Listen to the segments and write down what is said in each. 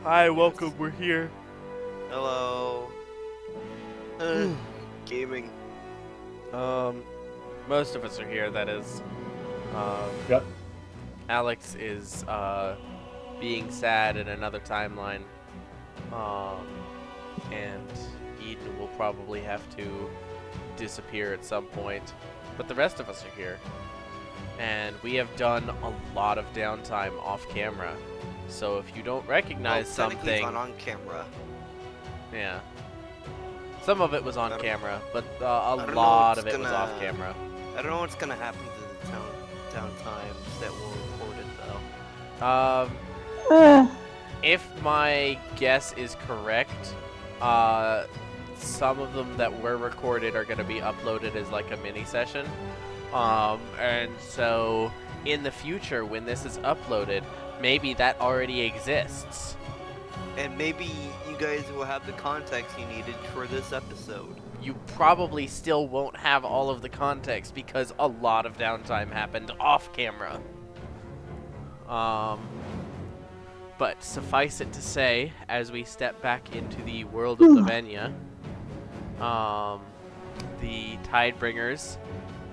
Hi, welcome, we're here. Hello. Gaming. Um, most of us are here, that is. Um, Yep. Alex is, being sad in another timeline. Um, and Eden will probably have to disappear at some point. But the rest of us are here. And we have done a lot of downtime off camera. So if you don't recognize technically it's something... on camera. Yeah. Some of it was on camera, but a don't know lot what's of it was off gonna- camera. I don't know what's gonna happen to the town times that were recorded though. If my guess is correct, some of them that were recorded are going to be uploaded as like a mini session. And so in the future, when this is uploaded, maybe that already exists. And maybe you guys will have the context you needed for this episode. You probably still won't have all of the context because a lot of downtime happened off camera. But suffice it to say, as we step back into the world of Lavinia, the Tidebringers,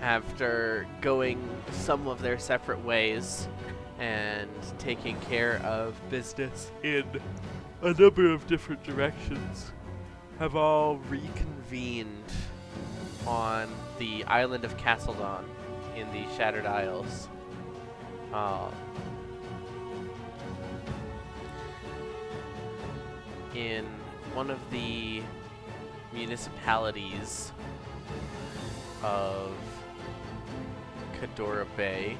after going some of their separate ways and taking care of business in a number of different directions, have all reconvened on the island of Castledon in the Shattered Isles. In one of the municipalities of Cadora Bay.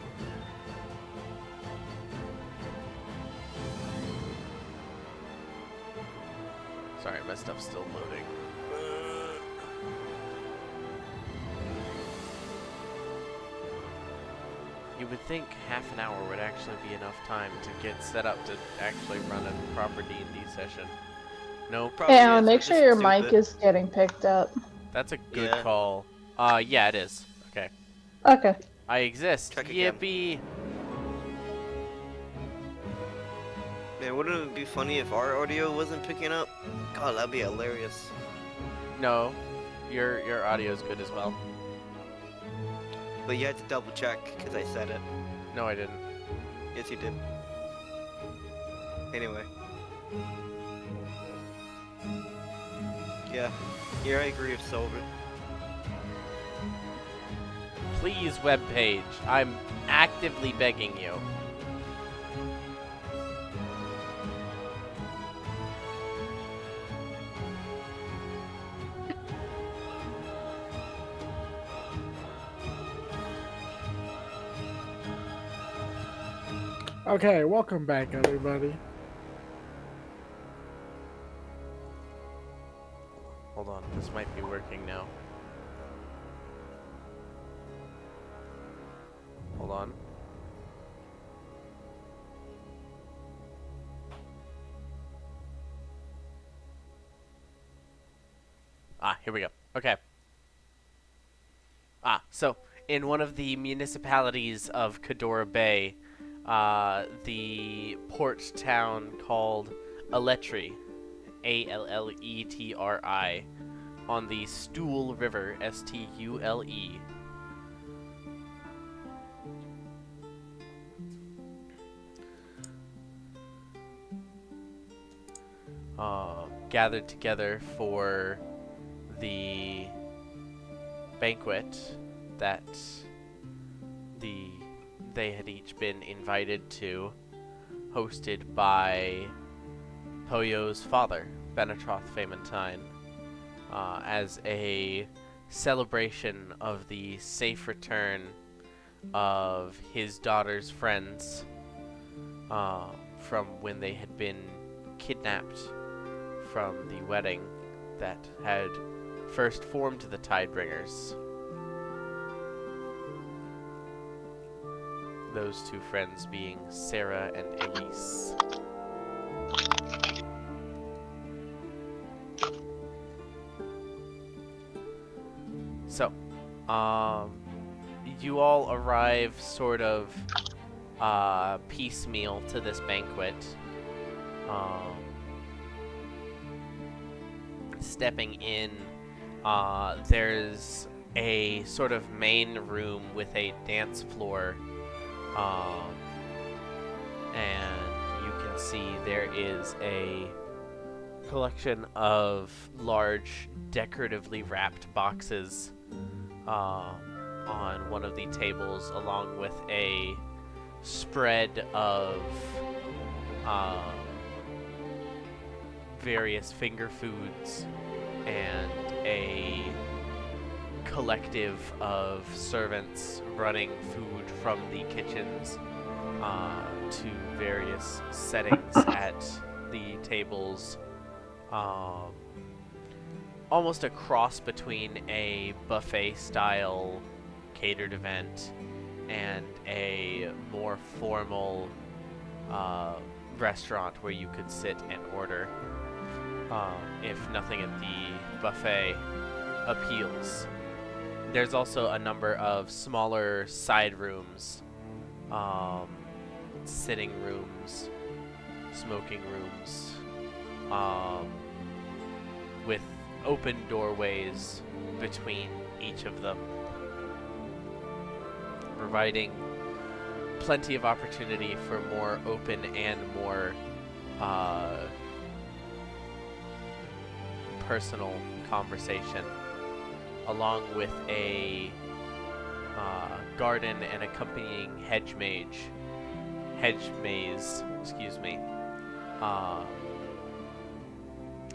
Sorry, my stuff's still loading. You would think half an hour would actually be enough time to get set up to actually run a proper D&D session. No, Probably And is, make we're sure just your stupid. mic is getting picked up. that's a good Yeah. call. Yeah, it is. Okay. Okay. I exist. Check again. Yippee! Man, wouldn't it be funny if our audio wasn't picking up? God, that'd be hilarious. No, your audio is good as well. But you had to double check because I said it. No, I didn't. Yes, you did. Anyway. Yeah. Here I agree with Silver. Please, webpage. I'm actively begging you. Okay, welcome back, everybody. Hold on, this might be working now. Hold on. Here we go. Okay. So in one of the municipalities of Cadora Bay, the port town called Alletri, Alletri, on the Stool River, Stule. Gathered together for the banquet that they had each been invited to, hosted by Poyo's father, Benetroth Faymentine, as a celebration of the safe return of his daughter's friends from when they had been kidnapped from the wedding that had first formed the Tidebringers. Those two friends being Sarah and Elise. So, you all arrive sort of piecemeal to this banquet. stepping in, there's a sort of main room with a dance floor, and you can see there is a collection of large decoratively wrapped boxes on one of the tables, along with a spread of various finger foods and a collective of servants running food from the kitchens to various settings at the tables. Almost a cross between a buffet-style catered event and a more formal restaurant where you could sit and order, if nothing at the buffet appeals. There's also a number of smaller side rooms, sitting rooms, smoking rooms, with open doorways between each of them, providing plenty of opportunity for more open and more personal conversation, along with a garden and accompanying hedge maze,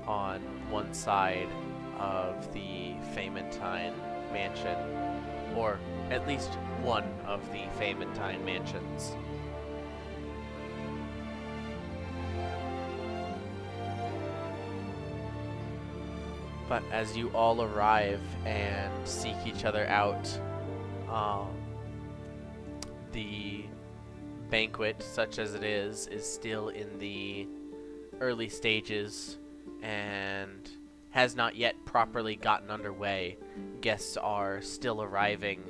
on one side of the Faymentine mansion, or at least one of the Faymentine mansions. But as you all arrive and seek each other out, the banquet, such as it is still in the early stages and has not yet properly gotten underway. Guests are still arriving,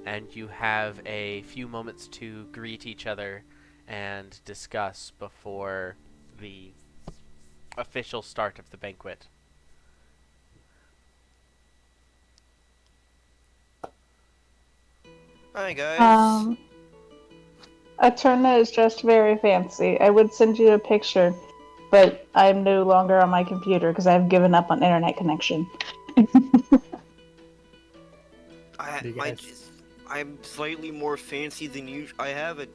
and you have a few moments to greet each other and discuss before the official start of the banquet. Hi guys. Eterna is dressed very fancy. I would send you a picture, but I'm no longer on my computer because I've given up on internet connection. I'm slightly more fancy than usual. I have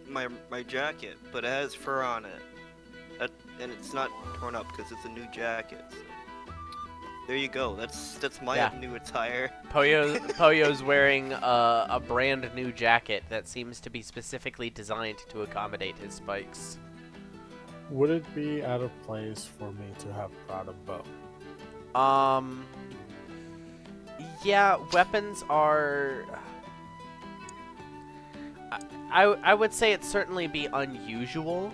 my jacket, but it has fur on it, and it's not torn up because it's a new jacket. So. There you go. That's my new attire. Poyo's wearing a brand new jacket that seems to be specifically designed to accommodate his spikes. Would it be out of place for me to have brought a bow? Yeah, weapons are... I would say it'd certainly be unusual.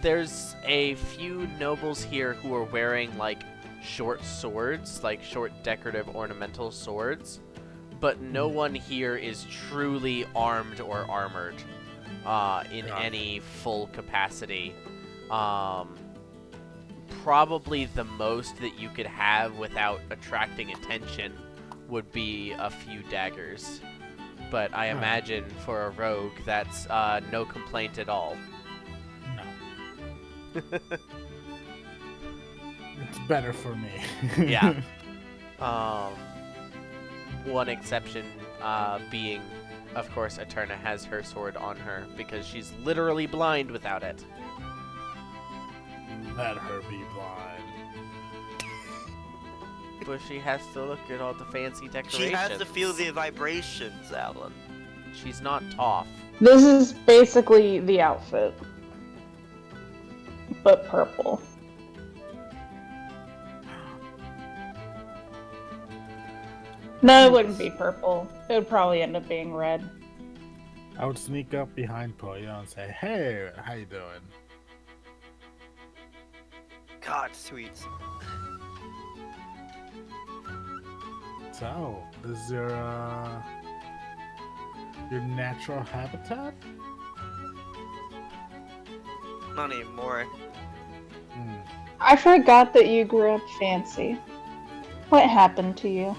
There's a few nobles here who are wearing, like, short swords, like short decorative ornamental swords, but no one here is truly armed or armored in any full capacity. Probably the most that you could have without attracting attention would be a few daggers. But I imagine for a rogue, that's no complaint at all. It's better for me. Yeah. One exception being, of course, Eterna has her sword on her because she's literally blind without it. Let her be blind. But she has to look at all the fancy decorations. She has to feel the vibrations, Alan. She's not Toph. This is basically the outfit, but purple. No, it wouldn't be purple. It would probably end up being red. I would sneak up behind Poyo and say, "Hey, how you doing?" God, sweets. So, this is your natural habitat? Not anymore. I forgot that you grew up fancy. What happened to you?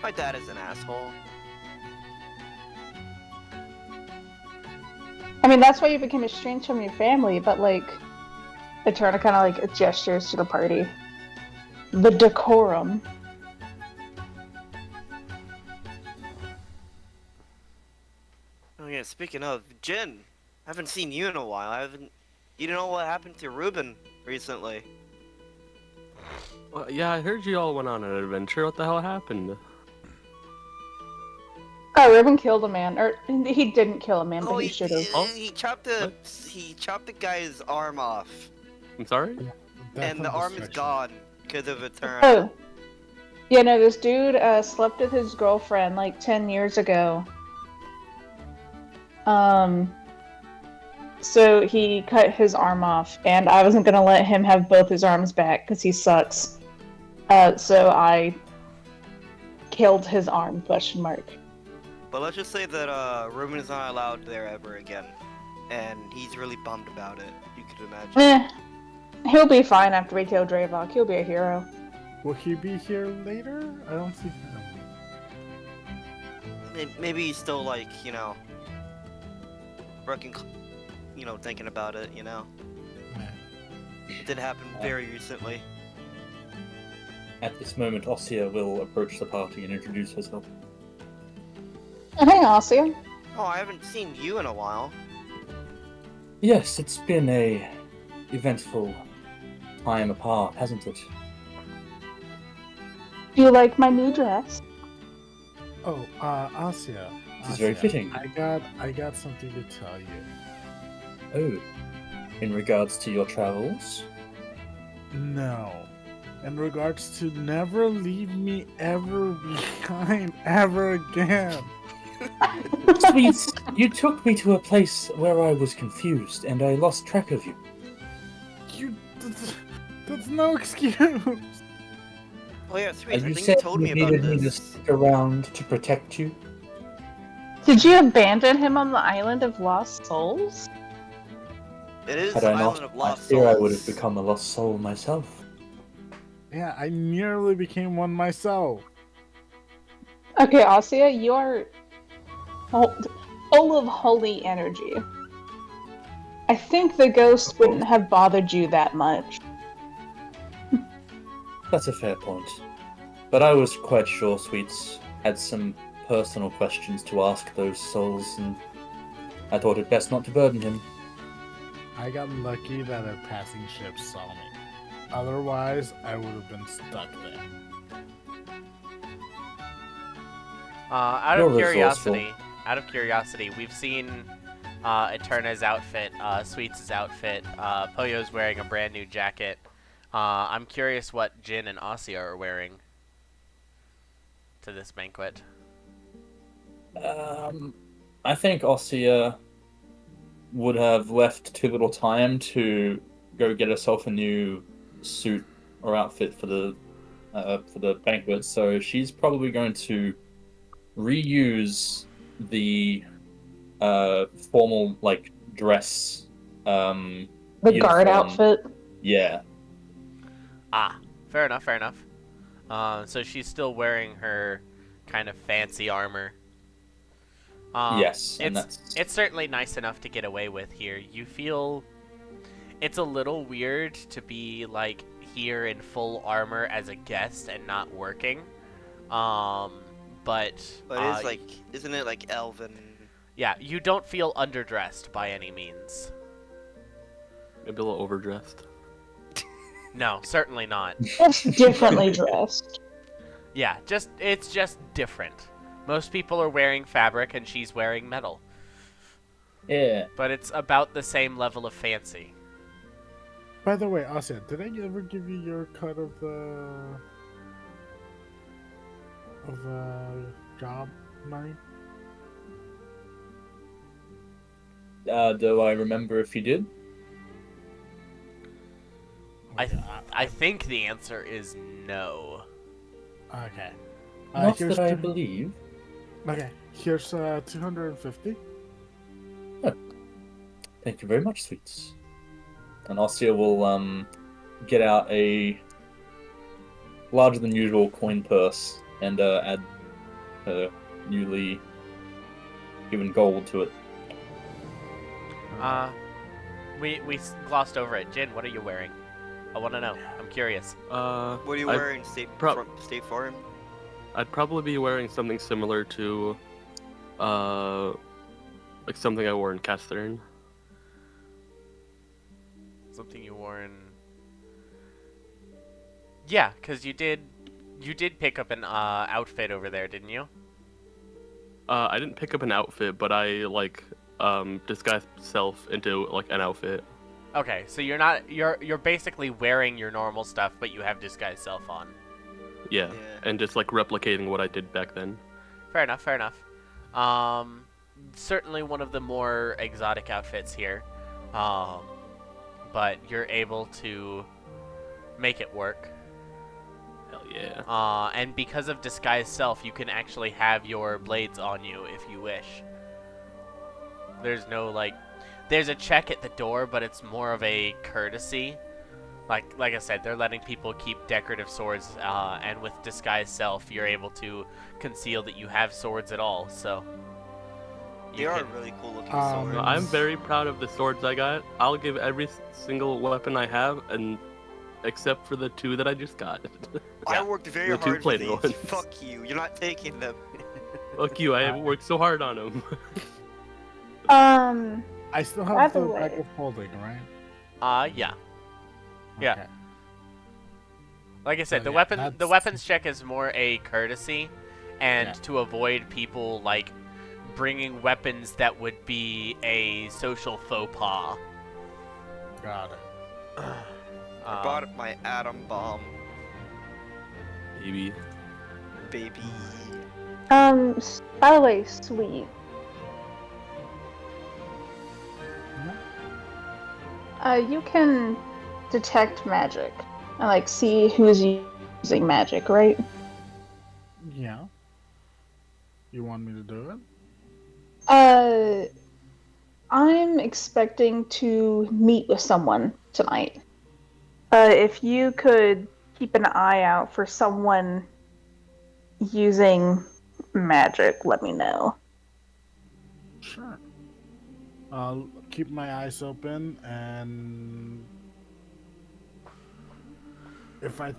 My dad is an asshole. I mean, that's why you became estranged from your family, but like, Eterna kind of like gestures to the party. The decorum. Oh yeah, speaking of, Jin, I haven't seen you in a while. You know what happened to Ruben recently? Well, yeah, I heard you all went on an adventure. What the hell happened? Oh, Ribbon killed a man, or he didn't kill a man, but Oh, he should have. Oh? he chopped the guy's arm off, I'm sorry? Death and the and arm is destruction. gone because of a turn. Oh, yeah, no, this dude slept with his girlfriend like 10 years ago. So he cut his arm off, and I wasn't gonna let him have both his arms back because he sucks. So I killed his arm? Question mark. But let's just say that Ruben is not allowed there ever again, and he's really bummed about it. You could imagine. He'll be fine after we kill Draevok. He'll be a hero. Will he be here later? I don't see him. Maybe he's still like, working, thinking about it, Yeah. It did happen very recently. At this moment, Ossia will approach the party and introduce herself. Hey, Ossia. Oh, I haven't seen you in a while. Yes, it's been a eventful time apart, hasn't it? Do you like my new dress? Oh, Asya. This is very Asya, fitting. I got something to tell you. Oh, in regards to your travels? No. In regards to never leave me ever behind ever again. Sweet, you took me to a place where I was confused and I lost track of you. That's no excuse. Oh yeah, sweet. And I you think said you told me about needed me to this. stick around to protect you. Did you abandon him on the island of Lost Souls? It is Had the I not, island of I lost fear souls. I would have become a lost soul myself. Yeah, I nearly became one myself. Okay, Ossia, you are full of holy energy. I think the ghost wouldn't have bothered you that much. That's a fair point. But I was quite sure Sweets had some personal questions to ask those souls, and I thought it best not to burden him. I got lucky that a passing ship saw me. Otherwise, I would have been stuck there. Out You're of curiosity, we've seen Eterna's outfit, Sweets' outfit. Poyo's wearing a brand new jacket. I'm curious what Jin and Asya are wearing to this banquet. I think Ossia would have left too little time to go get herself a new suit or outfit for the banquet, so she's probably going to reuse the formal dress The guard uniform. outfit. Yeah. Fair enough. So she's still wearing her kind of fancy armor. Yes, and It's certainly nice enough to get away with here. You feel it's a little weird to be like here in full armor as a guest and not working. But But isn't it like elven? yeah, you don't feel underdressed by any means. Maybe a little overdressed. No, certainly not. Just differently dressed. Yeah, it's just different. Most people are wearing fabric and she's wearing metal. Yeah. But it's about the same level of fancy. By the way, Asya, did I ever give you your cut of job money? Do I remember if you did? I think the answer is no. Okay. Not here's that I believe. Okay, here's 250. Thank you very much, Sweets. And Ossia will get out a larger than usual coin purse and add newly given gold to it. We glossed over it. Jin, what are you wearing? I want to know. I'm curious. What are you I'd wearing, State Farm? I'd probably be wearing something similar to, like something I wore in Castern. Something you wore in... Yeah, because you did pick up an outfit over there, didn't you? I didn't pick up an outfit, but I like disguised myself into like an outfit. Okay, so you're basically wearing your normal stuff, but you have disguised self on. Yeah, and just like replicating what I did back then. Fair enough, fair enough. Certainly one of the more exotic outfits here. But you're able to make it work. Hell yeah. And because of disguised self, you can actually have your blades on you if you wish. There's no, like... There's a check at the door, but it's more of a courtesy. Like I said, they're letting people keep decorative swords, and with disguised self, you're able to conceal that you have swords at all, so... They are really cool looking swords. I'm very proud of the swords I got. I'll give every single weapon I have, and except for the 2 that I just got. I worked very The two hard for plated these. ones. Fuck you. You're not taking them. Fuck you, I haven't worked so hard on them. I still By have the the way- bag of holding, right? Yeah. Yeah. Okay. Like I said, So, the yeah, that's- weapons check is more a courtesy, and Yeah. to avoid people, like, bringing weapons that would be a social faux pas. Got it. I bought my atom bomb, Maybe. baby. By the way, sweet. You can detect magic and like see who's using magic, right? Yeah. You want me to do it? I'm expecting to meet with someone tonight. If you could keep an eye out for someone using magic, let me know. Sure. I'll keep my eyes open, and if I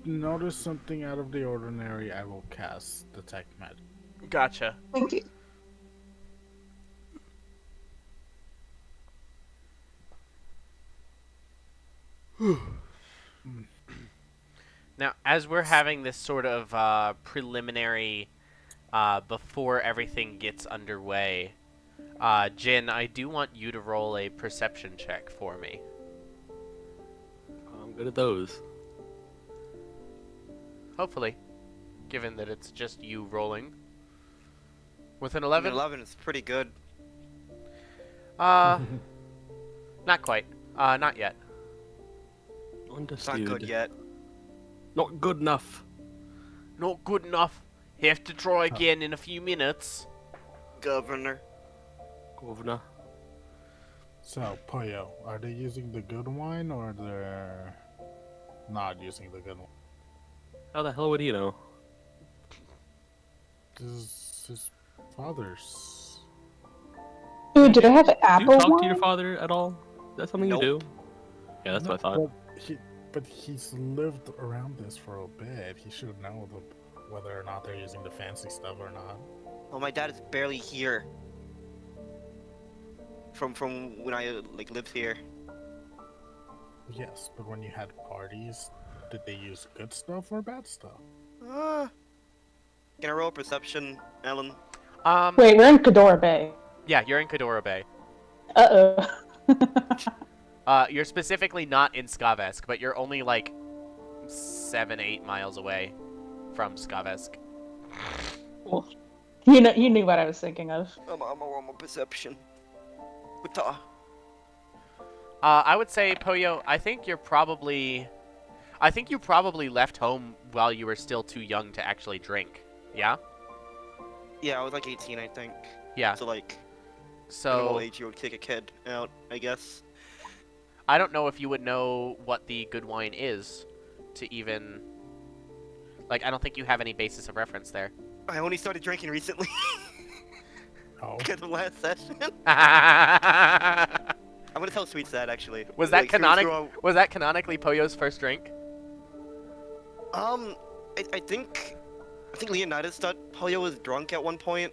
notice something out of the ordinary, I will cast Detect Magic. Gotcha. Thank you. Now, as we're having this sort of preliminary, before everything gets underway, Jin, I do want you to roll a perception check for me. I'm good at those. Hopefully, given that it's just you rolling. With an 11? 11? 11 is pretty good. Not quite. Not yet. It's not good yet. Not good enough. Not good enough. Have to try again in a few minutes. Governor. Governor. So, Poyo, are they using the good wine or they're not using the good wine? How the hell would he know? This is his father's. Ooh, did I have Do you apple talk wine? to your father at all? Is that something Nope. you do? Yeah, that's what I thought. But he's lived around this for a bit. He should know whether or not they're using the fancy stuff or not. Well, my dad is barely here. From when I like lived here. Yes, but when you had parties, did they use good stuff or bad stuff? Can I roll perception, Ellen? Wait, we're in Kedora Bay. Yeah, you're in Kedora Bay. Uh-oh. You're specifically not in Skavesk, but you're only like 7-8 miles away from Skavesk. Well, you knew what I was thinking of. I'm a roll my perception. Wata. I would say, Poyo, I think you probably left home while you were still too young to actually drink. Yeah? Yeah, I was like 18, I think. Yeah. So like, So normal age you would kick a kid out, I guess. I don't know if you would know what the good wine is to even... Like, I don't think you have any basis of reference there. I only started drinking recently Oh. because of last session. Was I'm gonna tell Sweets that actually. that Like, was that canonically Poyo's first drink? I think Leonidas thought Polio was drunk at one point.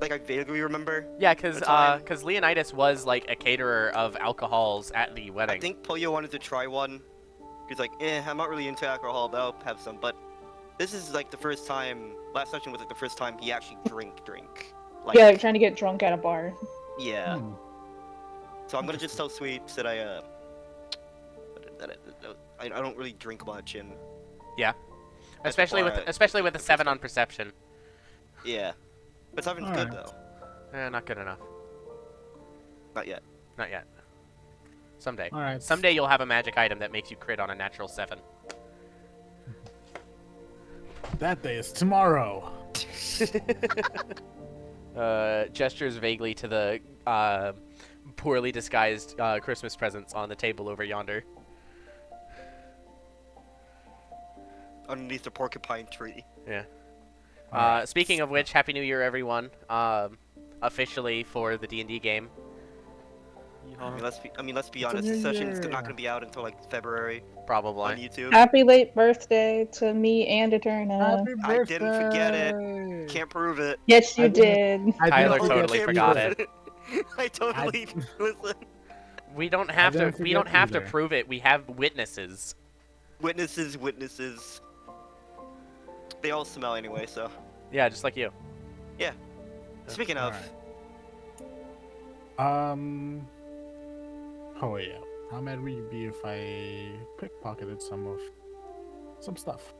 Like I vaguely remember. Yeah, because time. Leonidas was like a caterer of alcohols at the I wedding. think Polio wanted to try one. He's like, I'm not really into alcohol, but I'll have some. But this is like the first time. Last session was like the first time he actually drink. Like, Yeah, like trying to get drunk at a bar. yeah. So I'm gonna just tell Sweets that I don't really drink much, and Yeah, That's especially why with a 7 on perception. yeah. But seven's Alright. good though. Not good enough. Not yet. Not yet. Someday. All right. Someday you'll have a magic item that makes you crit on a natural 7. That day is tomorrow. Gestures vaguely to the poorly disguised Christmas presents on the table over yonder. Underneath the porcupine tree. Yeah. Alright. Speaking of which, Happy New Year, everyone. Officially for the D&D game. I mean, let's be It's a honest. new This session's year. not gonna be out until like February on Probably. YouTube. Happy late birthday to me and Eterna. Happy I didn't forget it. birthday! Can't prove it. Yes, you I did. I Tyler didn't totally forget forgot either. it. I totally listen. We don't have to. didn't We don't forget have to either. prove it. We have witnesses. Witnesses. They all smell anyway, so. Yeah, just like you. Speaking of, Alright. Oh yeah. How mad would you be if I pickpocketed some stuff?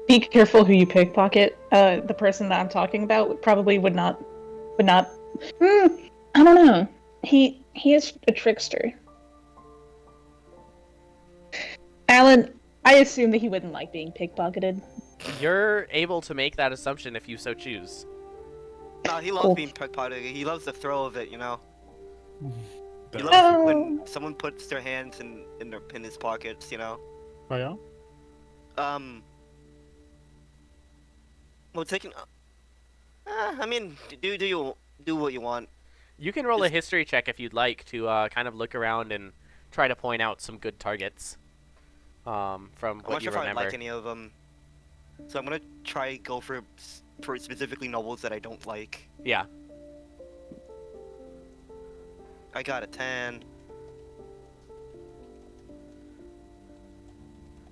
Be careful who you pickpocket. The person that I'm talking about probably would not. I don't know. He is a trickster. Alan, I assume that he wouldn't like being pickpocketed. You're able to make that assumption if you so choose. no, he loves Cool. being pickpocketed. He loves the thrill of it, you know. He The- loves Oh. when someone puts their hands in his pockets, you know. Oh yeah? Well, taking. I mean, do what you want. You can roll a history check if you'd like to kind of look around and try to point out some good targets. From I'm what not you sure if I remember. like any of them. So I'm gonna try go for specifically novels that I don't like. Yeah. I got a 10.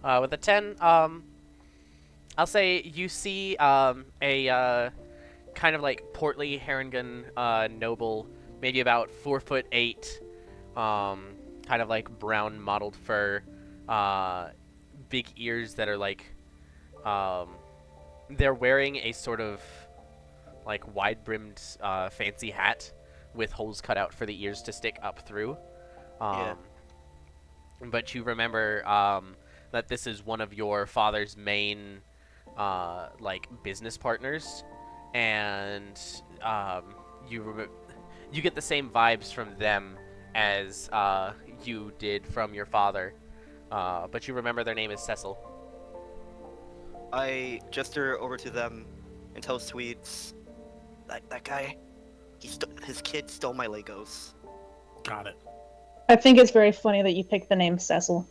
With a 10, I'll say you see a kind of like portly Harengan noble, maybe about 4'8", kind of like brown mottled fur, big ears that are like, they're wearing a sort of like wide-brimmed fancy hat with holes cut out for the ears to stick up through. Yeah. But you remember that this is one of your father's main like business partners, and you get the same vibes from them as you did from your father, but you remember their name is Cecil. I gesture over to them and tell Sweets, that guy, his kid stole my Legos. Got it. I think it's very funny that you picked the name Cecil.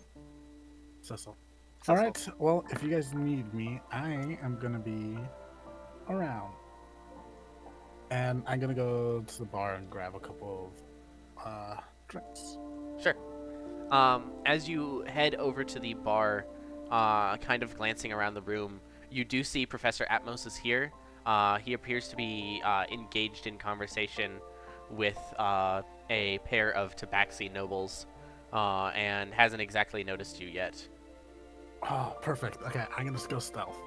Cecil. Cecil. Alright, well, if you guys need me, I am gonna be around. And I'm gonna go to the bar and grab a couple of drinks. Sure. As you head over to the bar, kind of glancing around the room, you do see Professor Atmos is here. He appears to be engaged in conversation with a pair of Tabaxi nobles, and hasn't exactly noticed you yet. Oh, perfect. Okay, I'm gonna go stealth.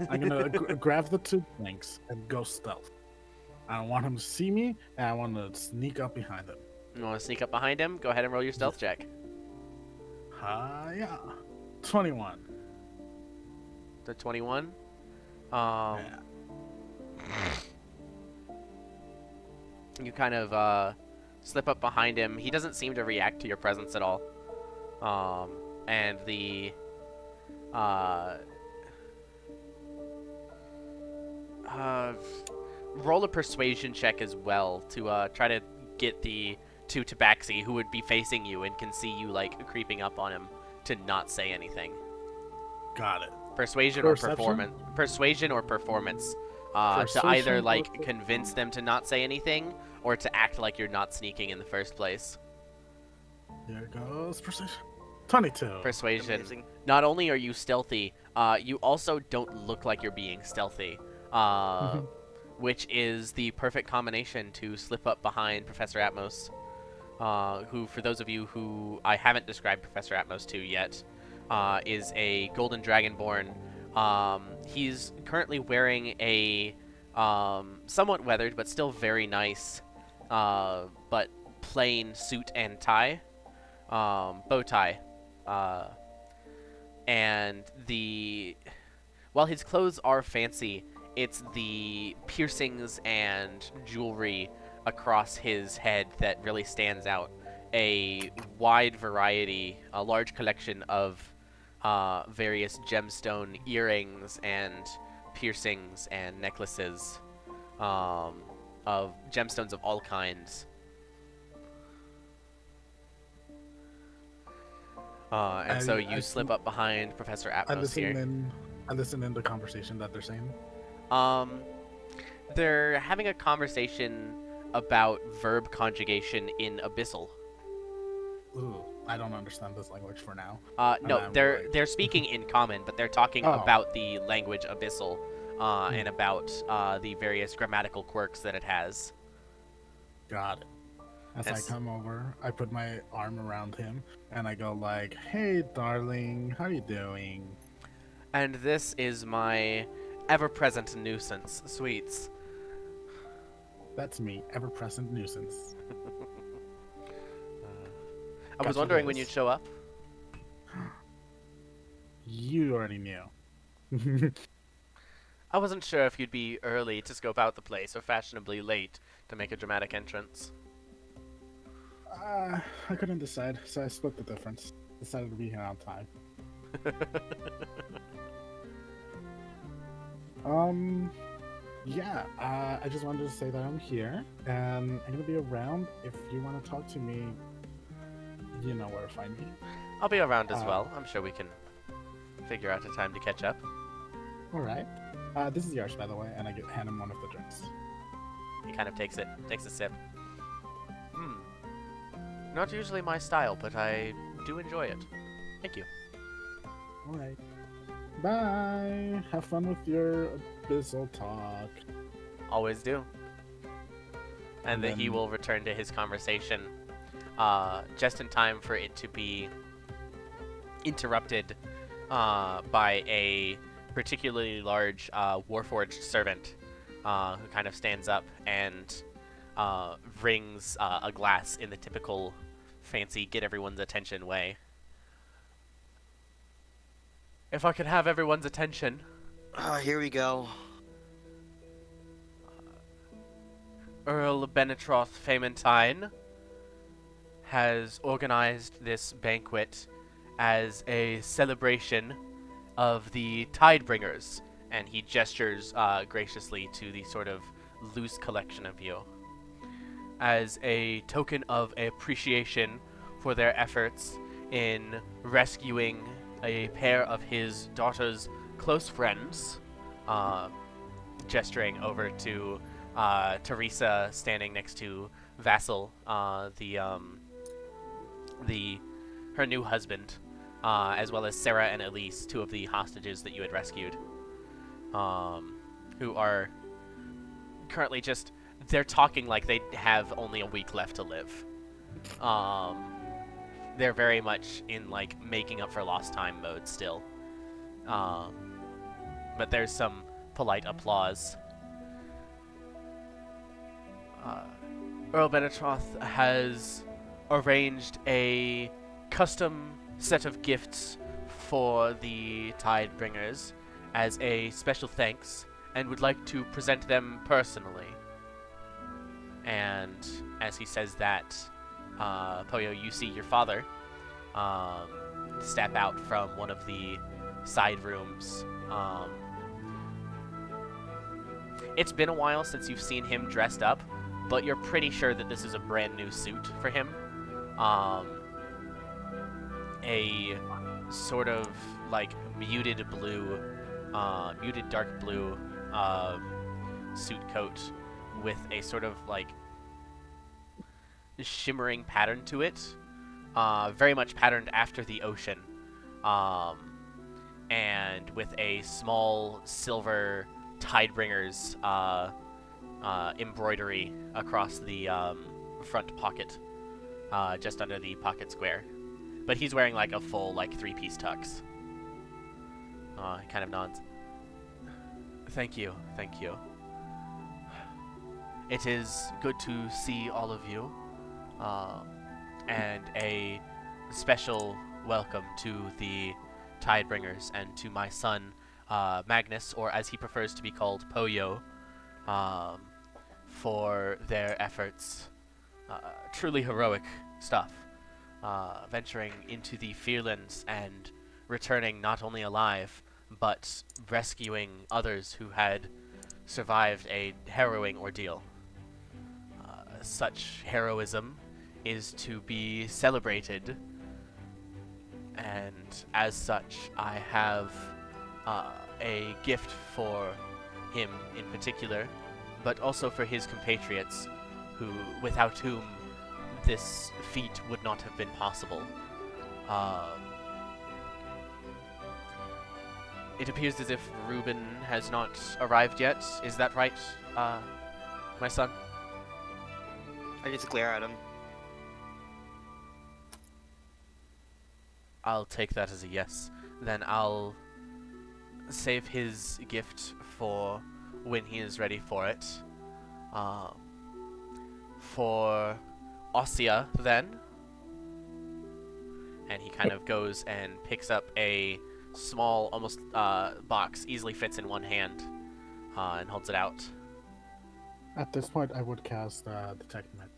I'm gonna grab the 2 drinks and go stealth. I don't want him to see me, and I want to sneak up behind him. You want to sneak up behind him? Go ahead and roll your stealth check. Yeah. 21. The 21. Yeah. You kind of slip up behind him. He doesn't seem to react to your presence at all. And the roll a persuasion check as well to try to get the two tabaxi who would be facing you and can see you like creeping up on him to not say anything. Got it. Persuasion Perception? or performance. Persuasion or performance. To Persuasion either or like convince them to not say anything or to act like you're not sneaking in the first place. Here goes persuasion. 22. Persuasion. Amazing. Not only are you stealthy, you also don't look like you're being stealthy. Which is the perfect combination to slip up behind Professor Atmos. Who, for those of you who I haven't described Professor Atmos to yet, is a golden dragonborn. He's currently wearing a somewhat weathered but still very nice but plain suit and tie, bow tie, and while his clothes are fancy, it's the piercings and jewelry across his head that really stands out. A wide variety, a large collection of various gemstone earrings and piercings and necklaces of gemstones of all kinds. And so you slip up behind Professor Atmos here. I listen in the conversation that they're saying. They're having a conversation about verb conjugation in Abyssal. Ooh, I don't understand this language for now. No, they're speaking in common, but they're talking about the language Abyssal, and about the various grammatical quirks that it has. Got it. As I come over, I put my arm around him, and I go like, "Hey, darling, how you doing?" And this is my ever-present nuisance, Sweets. That's me, ever-present nuisance. I was wondering when you'd show up. You already knew. I wasn't sure if you'd be early to scope out the place or fashionably late to make a dramatic entrance. I couldn't decide, so I split the difference. Decided to be here on time. Yeah, I just wanted to say that I'm here, and I'm gonna be around. If you want to talk to me, you know where to find me. I'll be around as well. I'm sure we can figure out a time to catch up. Alright. This is yours, by the way, and I hand him one of the drinks. He kind of takes a sip. Not usually my style, but I do enjoy it. Thank you. Alright. Bye! Have fun with your Abyssal talk. Always do. And then he will return to his conversation just in time for it to be interrupted by a particularly large Warforged servant who kind of stands up and rings a glass in the typical fancy get everyone's attention way. If I could have everyone's attention. Here we go. Earl Benetroth Faymentine has organized this banquet as a celebration of the Tidebringers, and he gestures graciously to the sort of loose collection of you, as a token of appreciation for their efforts in rescuing a pair of his daughter's close friends, gesturing over to Teresa standing next to Vassal, her new husband, as well as Sarah and Elise, two of the hostages that you had rescued, who are currently they're talking like they have only a week left to live. They're very much in like making up for lost time mode still. But there's some polite applause. Earl Benetroth has arranged a custom set of gifts for the Tidebringers as a special thanks, and would like to present them personally. And as he says that, Poyo, you see your father step out from one of the side rooms. It's been a while since you've seen him dressed up, but you're pretty sure that this is a brand new suit for him. A sort of like muted dark blue suit coat with a sort of like shimmering pattern to it, very much patterned after the ocean, and with a small silver Tidebringers embroidery across the front pocket, just under the pocket square. But he's wearing like a full like 3-piece tux. He kind of nods. Thank you, thank you. It is good to see all of you, and a special welcome to the Tidebringers and to my son, Magnus, or as he prefers to be called, Poyo, for their efforts. Truly heroic stuff. Venturing into the Fearlands and returning not only alive, but rescuing others who had survived a harrowing ordeal. Such heroism is to be celebrated, and as such, I have a gift for him in particular, but also for his compatriots, without whom this feat would not have been possible. It appears as if Reuben has not arrived yet. Is that right, my son? I just glare at him. I'll take that as a yes. Then I'll save his gift for when he is ready for it. For Ossia, then. And he kind of goes and picks up a small, almost box, easily fits in one hand, and holds it out. At this point, I would cast Detect Magic.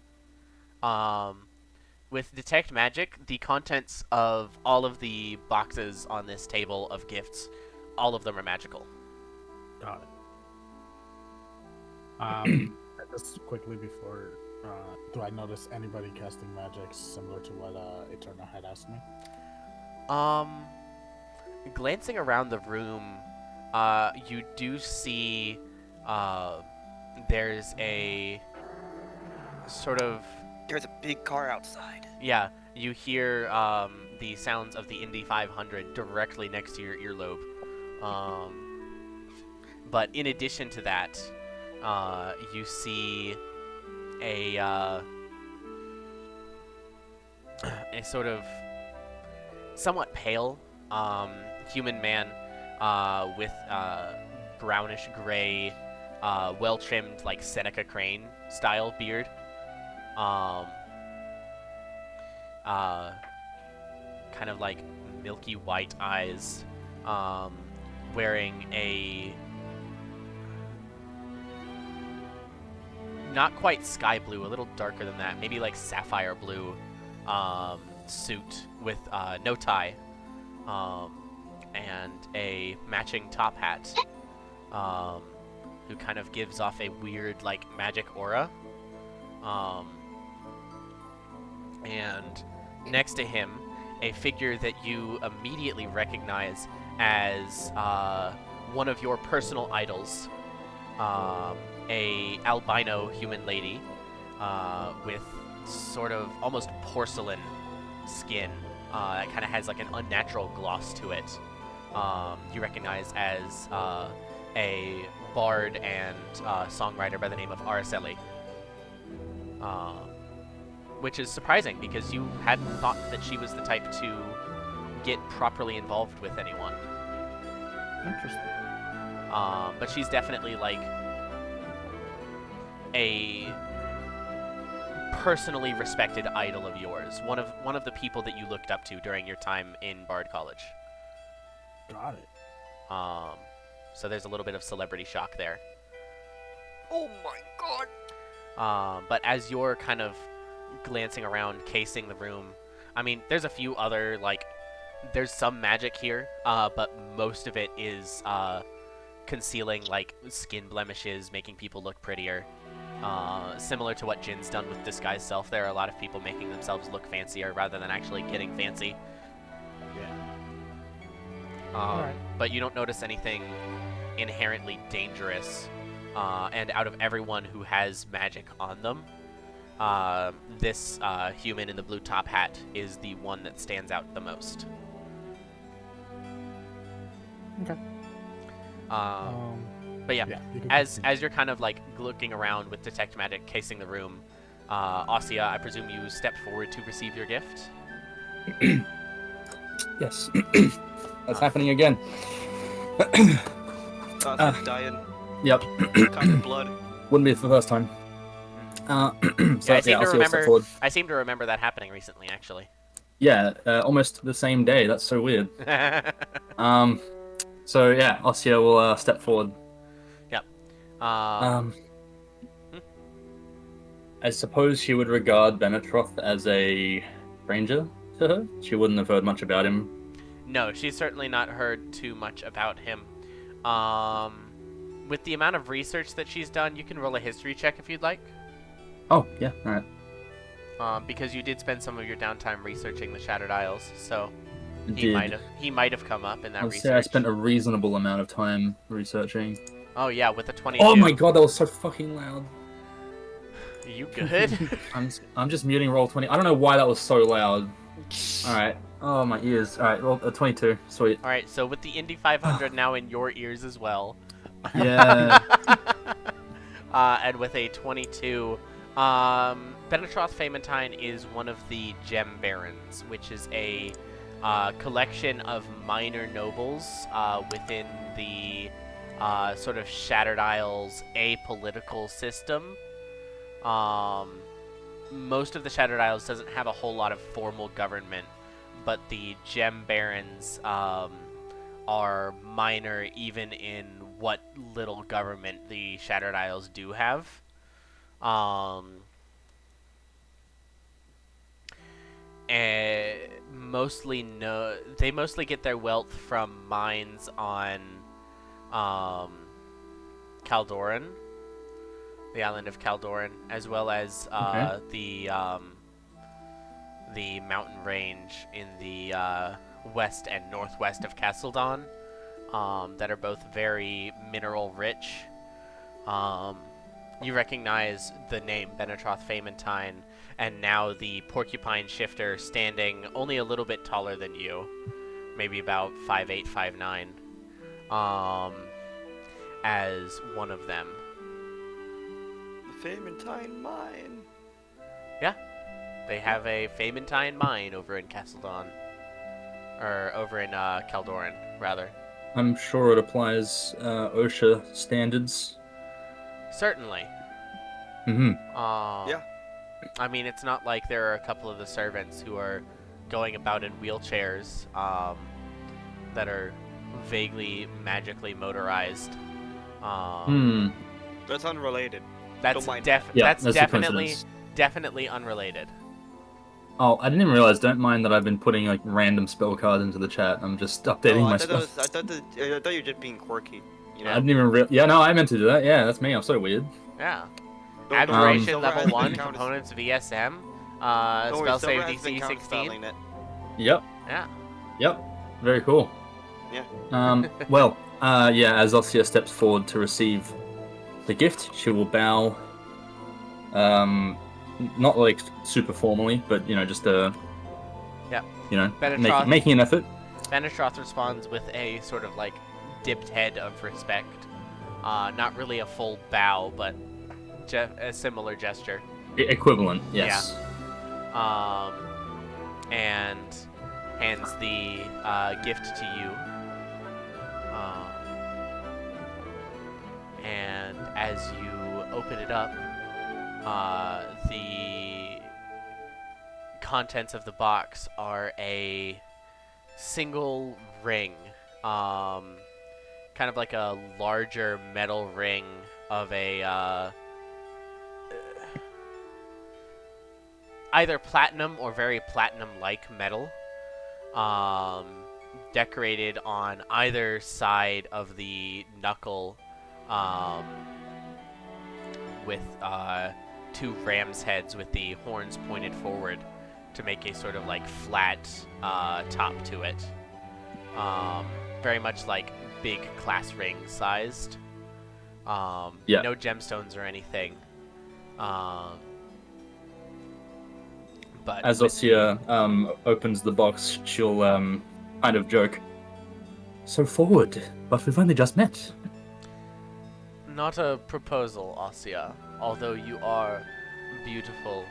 With Detect Magic, the contents of all of the boxes on this table of gifts, all of them are magical. Got it. Just quickly before, do I notice anybody casting magic similar to what Eterna had asked me? Glancing around the room, you do see there's a sort of... There's a big car outside. Yeah, you hear the sounds of the Indy 500 directly next to your earlobe. But in addition to that, you see a sort of somewhat pale human man with brownish gray, well-trimmed, like Seneca Crane style beard. Kind of like milky white eyes, wearing a not quite sky blue, a little darker than that, maybe like sapphire blue suit with no tie, and a matching top hat, who kind of gives off a weird like magic aura. And next to him, a figure that you immediately recognize as one of your personal idols, a albino human lady with sort of almost porcelain skin that kind of has like an unnatural gloss to it. You recognize as a bard and songwriter by the name of Araceli. Which is surprising because you hadn't thought that she was the type to get properly involved with anyone. Interesting. But she's definitely like a personally respected idol of yours. One of the people that you looked up to during your time in Bard College. Got it. So there's a little bit of celebrity shock there. Oh my god! But as you're kind of glancing around, casing the room, I mean, there's a few other, like, there's some magic here, but most of it is concealing, like, skin blemishes, making people look prettier. Similar to what Jin's done with Disguise Self, there are a lot of people making themselves look fancier rather than actually getting fancy. Alright. But you don't notice anything inherently dangerous. And out of everyone who has magic on them, this human in the blue top hat is the one that stands out the most. Okay. But yeah, you can as continue. you're kind of like looking around with detect magic, casing the room, Ossia, I presume you step forward to receive your gift. Yes. That's happening again. Dying. Yep. Kind of blood. Wouldn't be the first time. So, Yeah, I seem to I'll step remember. forward. I seem to remember that happening recently, actually. Yeah, almost the same day. That's so weird. So yeah, Ossia will step forward. Yep. I suppose she would regard Benetroth as a stranger to her. She wouldn't have heard much about him. No, she's certainly not heard too much about him. With the amount of research that she's done, you can roll a history check if you'd like. Oh, yeah, alright. Because you did spend some of your downtime researching the Shattered Isles, so he Did. might have come up in that I'd research. say I spent a reasonable amount of time researching. Oh yeah, with a 22. Oh my god, that was so fucking loud. You good? I'm just muting roll 20. I don't know why that was so loud. Alright. Oh, my ears. Alright, well, 22. Sweet. All right, so with the Indy 500 now in your ears as well. Yeah. And with a 22, Benetroth Faymentine is one of the Gem Barons, which is a collection of minor nobles within the sort of Shattered Isles apolitical system. Most of the Shattered Isles doesn't have a whole lot of formal government, but the Gem Barons are minor even in what little government the Shattered Isles do have. And they mostly get their wealth from mines on Caldoran, the island of Caldoran, as well as the mountain range in the west and northwest of Castledon, that are both very mineral rich. You recognize the name Benetroth Faymentine, and now the Porcupine Shifter standing only a little bit taller than you, maybe about 5'8", 5'9", as one of them. The Faymentine mine. Yeah, they have a Faymentine mine over in Castledon, or over in Caldoran, rather. I'm sure it applies OSHA standards. Certainly. Mm-hmm. Yeah. I mean, it's not like there are a couple of the servants who are going about in wheelchairs that are vaguely magically motorized. That's unrelated. That's Don't mind that's a definitely coincidence. unrelated. Oh, I didn't even realize. Don't mind that I've been putting like random spell cards into the chat. I'm just updating my I spell. thought you were just being quirky. You know? I didn't even Yeah, no, I meant to do that. Yeah, that's me. I'm so weird. Yeah. Don't Abjuration worry, level Silver 1, has been components VSM, Don't worry, spell Silver save has been DC 16. counterspelling it. Yep. Yeah. Yep. Very cool. Yeah. Well, yeah, as Ossia steps forward to receive the gift, she will bow. Not like super formally, but you know, just Yeah. you know, Benetroth. making an effort. Benestroth responds with a sort of like dipped head of respect. Not really a full bow, but a similar gesture. Equivalent, yes. Yeah. And hands the gift to you. And as you open it up, the contents of the box are a single ring, kind of like a larger metal ring of a either platinum or very platinum-like metal, decorated on either side of the knuckle, with 2 ram's heads with the horns pointed forward to make a sort of like flat top to it. Very much like big class ring sized. Yeah. No gemstones or anything. But As Ossia opens the box, she'll kind of joke. So forward, but we've only just met. not a proposal, Ossia, although you are beautiful.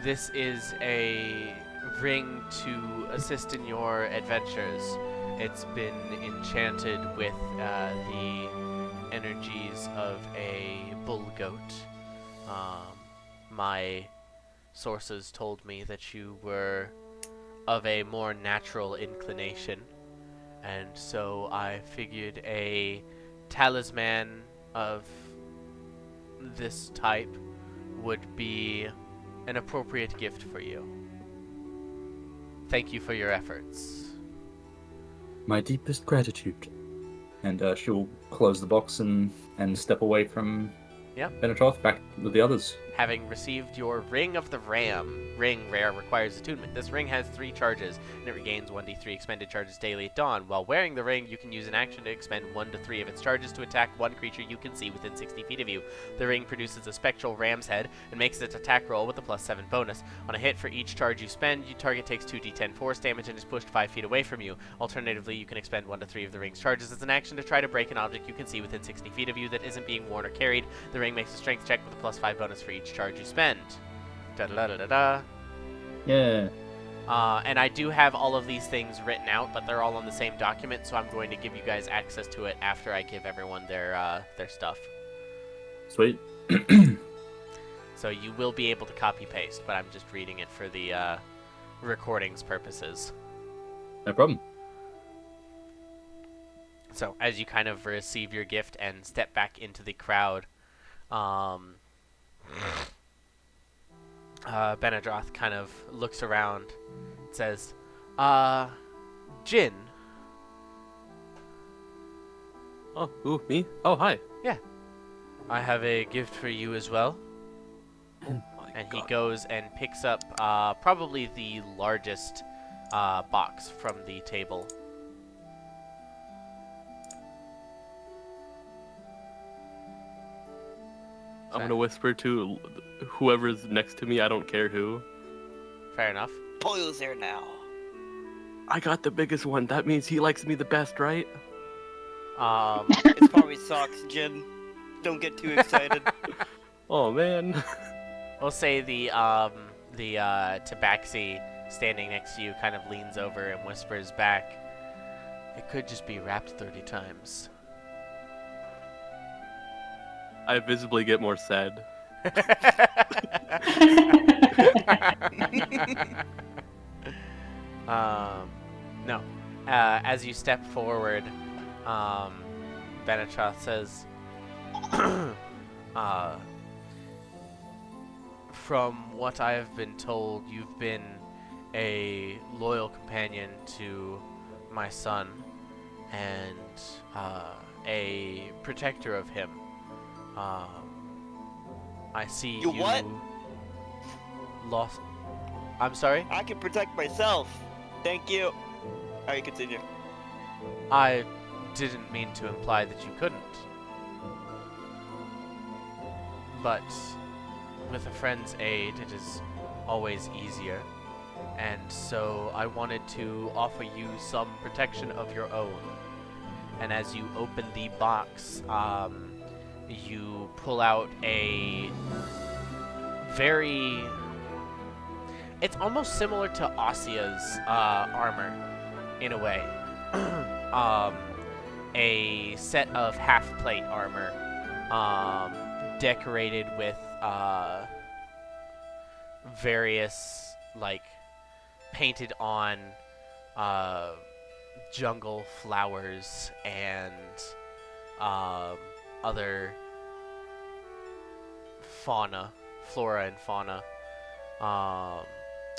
This is a ring to assist in your adventures. It's been enchanted with the energies of a bull goat. My sources told me that you were of a more natural inclination, and so I figured a talisman of this type would be an appropriate gift for you. Thank you for your efforts. My deepest gratitude. And she'll close the box and step away from Benetroth back with the others. Having received your Ring of the Ram. Ring rare requires attunement. This ring has 3 charges, and it regains 1d3 expended charges daily at dawn. While wearing the ring, you can use an action to expend 1 to 3 of its charges to attack one creature you can see within 60 feet of you. The ring produces a spectral ram's head and makes its attack roll with a +7 bonus. On a hit for each charge you spend, your target takes 2d10 force damage and is pushed 5 feet away from you. Alternatively, you can expend 1 to 3 of the ring's charges as an action to try to break an object you can see within 60 feet of you that isn't being worn or carried. The ring makes a strength check with a +5 bonus for each charge you spend. Da-da-da-da-da. Yeah. And I do have all of these things written out, but they're all on the same document, so I'm going to give you guys access to it after I give everyone their stuff. Sweet. So you will be able to copy-paste, but I'm just reading it for the recordings purposes. No problem. So as you kind of receive your gift and step back into the crowd, Benadroth kind of looks around and says, Jin. Oh, ooh, me? Oh, hi. I have a gift for you as well. Oh my And God. he goes and picks up probably the largest box from the table. I'm gonna whisper to whoever's next to me, I don't care who. Fair enough. Pollo's there now. I got the biggest one. That means he likes me the best, right? It's probably socks, Jin. Don't get too excited. Oh, man. We'll say the Tabaxi standing next to you kind of leans over and whispers back, "It could just be wrapped 30 times." I visibly get more sad. No. As you step forward, Benetroth says, from what I have been told, you've been a loyal companion to my son and a protector of him. I see You what? lost. I'm sorry? I can protect myself. Thank you. Alright, continue. I didn't mean to imply that you couldn't. But with a friend's aid, it is always easier. And so I wanted to offer you some protection of your own. And as you open the box, you pull out a very... It's almost similar to Ossia's armor, in a way. A set of half-plate armor, decorated with various, like, painted on jungle flowers and other flora and fauna.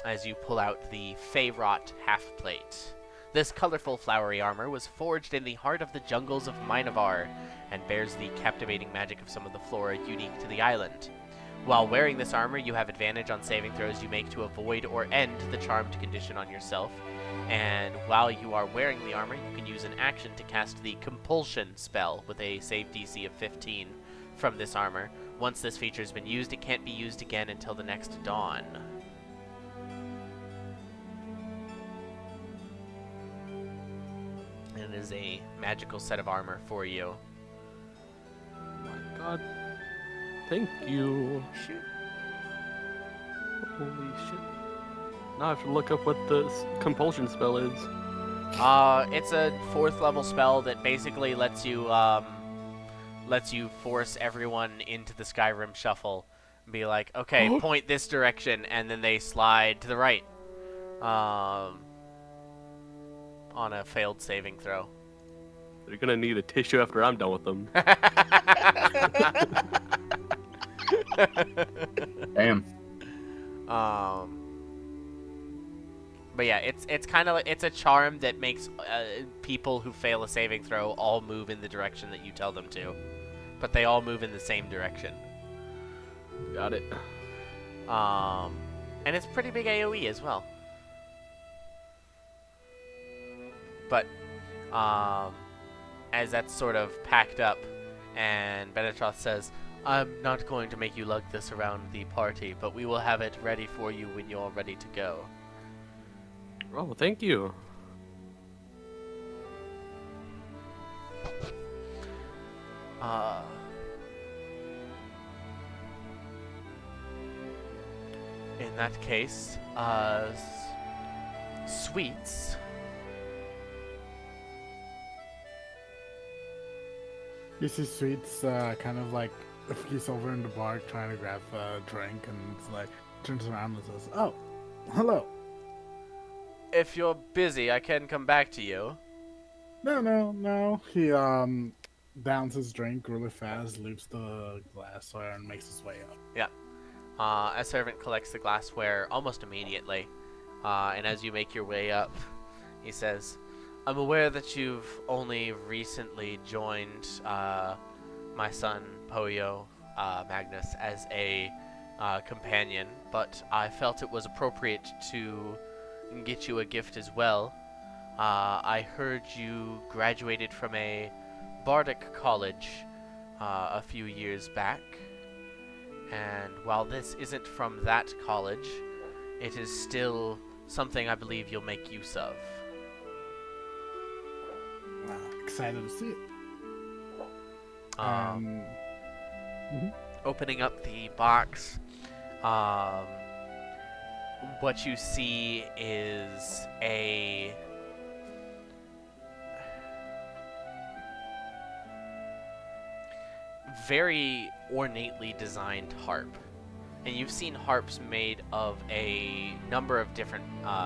as you pull out the Fayrot half-plate. This colorful, flowery armor was forged in the heart of the jungles of Minovar and bears the captivating magic of some of the flora unique to the island. While wearing this armor, you have advantage on saving throws you make to avoid or end the charmed condition on yourself. And while you are wearing the armor, you can use an action to cast the Compulsion spell with a save DC of 15 from this armor. Once this feature has been used, it can't be used again until the next dawn. And it is a magical set of armor for you. Oh my god. Thank you. Shoot. Holy shit. Now I have to look up what the compulsion spell is. It's a 4th level spell that basically lets you force everyone into the Skyrim shuffle and be like, okay, point this direction, and then they slide to the right. On a failed saving throw. They're gonna need a tissue after I'm done with them. Damn. But yeah, it's kind of it's a charm that makes people who fail a saving throw all move in the direction that you tell them to, but they all move in the same direction. Got it. And it's pretty big AOE as well. But as that's sort of packed up, and Benetroth says, I'm not going to make you lug this around the party, but we will have it ready for you when you're ready to go. Oh, thank you. In that case, sweets. You see Sweets kind of like he's over in the bar trying to grab a drink, and it's like turns around and says, "Oh, hello." If you're busy, I can come back to you. No. He downs his drink really fast, loops the glassware, and makes his way up. Yeah. A servant collects the glassware almost immediately, and as you make your way up, he says, I'm aware that you've only recently joined my son, Poyo Magnus, as a companion, but I felt it was appropriate to get you a gift as well. I heard you graduated from a bardic college a few years back, and while this isn't from that college, it is still something I believe you'll make use of. Wow, excited to see it. Opening up the box, what you see is a very ornately designed harp. And you've seen harps made of a number of different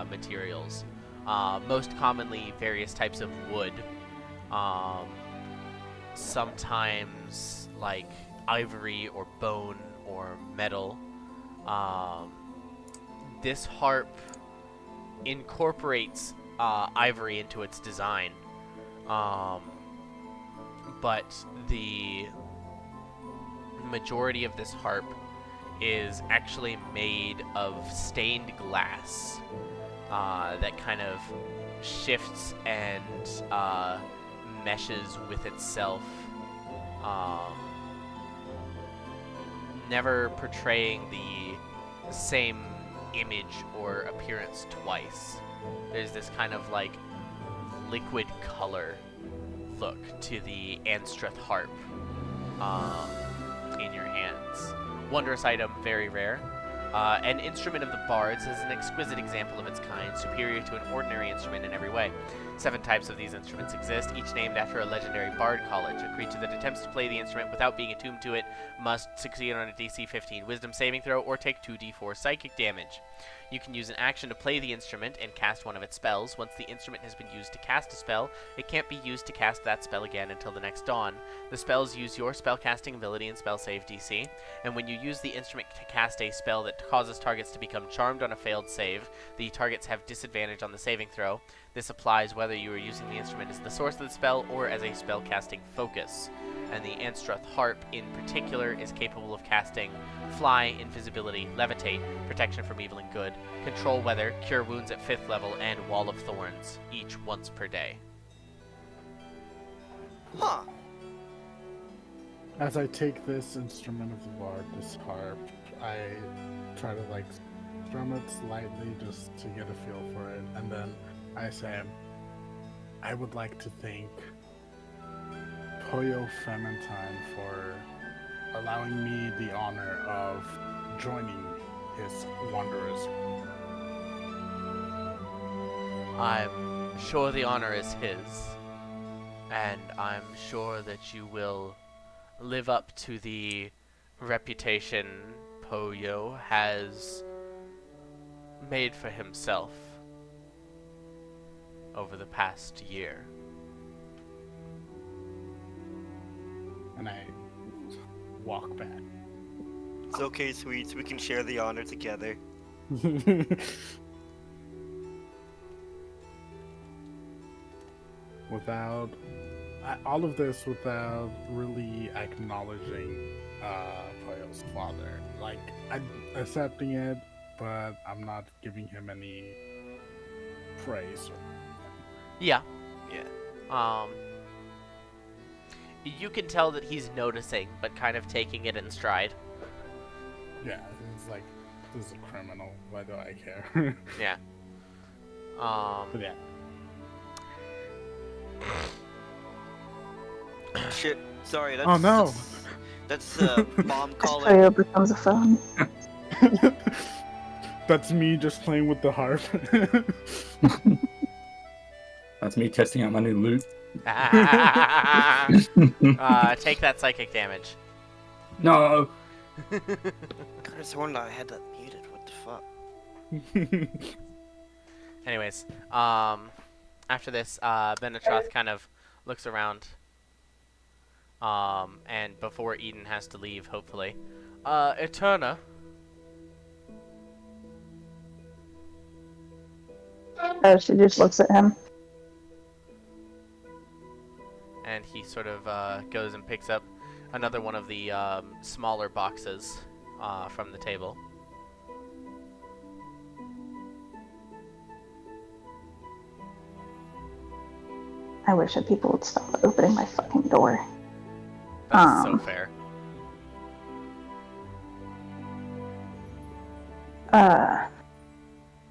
materials, most commonly various types of wood, sometimes like ivory or bone or metal. This harp incorporates ivory into its design, but the majority of this harp is actually made of stained glass that kind of shifts and meshes with itself, never portraying the same image or appearance twice. There's this kind of like liquid color look to the Anstreth harp in your hands. Wondrous item, very rare. An instrument of the bards is an exquisite example of its kind, superior to an ordinary instrument in every way. 7 types of these instruments exist, each named after a legendary bard college. A creature that attempts to play the instrument without being attuned to it must succeed on a DC 15 Wisdom saving throw or take 2d4 psychic damage. You can use an action to play the instrument and cast one of its spells. Once the instrument has been used to cast a spell, it can't be used to cast that spell again until the next dawn. The spells use your spellcasting ability and spell save DC, and when you use the instrument to cast a spell that causes targets to become charmed on a failed save. The targets have disadvantage on the saving throw. This applies whether you are using the instrument as the source of the spell or as a spell-casting focus. And the Anstroth Harp, in particular, is capable of casting Fly, Invisibility, Levitate, Protection from Evil and Good, Control Weather, Cure Wounds at 5th level, and Wall of Thorns, each once per day. Huh. As I take this instrument of the bard, this harp, I try to like strum it slightly just to get a feel for it, and then I say, I would like to thank Poyo Faymentine for allowing me the honor of joining his wondrous. I'm sure the honor is his, and I'm sure that you will live up to the reputation Poyo has made for himself over the past year. And I walk back. It's okay, sweets. We can share the honor together. Without all of this, without really acknowledging Poyo's father. Like, I'm accepting it, but I'm not giving him any praise. Yeah. Yeah. You can tell that he's noticing, but kind of taking it in stride. Yeah, it's like, this is a criminal. Why do I care? Yeah. But yeah. Shit. Sorry. That's, Oh no! That's mom As calling. Toyo becomes a phone. That's me just playing with the harp. That's me testing out my new loot. Take that psychic damage. No! I could have sworn that I had that muted. What the fuck? Anyways, after this, Benetroth kind of looks around. And before Eden has to leave, hopefully. Eterna. She just looks at him. And he sort of goes and picks up another one of the smaller boxes from the table. I wish that people would stop opening my fucking door. That's so fair.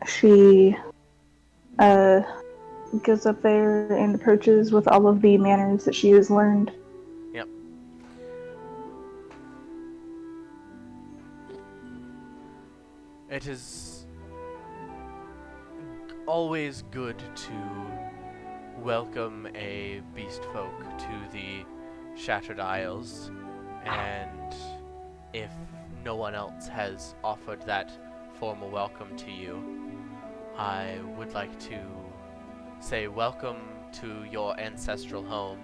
She goes up there and approaches with all of the manners that she has learned. Yep. It is always good to welcome a beast folk to the Shattered Isles, and if no one else has offered that formal welcome to you, I would like to say welcome to your ancestral home.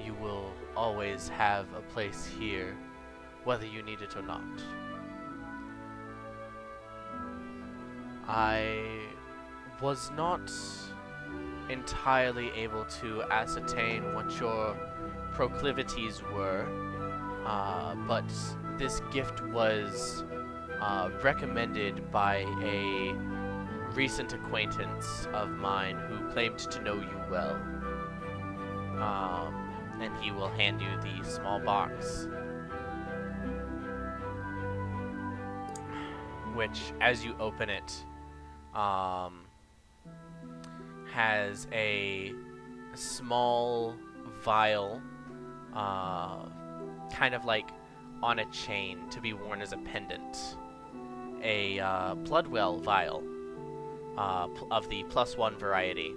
You will always have a place here, whether you need it or not. I was not entirely able to ascertain what your proclivities were, but this gift was recommended by a recent acquaintance of mine who claimed to know you well. And he will hand you the small box, which, as you open it, has a small vial, kind of like on a chain to be worn as a pendant. A Bloodwell vial of the +1 variety.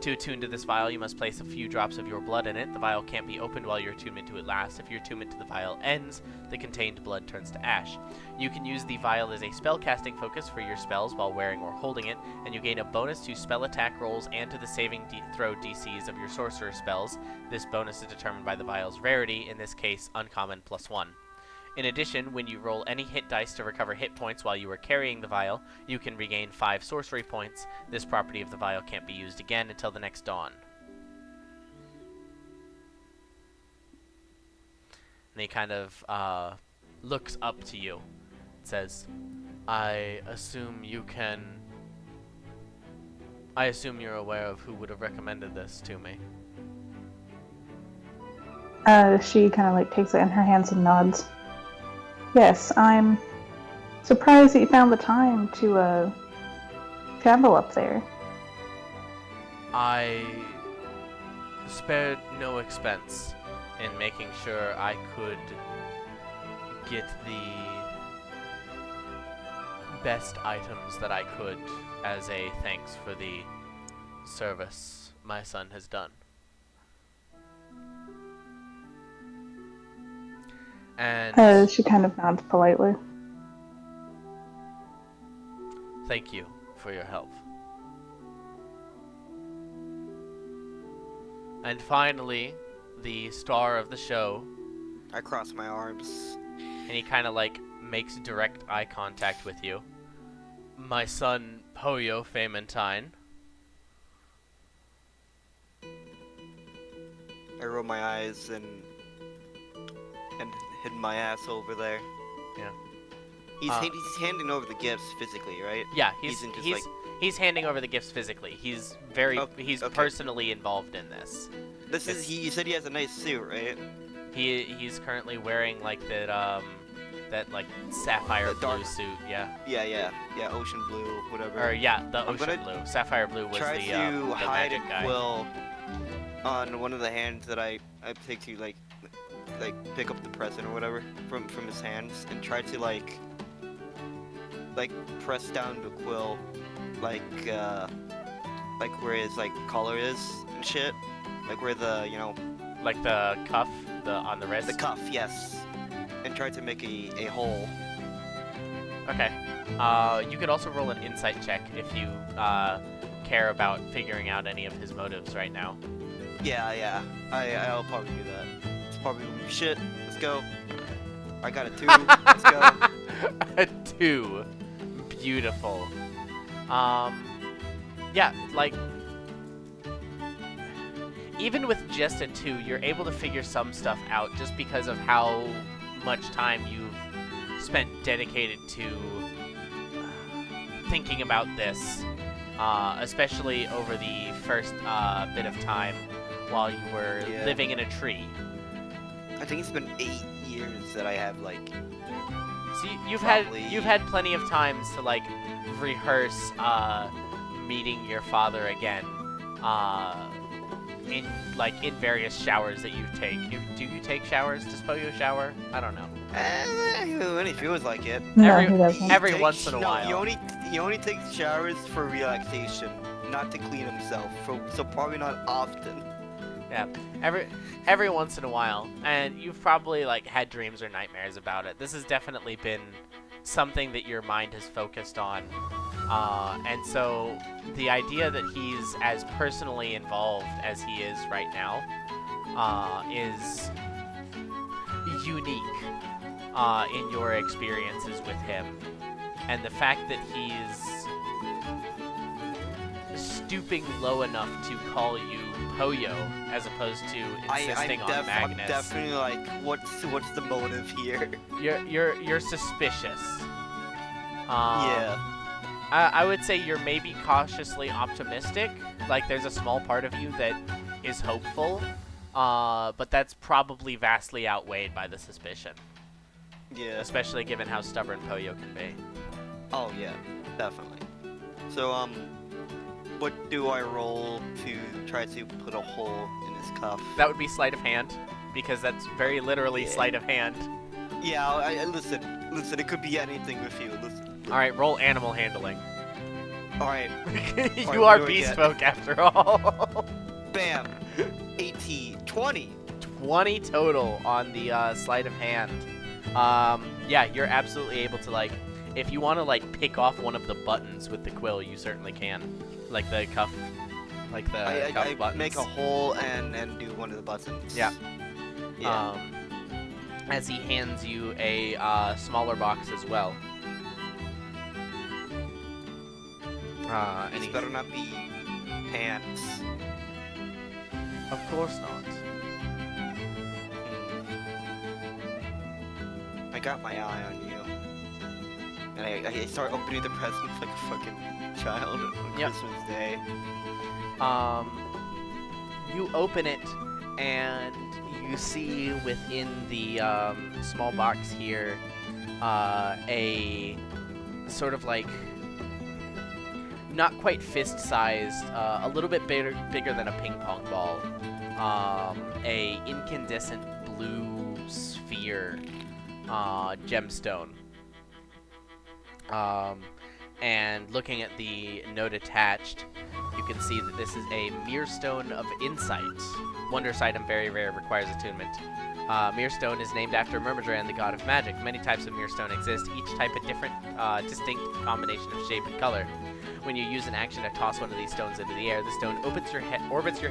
To attune to this vial, you must place a few drops of your blood in it. The vial can't be opened while your attunement to it lasts. If your attunement to the vial ends, the contained blood turns to ash. You can use the vial as a spell-casting focus for your spells while wearing or holding it, and you gain a bonus to spell attack rolls and to the saving throw DCs of your sorcerer spells. This bonus is determined by the vial's rarity, in this case, uncommon +1. In addition, when you roll any hit dice to recover hit points while you are carrying the vial, you can regain 5 sorcery points. This property of the vial can't be used again until the next dawn. And he kind of looks up to you. It says, I assume you're aware of who would have recommended this to me. She kind of like takes it in her hands and nods. Yes, I'm surprised that you found the time to travel up there. I spared no expense in making sure I could get the best items that I could as a thanks for the service my son has done. And She kind of nods politely. thank you for your help. And finally, the star of the show, I cross my arms. and he kind of like makes direct eye contact with you. My son, Poyo Faymentine. I roll my eyes and hid my ass over there. Yeah. He's handing over the gifts physically, right? Yeah, Isn't just he's handing over the gifts physically. He's very he's okay. personally involved in this. This is you said he has a nice suit, right? He's currently wearing like that like sapphire The dark- blue suit. Yeah. Yeah, ocean blue, whatever. Or yeah, the I'm ocean gonna sapphire blue. Sapphire blue was Try the to hide magic a guy. quill on one of the hands that I take to like pick up the present or whatever from his hands and try to like press down the quill like where his like collar is and shit, like where the Like the cuff, on the wrist. the cuff, yes, and try to make a hole. Okay. You could also roll an insight check if you care about figuring out any of his motives right now. Yeah, I'll probably do that. It's probably shit. Let's go. I got a 2. Let's go. A 2. Beautiful. Yeah, like even with just a 2, you're able to figure some stuff out just because of how much time you've spent dedicated to thinking about this, especially over the first bit of time while you were Yeah. living in a tree. I think it's been 8 years that I have like. So you've Probably. had plenty of times to like rehearse meeting your father again, in various showers that you take. Do you take showers? Does Poyo shower? I don't know. When he feels like it. No, Every- he doesn't. every Takes- once in a no, while. He only takes showers for relaxation, not to clean himself. So probably not often. Yeah, every once in a while, and you've probably like had dreams or nightmares about it. This has definitely been something that your mind has focused on, and so the idea that he's as personally involved as he is right now is unique in your experiences with him, and the fact that he's stooping low enough to call you Poyo as opposed to insisting on I'm Magnus. definitely like, what's the motive here? You're suspicious. Yeah. I would say you're maybe cautiously optimistic. Like there's a small part of you that is hopeful, but that's probably vastly outweighed by the suspicion, Yeah. especially given how stubborn Poyo can be. Oh yeah, definitely. So what do I roll to try to put a hole in his cuff? That would be sleight of hand, because that's very literally Yeah. sleight of hand. Yeah, I listen. It could be anything with you. Listen. All right, roll animal handling. All right. You what are do I beast get? folk after all. Bam. 18, 20. 20 total on the sleight of hand. Yeah, you're absolutely able to like, if you want to like pick off one of the buttons with the quill, you certainly can, like the cuff, like the cuff I buttons. make a hole and do one of the buttons. Yeah. Yeah. as he hands you a smaller box as well. And These he, better not be pants. of course not. I got my eye on you. And I start opening the presents like a fucking child on Yep. Christmas Day. You open it, and you see within the small box here a sort of like not quite fist-sized, a little bit bigger than a ping pong ball, a incandescent blue sphere gemstone. And looking at the note attached, you can see that this is a Mirrorstone of Insight. Wondrous item, very rare, requires attunement. Mirrorstone is named after Myrmidran, the god of magic. Many types of Mirrorstone exist, each type a different, distinct combination of shape and color. When you use an action to toss one of these stones into the air, the stone orbits your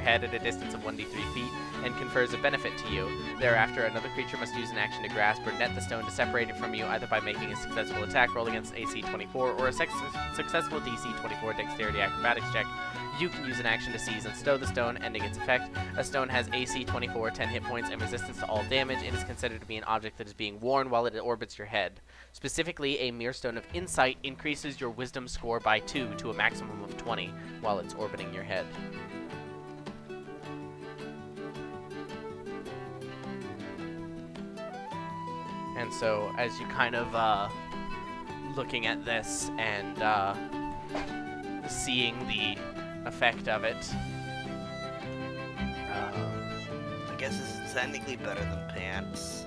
head at a distance of 1d3 feet and confers a benefit to you. Thereafter, another creature must use an action to grasp or net the stone to separate it from you, either by making a successful attack roll against AC 24 or a successful DC 24 dexterity acrobatics check. You can use an action to seize and stow the stone, ending its effect. A stone has AC 24, 10 hit points, and resistance to all damage. It is considered to be an object that is being worn while it orbits your head. Specifically, a Mirrorstone of Insight increases your wisdom score by 2 to a maximum of 20 while it's orbiting your head. And so, as you kind of looking at this and seeing the effect of it, I guess this is technically better than pants.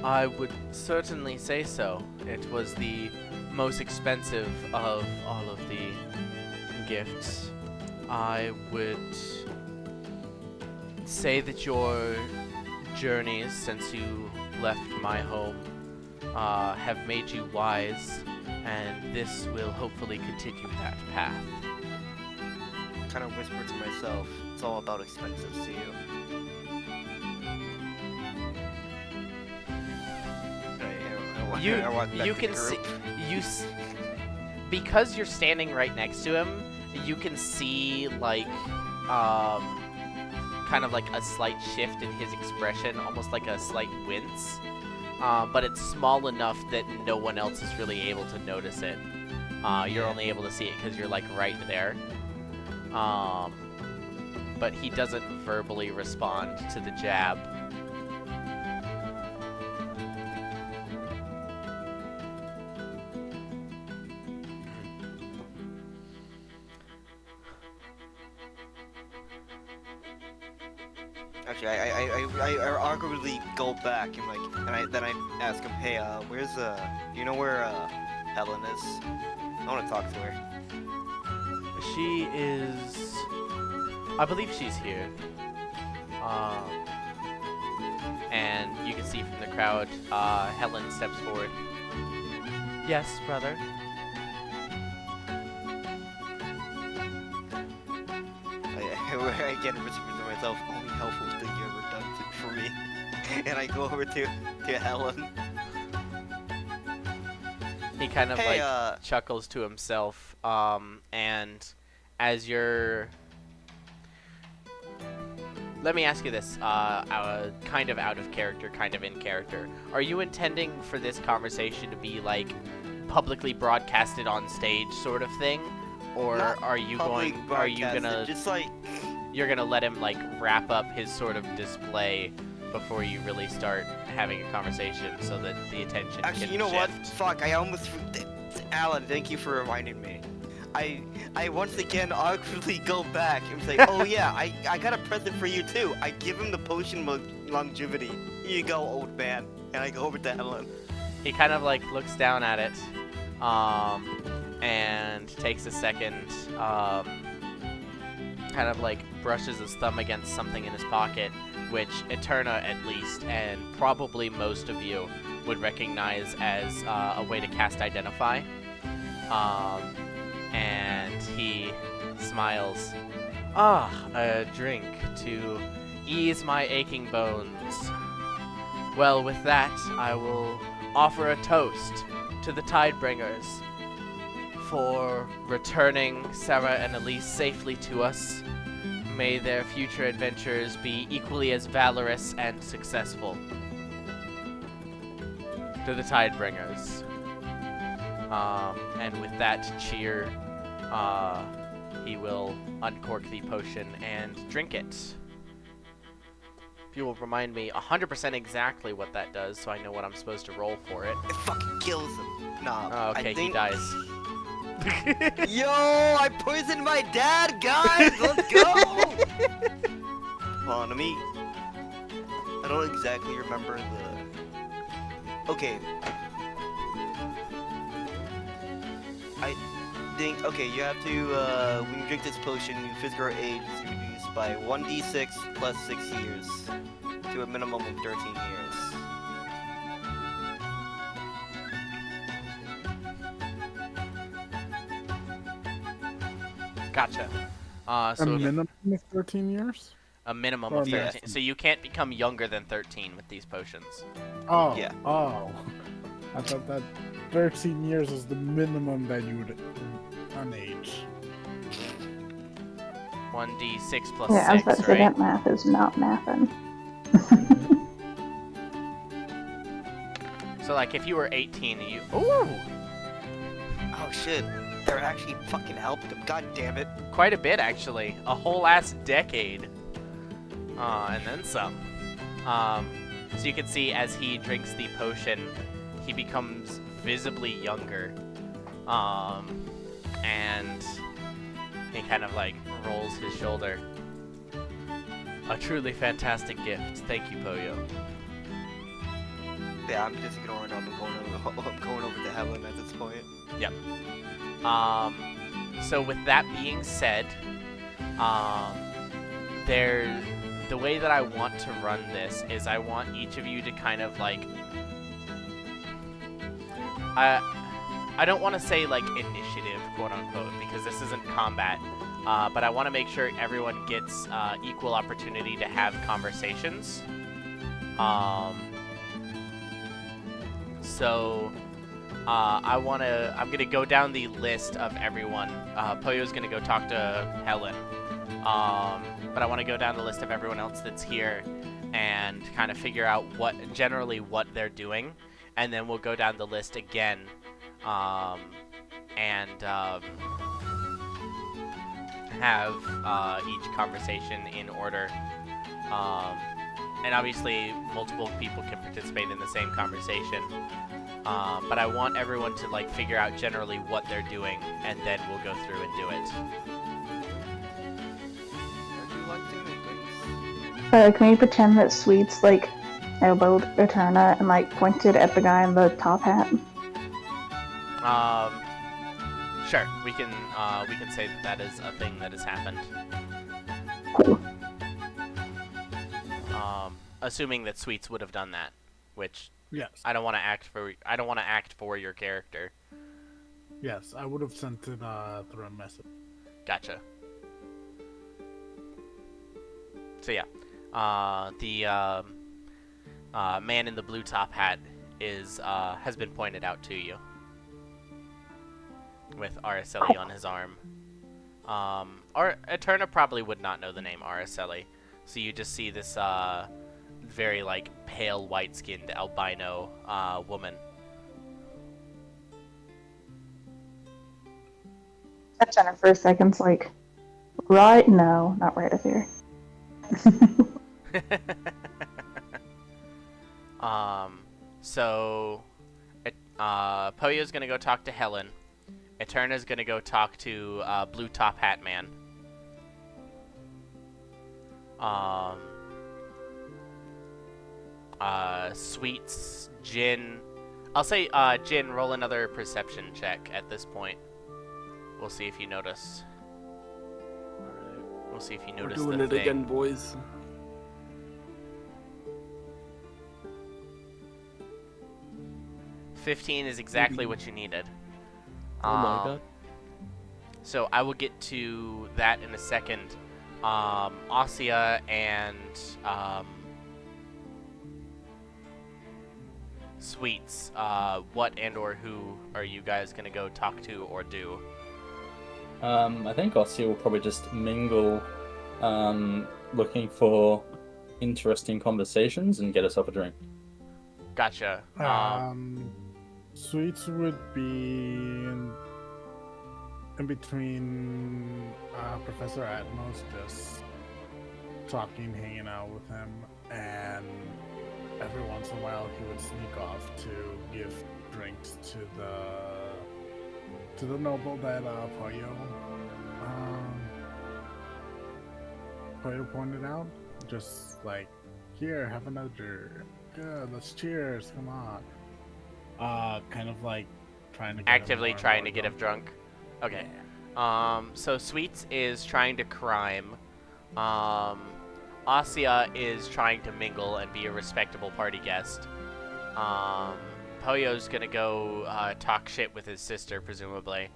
I would certainly say so. It was the most expensive of all of the gifts. I would say that your journeys since you left my home have made you wise, and this will hopefully continue that path. I kind of whisper to myself, it's all about expenses to you. You can see because you're standing right next to him. You can see like kind of like a slight shift in his expression, almost like a slight wince. But it's small enough that no one else is really able to notice it. You're only able to see it because you're like right there. But he doesn't verbally respond to the jab. Actually, I awkwardly go back and then I ask him, hey, where's do you know where Helen is? I want to talk to her. She is, I believe she's here. And you can see from the crowd, Helen steps forward. Yes, brother. I again whisper to myself, only helpful thing you ever done for me. And I go over to Helen. He kind of Hey, like chuckles to himself, and as you're... Let me ask you this, kind of out of character, kind of in character. Are you intending for this conversation to be like publicly broadcasted on stage sort of thing? Or Not are you public going, are you broadcasted, gonna, just like, you're gonna let him like wrap up his sort of display before you really start having a conversation so that the attention actually, can you know what? shift? Fuck, I almost... Alan, thank you for reminding me. I once again awkwardly go back and say, oh yeah, I got a present for you too. I give him the potion of longevity. Here you go, old man. And I go over to Helen. He kind of like looks down at it, and takes a second, kind of like brushes his thumb against something in his pocket, which Eterna at least, and probably most of you, would recognize as a way to cast Identify. And he smiles. Ah, a drink to ease my aching bones. Well, with that, I will offer a toast to the Tidebringers for returning Sarah and Elise safely to us. May their future adventures be equally as valorous and successful. To the Tidebringers. And with that cheer, he will uncork the potion and drink it. If you will remind me 100% exactly what that does, so I know what I'm supposed to roll for it. It fucking kills him. Nah. Oh, okay, I think... he dies. Yo, I poisoned my dad, guys. Let's go. Hold on, let me. I don't exactly remember the. Okay. I think. Okay, you have to. When you drink this potion, your physical age is reduced by 1d6 plus 6 years to a minimum of 13 years. Gotcha. A So minimum of 13 years? a minimum Or of 13. maximum. So you can't become younger than 13 with these potions. Oh, Yeah. oh. I thought that 13 years is the minimum that you would unage. 1d6 plus Yeah, I was about 6, to say right? that math is not mathin'. So like if you were 18, you... Ooh! Oh shit. They're actually fucking helped him. God damn it. Quite a bit, actually. A whole last decade. And then some. So you can see as he drinks the potion, he becomes visibly younger. And he kind of like rolls his shoulder. A truly fantastic gift. Thank you, Poyo. Yeah, I'm just ignoring him. I'm going over to Helen at this point. Yep. So with that being said, the way that I want to run this is I want each of you to kind of like, I don't want to say like initiative, quote unquote, because this isn't combat, but I want to make sure everyone gets equal opportunity to have conversations. So I'm gonna go down the list of everyone. Poyo's gonna go talk to Helen. But I want to go down the list of everyone else that's here and kind of figure out what they're doing, and then we'll go down the list again, and have each conversation in order. And obviously, multiple people can participate in the same conversation. But I want everyone to like figure out generally what they're doing, and then we'll go through and do it. What do you like doing, guys? Can we pretend that Sweet's like elbowed Eterna and like pointed at the guy in the top hat? Sure, we can say that is a thing that has happened. Cool. Assuming that Sweets would have done that, which Yes. I don't want to act for your character. Yes, I would have sent it through a message. Gotcha. So yeah, the man in the blue top hat has been pointed out to you with Araceli on his arm. Eterna probably would not know the name Araceli, so you just see this very like pale white-skinned albino woman. Eterna for a second's like, right? No, not right up here. So Poyo's gonna go talk to Helen. Eterna's gonna go talk to Blue Top Hat Man. Sweets, Jin. I'll say Jin, roll another perception check at this point. We'll see if you notice. Alright. We'll see if you We're notice doing the it thing. again, boys. 15 is exactly what you needed. Oh my god. So I will get to that in a second. Ossia and Sweets, what and or who are you guys gonna go talk to or do? I think Ossie will probably just mingle, looking for interesting conversations and get herself a drink. Gotcha. Sweets would be in between Professor Atmos, just talking, hanging out with him, and every once in a while he would sneak off to give drinks to the noble that Pollo pointed out. Just like, here, have another. Good, let's cheers, come on. Kind of like trying to get Actively trying to get him drunk. Okay. So Sweets is trying to crime. Asia is trying to mingle and be a respectable party guest. Poyo's gonna go talk shit with his sister, presumably.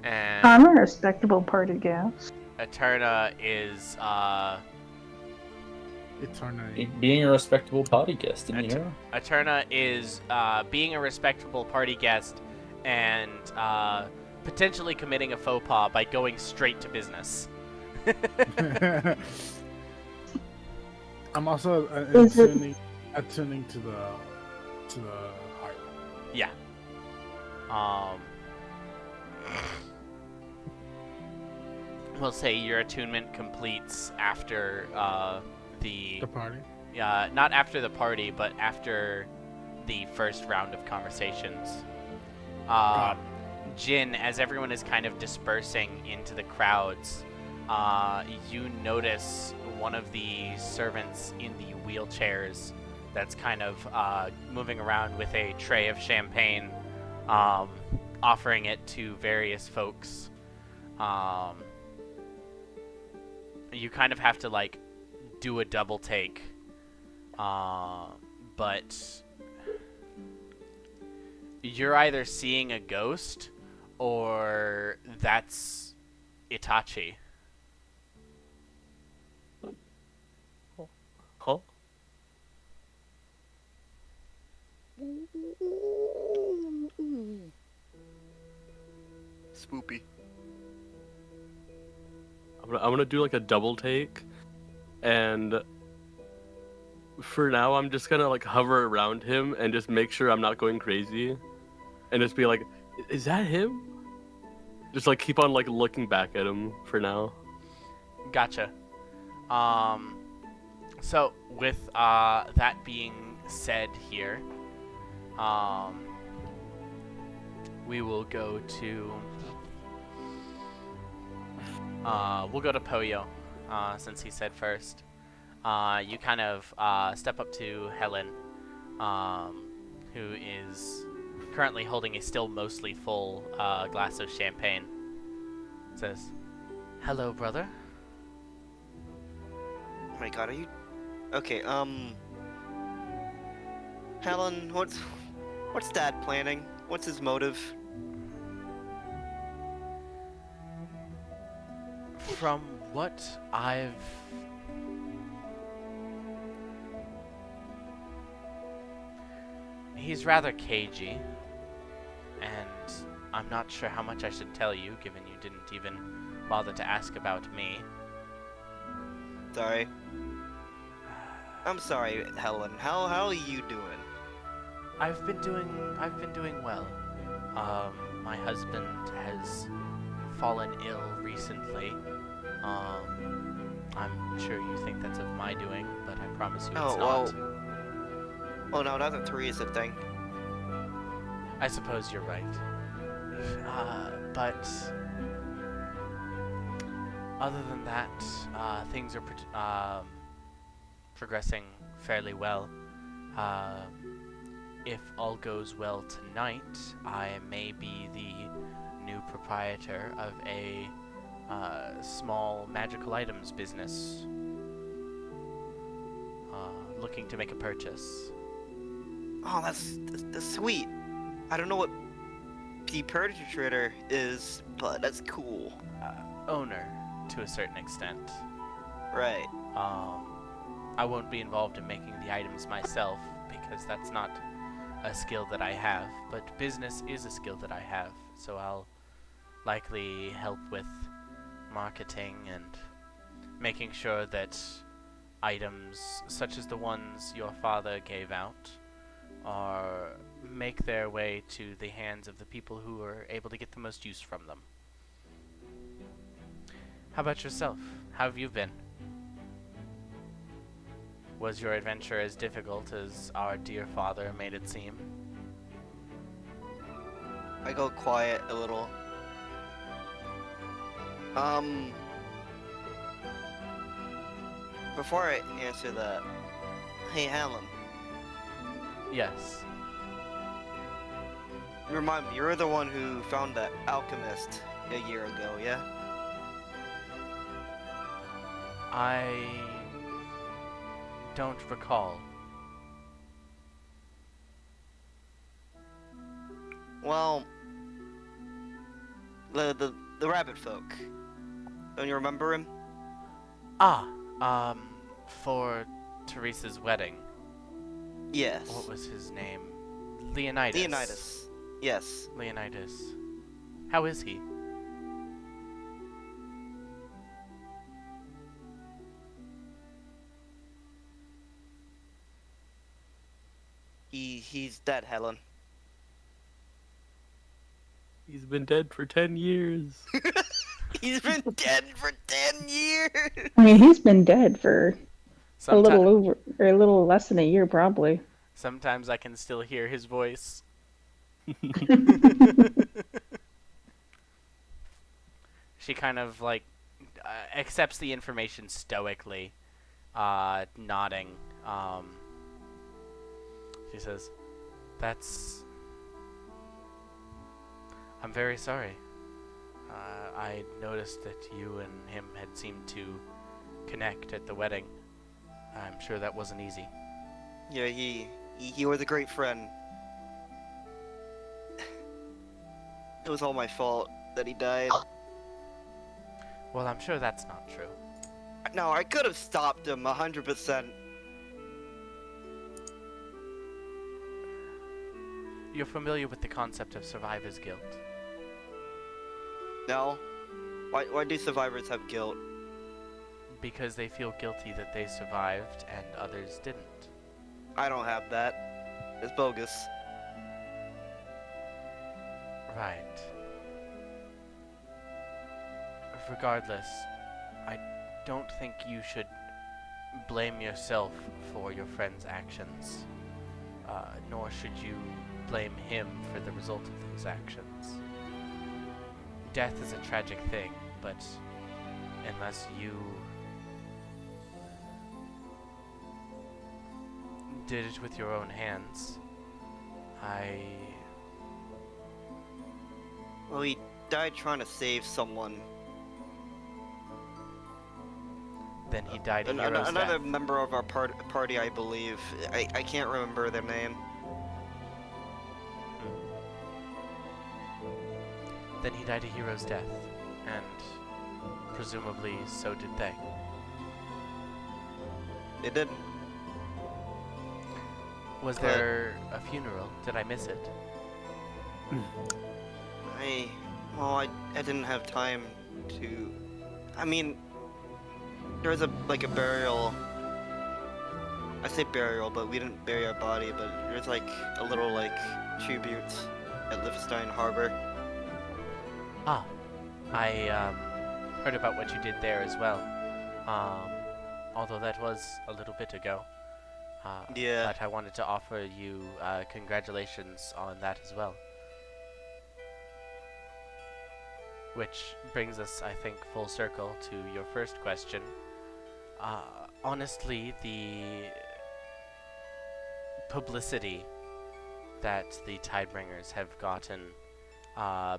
And I'm a respectable party guest. Eterna is Eternity. Being a respectable party guest, didn't you hear? Eterna is being a respectable party guest and potentially committing a faux pas by going straight to business. I'm also attuning to the heart. Yeah. We'll say your attunement completes after the party. not after the party, but after the first round of conversations. Jin, as everyone is kind of dispersing into the crowds, you notice one of the servants in the wheelchairs that's kind of moving around with a tray of champagne, offering it to various folks. You kind of have to, like, do a double take, but you're either seeing a ghost or that's Itachi. Huh? Spoopy. I'm gonna do like a double take, and for now I'm just gonna like hover around him and just make sure I'm not going crazy, and just be like, is that him? Just like keep on like looking back at him for now. Gotcha. So with that being said here, we will go to we'll go to Poyo, since he said first. You kind of step up to Helen, who is currently holding a still mostly full glass of champagne. Says, "Hello, brother." Oh my god, are you... Okay, Helen, what's Dad planning? What's his motive? From what I've... He's rather cagey, and I'm not sure how much I should tell you, given you didn't even bother to ask about me. Sorry. I'm sorry, Helen. How are you doing? I've been doing well. My husband has fallen ill recently. I'm sure you think that's of my doing, but I promise you it's not. Oh no, not the 3 is a thing. I suppose you're right. But other than that, things are progressing fairly well. If all goes well tonight, I may be the new proprietor of a small magical items business, looking to make a purchase. Oh, that's sweet. I don't know what the perpetrator is, but that's cool. Owner, to a certain extent. Right. I won't be involved in making the items myself, because that's not a skill that I have, but business is a skill that I have, so I'll likely help with marketing and making sure that items such as the ones your father gave out are make their way to the hands of the people who are able to get the most use from them. How about yourself? How have you been? Was your adventure as difficult as our dear father made it seem? I go quiet a little. Before I answer that, hey Helen, Yes. remind me, you're the one who found that alchemist a year ago, yeah? I don't recall. Well, the rabbit folk. Don't you remember him? For Teresa's wedding. Yes. What was his name? Leonidas. Leonidas. Yes. Leonidas. How is he? He's dead, Helen. He's been dead for 10 years. He's been dead for 10 years. I mean, he's been dead for a Someti- little over, or a little less than a year, probably. Sometimes I can still hear his voice. She kind of like accepts the information stoically, nodding. She says, I'm very sorry. I noticed that you and him had seemed to connect at the wedding. I'm sure that wasn't easy. Yeah, he was a great friend. It was all my fault that he died. Well, I'm sure that's not true. No, I could have stopped him 100%. You're familiar with the concept of survivor's guilt. No? Why do survivors have guilt? Because they feel guilty that they survived and others didn't. I don't have that. It's bogus. Right. Regardless, I don't think you should blame yourself for your friend's actions, nor should you blame him for the result of his actions. Death is a tragic thing, but unless you did it with your own hands, Well, he died trying to save someone. then he died a hero's Another death. member of our party, I believe. I can't remember their name. Then he died a hero's death, and presumably so did they. They didn't. Was there a funeral? Did I miss it? I didn't have time to. I mean, there was a burial. I say burial, but we didn't bury our body. But there's like a little tribute at Liechtenstein Harbor. Ah, I heard about what you did there as well. Although that was a little bit ago. Yeah. But I wanted to offer you congratulations on that as well. Which brings us, I think, full circle to your first question. Honestly, the publicity that the Tidebringers have gotten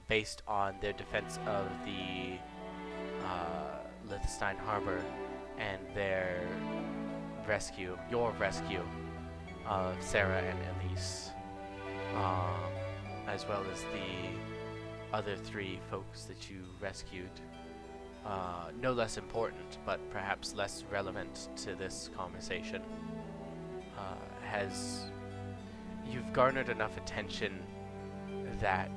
based on their defense of the Liechtenstein Harbor and their rescue, your rescue of Sarah and Elise, as well as the other 3 folks that you rescued. No less important, but perhaps less relevant to this conversation, has you've garnered enough attention that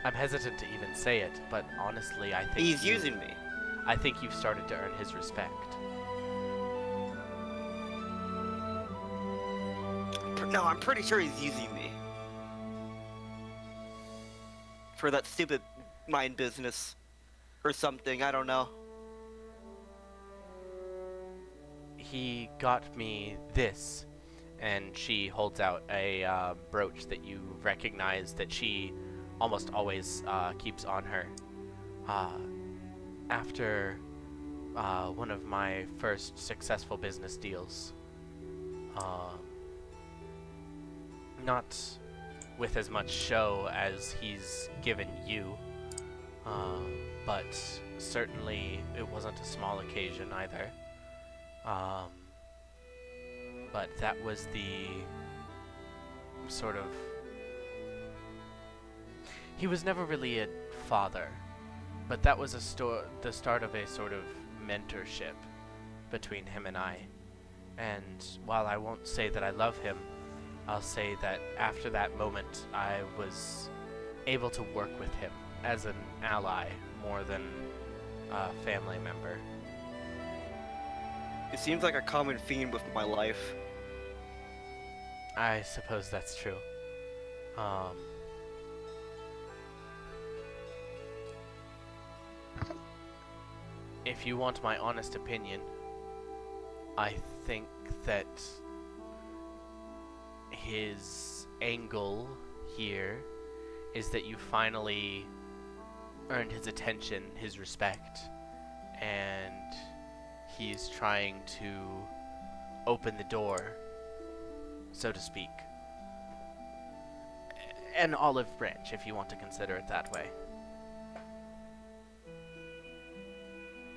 I'm hesitant to even say it, but honestly, I think He's using me. I think you've started to earn his respect. No, I'm pretty sure he's using me. For that stupid mind business. Or something, I don't know. He got me this, and she holds out a brooch that you recognize that she almost always keeps on her. After one of my first successful business deals. Not with as much show as he's given you, but certainly it wasn't a small occasion either. But that was the sort of... He was never really a father, but that was the start of a sort of mentorship between him and I. And while I won't say that I love him, I'll say that after that moment, I was able to work with him as an ally more than a family member. It seems like a common theme with my life. I suppose that's true. If you want my honest opinion, I think that his angle here is that you finally earned his attention, his respect, and he's trying to open the door, so to speak. An olive branch, if you want to consider it that way.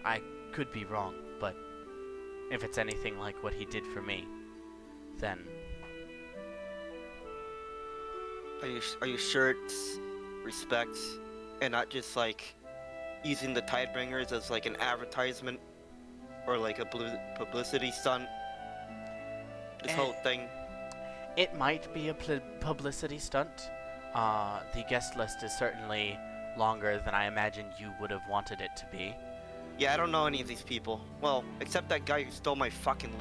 I could be wrong, but if it's anything like what he did for me, then... Are you sure it's respect and not just like using the Tidebringers as like an advertisement or like a publicity stunt? This whole thing. It might be a publicity stunt. The guest list is certainly longer than I imagined you would have wanted it to be. Yeah, I don't know any of these people. Well, except that guy who stole my fucking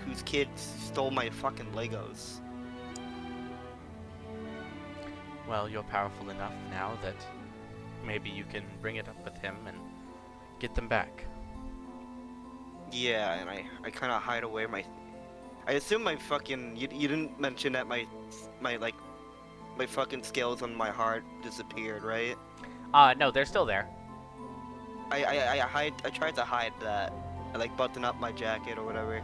whose kids stole my fucking Legos. Well, you're powerful enough now that maybe you can bring it up with him and get them back. Yeah, and I kind of hide away my... I assume my fucking... You didn't mention that my fucking scales on my heart disappeared, right? No, they're still there. I tried to hide that. I like button up my jacket or whatever.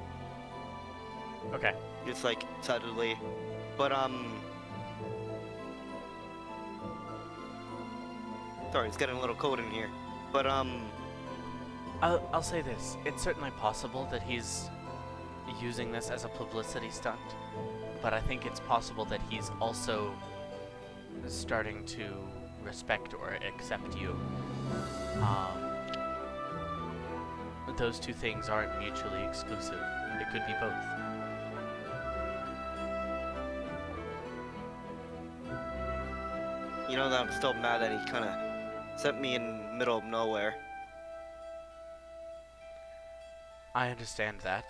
Okay. Just like subtly. But sorry, it's getting a little cold in here. But I'll say this. It's certainly possible that he's using this as a publicity stunt, but I think it's possible that he's also starting to respect or accept you. Those two things aren't mutually exclusive. It could be both. You know that I'm still mad that he kind of sent me in the middle of nowhere. I understand that,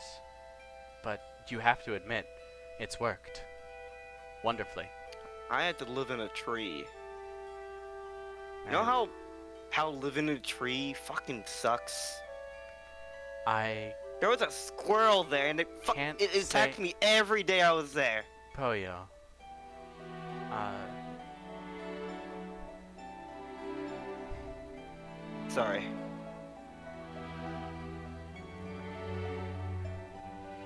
but you have to admit, it's worked. Wonderfully. I had to live in a tree. You know And how living in a tree fucking sucks? There was a squirrel there, and it attacked me every day I was there. Poyo. Sorry.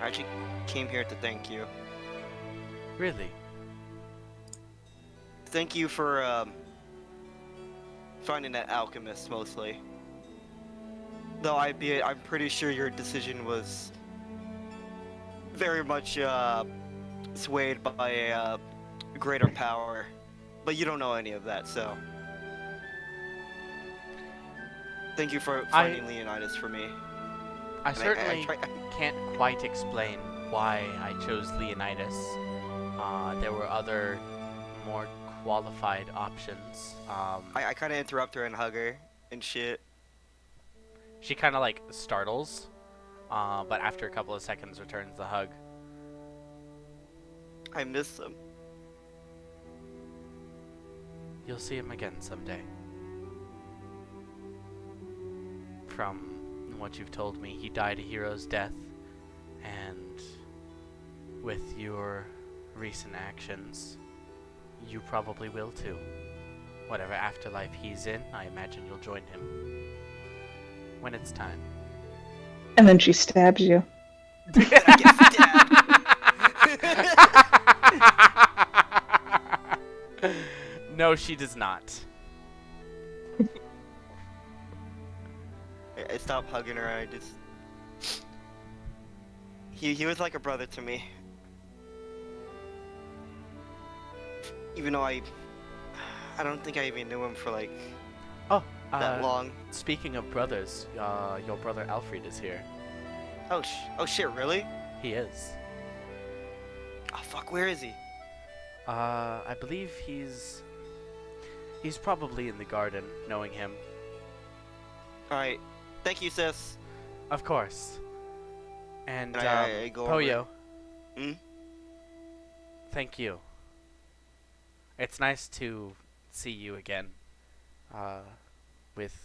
I actually came here to thank you. Really? Thank you for finding that alchemist, mostly. Though I'm pretty sure your decision was very much swayed by a greater power, but you don't know any of that, so thank you for finding Leonidas for me. I And certainly try- can't quite explain why I chose Leonidas. There were other, more qualified options. I kind of interrupt her and hug her and shit. She kind of like startles, but after a couple of seconds returns the hug. I miss them. You'll see him again someday. From what you've told me, he died a hero's death, and with your recent actions, you probably will too. Whatever afterlife he's in, I imagine you'll join him when it's time. And then she stabs you. No, she does not. I stopped hugging her. I just. He was like a brother to me. Even though I don't think I even knew him for like Oh, that long. Speaking of brothers, your brother Alfred is here. Oh shit, really? He is. Oh fuck, where is he? I believe he's probably in the garden, knowing him. Alright. Thank you, sis. Of course. And, I go over. Poyo. Hmm? Thank you. It's nice to see you again. With,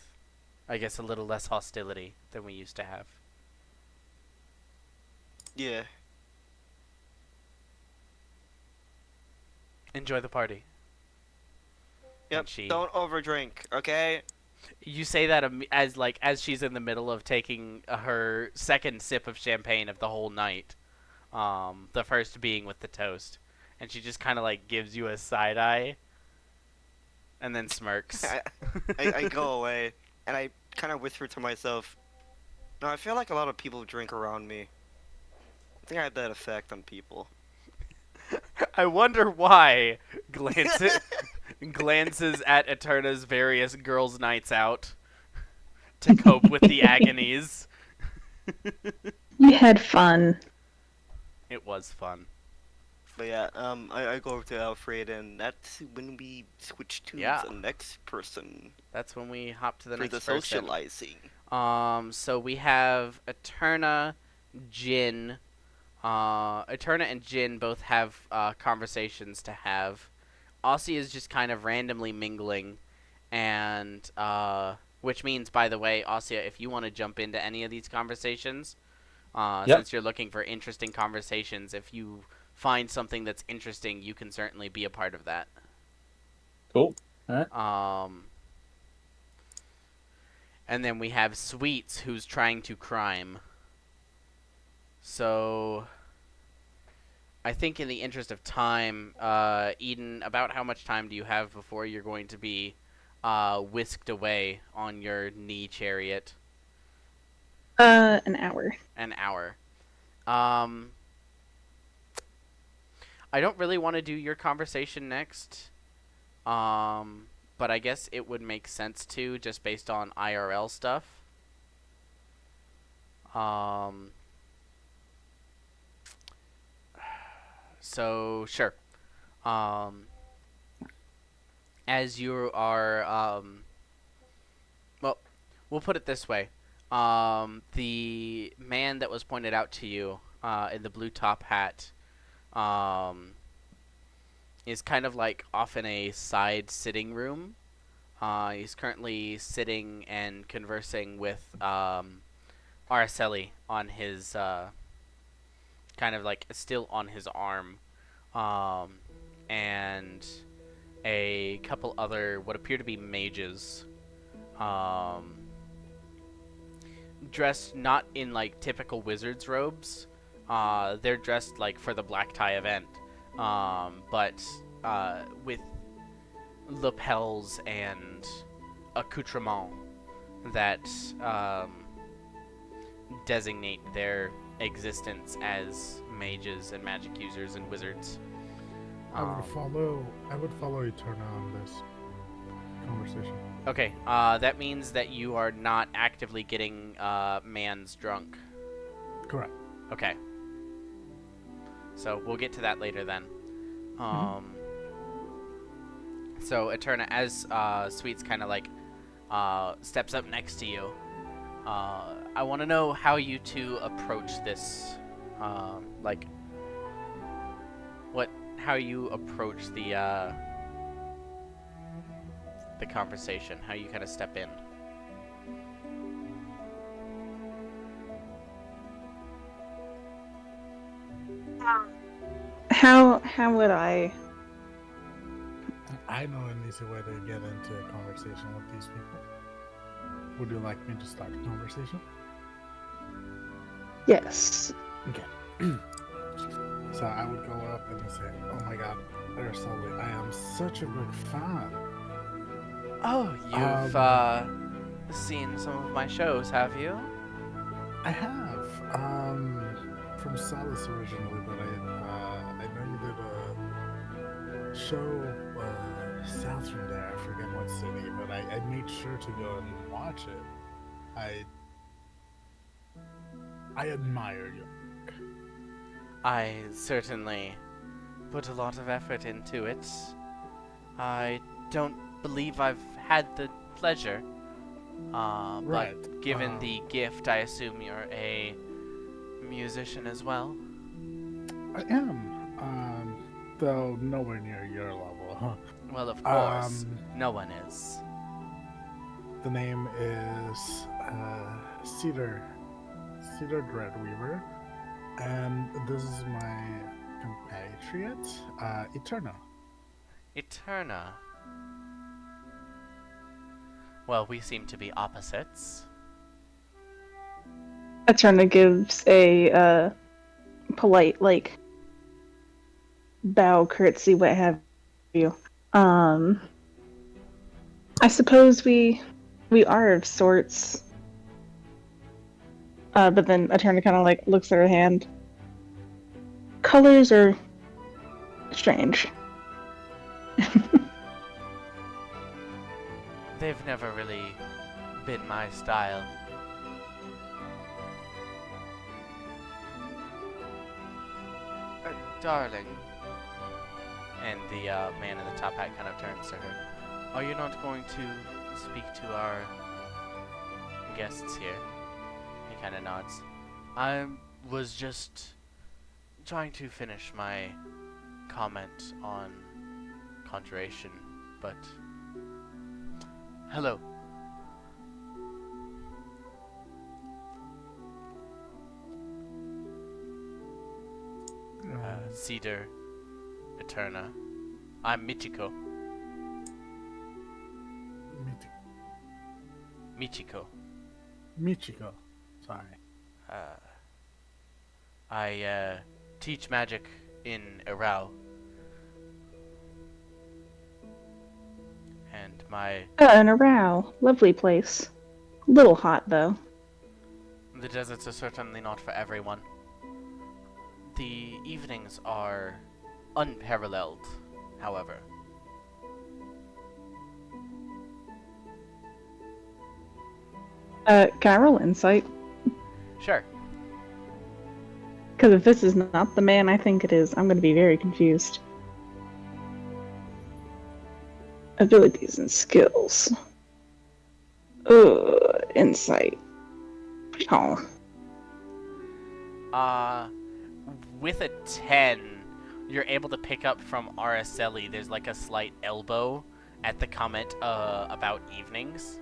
I guess, a little less hostility than we used to have. Yeah. Enjoy the party. Yep. And she- Don't overdrink, okay? You say that as she's in the middle of taking her second sip of champagne of the whole night. The first being with the toast. And she just kind of like gives you a side eye. And then smirks. I go away, and I kind of whisper to myself, no, I feel like a lot of people drink around me. I think I have that effect on people. I wonder why. Glances at Eterna's various girls' nights out to cope with the agonies. You had fun. It was fun. But yeah, I go over to Alfred, and that's when we switch to Yeah. the next person That's when we hop to the for next the person. socializing. So we have Eterna, Jin. Eterna and Jin both have conversations to have. Aussie is just kind of randomly mingling, and which means, by the way, Aussie, if you want to jump into any of these conversations, Yep. since you're looking for interesting conversations, if you find something that's interesting, you can certainly be a part of that. Cool. And then we have Sweets, who's trying to crime. So, I think in the interest of time, Eden, about how much time do you have before you're going to be whisked away on your knee chariot? An hour. An hour. I don't really want to do your conversation next. But I guess it would make sense to, just based on IRL stuff. So, sure. As you are, well, we'll put it this way. The man that was pointed out to you, in the blue top hat, is kind of like off in a side sitting room. He's currently sitting and conversing with Araceli on his kind of like still on his arm, and a couple other what appear to be mages, dressed not in like typical wizard's robes. They're dressed like for the black tie event, but with lapels and accoutrement that designate their existence as mages and magic users and wizards. I would follow Eterna on this conversation. Okay, that means that you are not actively getting mans drunk. Correct. Okay. So we'll get to that later then. So Eterna, as Sweets kind of like steps up next to you, I want to know how you two approach this, like how you approach the conversation, how you kind of step in. How would I? I know an easy way to get into a conversation with these people. Would you like me to start the conversation? Yes. Okay. So I would go up and say, "Oh my God, Aristotle, I am such a big fan." Oh, you've seen some of my shows, have you? I have. From Solace originally, but I know you did a show south from there. I forget what city, but I made sure to go and watch it. I admire you. I certainly put a lot of effort into it. I don't believe I've had the pleasure. Right. But given the gift, I assume you're a musician as well? I am. Though nowhere near your level, huh? Well, of course. No one is. The name is Cedar Dreadweaver, and this is my compatriot, Eterna. Eterna. Well, we seem to be opposites. Eterna gives a polite, like, bow, curtsy, what have you. I suppose we are of sorts. But then Eterna kind of like looks at her hand. Colors are strange. They've never really been my style. Darling. And the man in the top hat kind of turns to her. Are you not going to speak to our guests here? He kind of nods. I was just trying to finish my comment on conjuration, but... Hello. Cedar Eterna. I'm Michiko. Michiko. Sorry. I teach magic in Irao. And my... An Arao. Lovely place. Little hot, though. The deserts are certainly not for everyone. The evenings are unparalleled, however. Can I roll insight? Sure. Because if this is not the man I think it is, I'm going to be very confused. Abilities and skills. Insight. Oh. With a 10, you're able to pick up from Araceli, there's like a slight elbow at the comment about evenings.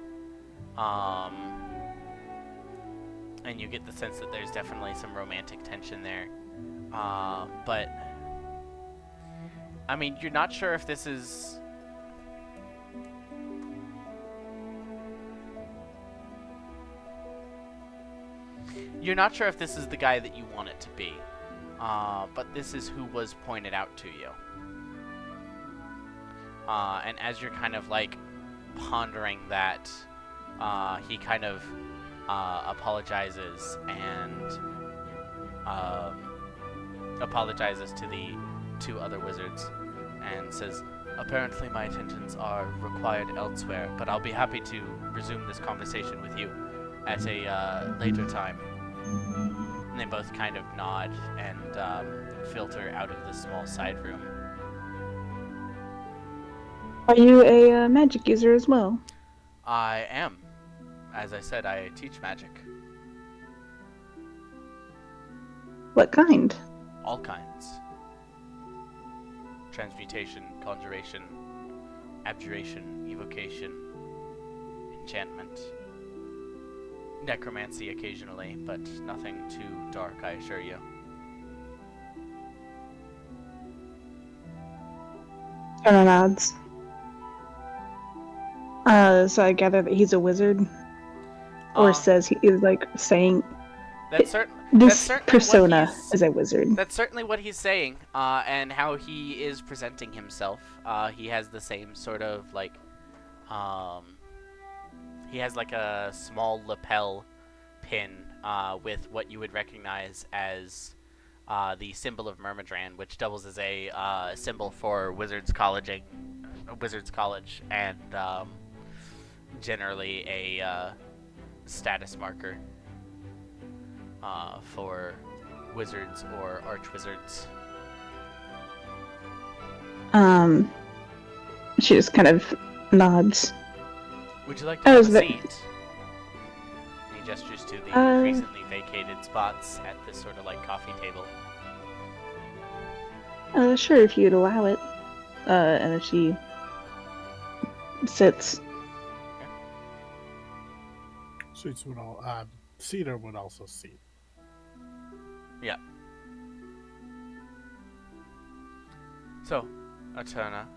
And you get the sense that there's definitely some romantic tension there. But, I mean, you're not sure if this is... You're not sure if this is the guy that you want it to be. But this is who was pointed out to you. And as you're kind of like pondering that, he kind of apologizes and apologizes to the two other wizards and says, apparently my attentions are required elsewhere, but I'll be happy to resume this conversation with you at a later time. And they both kind of nod and filter out of the small side room. Are you a magic user as well? I am. As I said, I teach magic. What kind? All kinds. Transmutation, conjuration, abjuration, evocation, enchantment. Necromancy occasionally, but nothing too dark, I assure you. Turner nods. So I gather that he's a wizard? Or says he is, like, saying... That's This certainly persona what he's, is a wizard. That's certainly what he's saying, and how he is presenting himself. He has the same sort of, like, he has, like, a small lapel pin with what you would recognize as the symbol of Myrmidran, which doubles as a symbol for Wizards College, and generally a status marker for wizards or archwizards. She just kind of nods. Would you like to have a seat? And he gestures to the recently vacated spots at this sort of like coffee table. Sure, if you'd allow it. And then she sits. Suits would all. Cedar would also seat. Yeah. So, Eterna,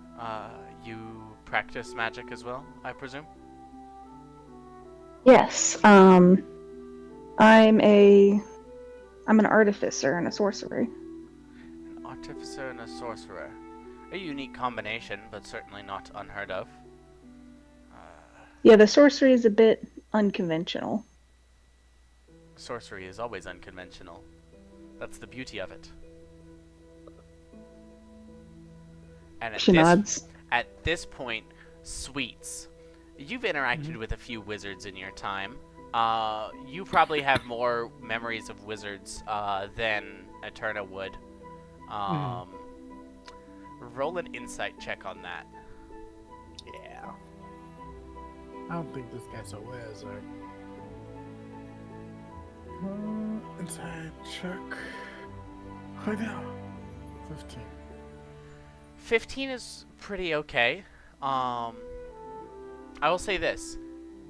you practice magic as well, I presume? Yes, I'm an artificer and a sorcerer. An artificer and a sorcerer. A unique combination, but certainly not unheard of. Yeah, the sorcery is a bit unconventional. Sorcery is always unconventional. That's the beauty of it. And at this point, Sweets, you've interacted with a few wizards in your time. You probably have more memories of wizards than Eterna would. Roll an insight check on that. Yeah. I don't think this guy's a wizard. Inside check. I know. 15. 15 is pretty okay. I will say this.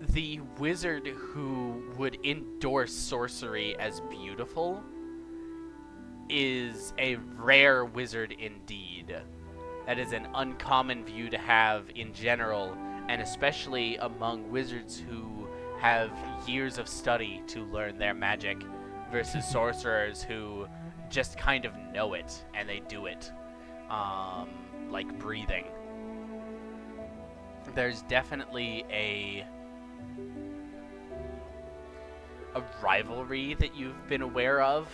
The wizard who would endorse sorcery as beautiful is a rare wizard indeed. That is an uncommon view to have in general, and especially among wizards who have years of study to learn their magic versus sorcerers who just kind of know it and they do it like breathing. There's definitely a rivalry that you've been aware of,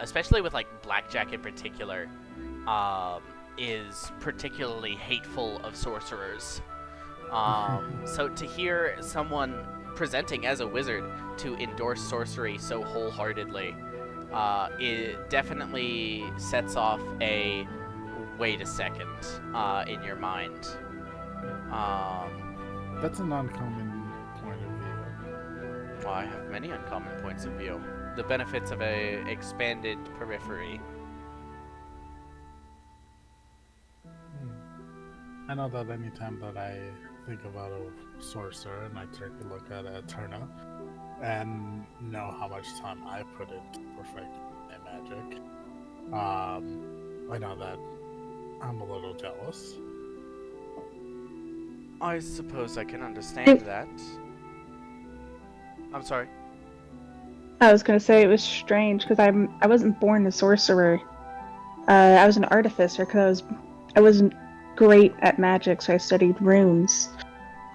especially with like Blackjack in particular, is particularly hateful of sorcerers. So to hear someone presenting as a wizard to endorse sorcery so wholeheartedly, it definitely sets off a wait a second in your mind. That's an uncommon point of view. Well, I have many uncommon points of view. The benefits of a expanded periphery. I know that anytime that I think about a sorcerer and I take a look at Eterna and know how much time I put into perfecting my magic, I know that I'm a little jealous. I suppose I can understand that. I'm sorry. I was gonna say it was strange because I wasn't born a sorcerer. I was an artificer because I wasn't great at magic, so I studied runes.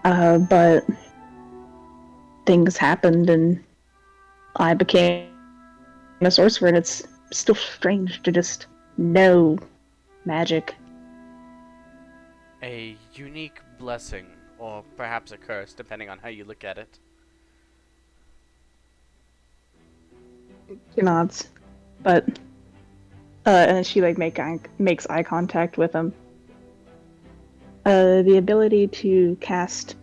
But things happened and I became a sorcerer, and it's still strange to just know magic. A unique blessing, or perhaps a curse, depending on how you look at it. She nods, but and then she like makes eye contact with him. The ability to cast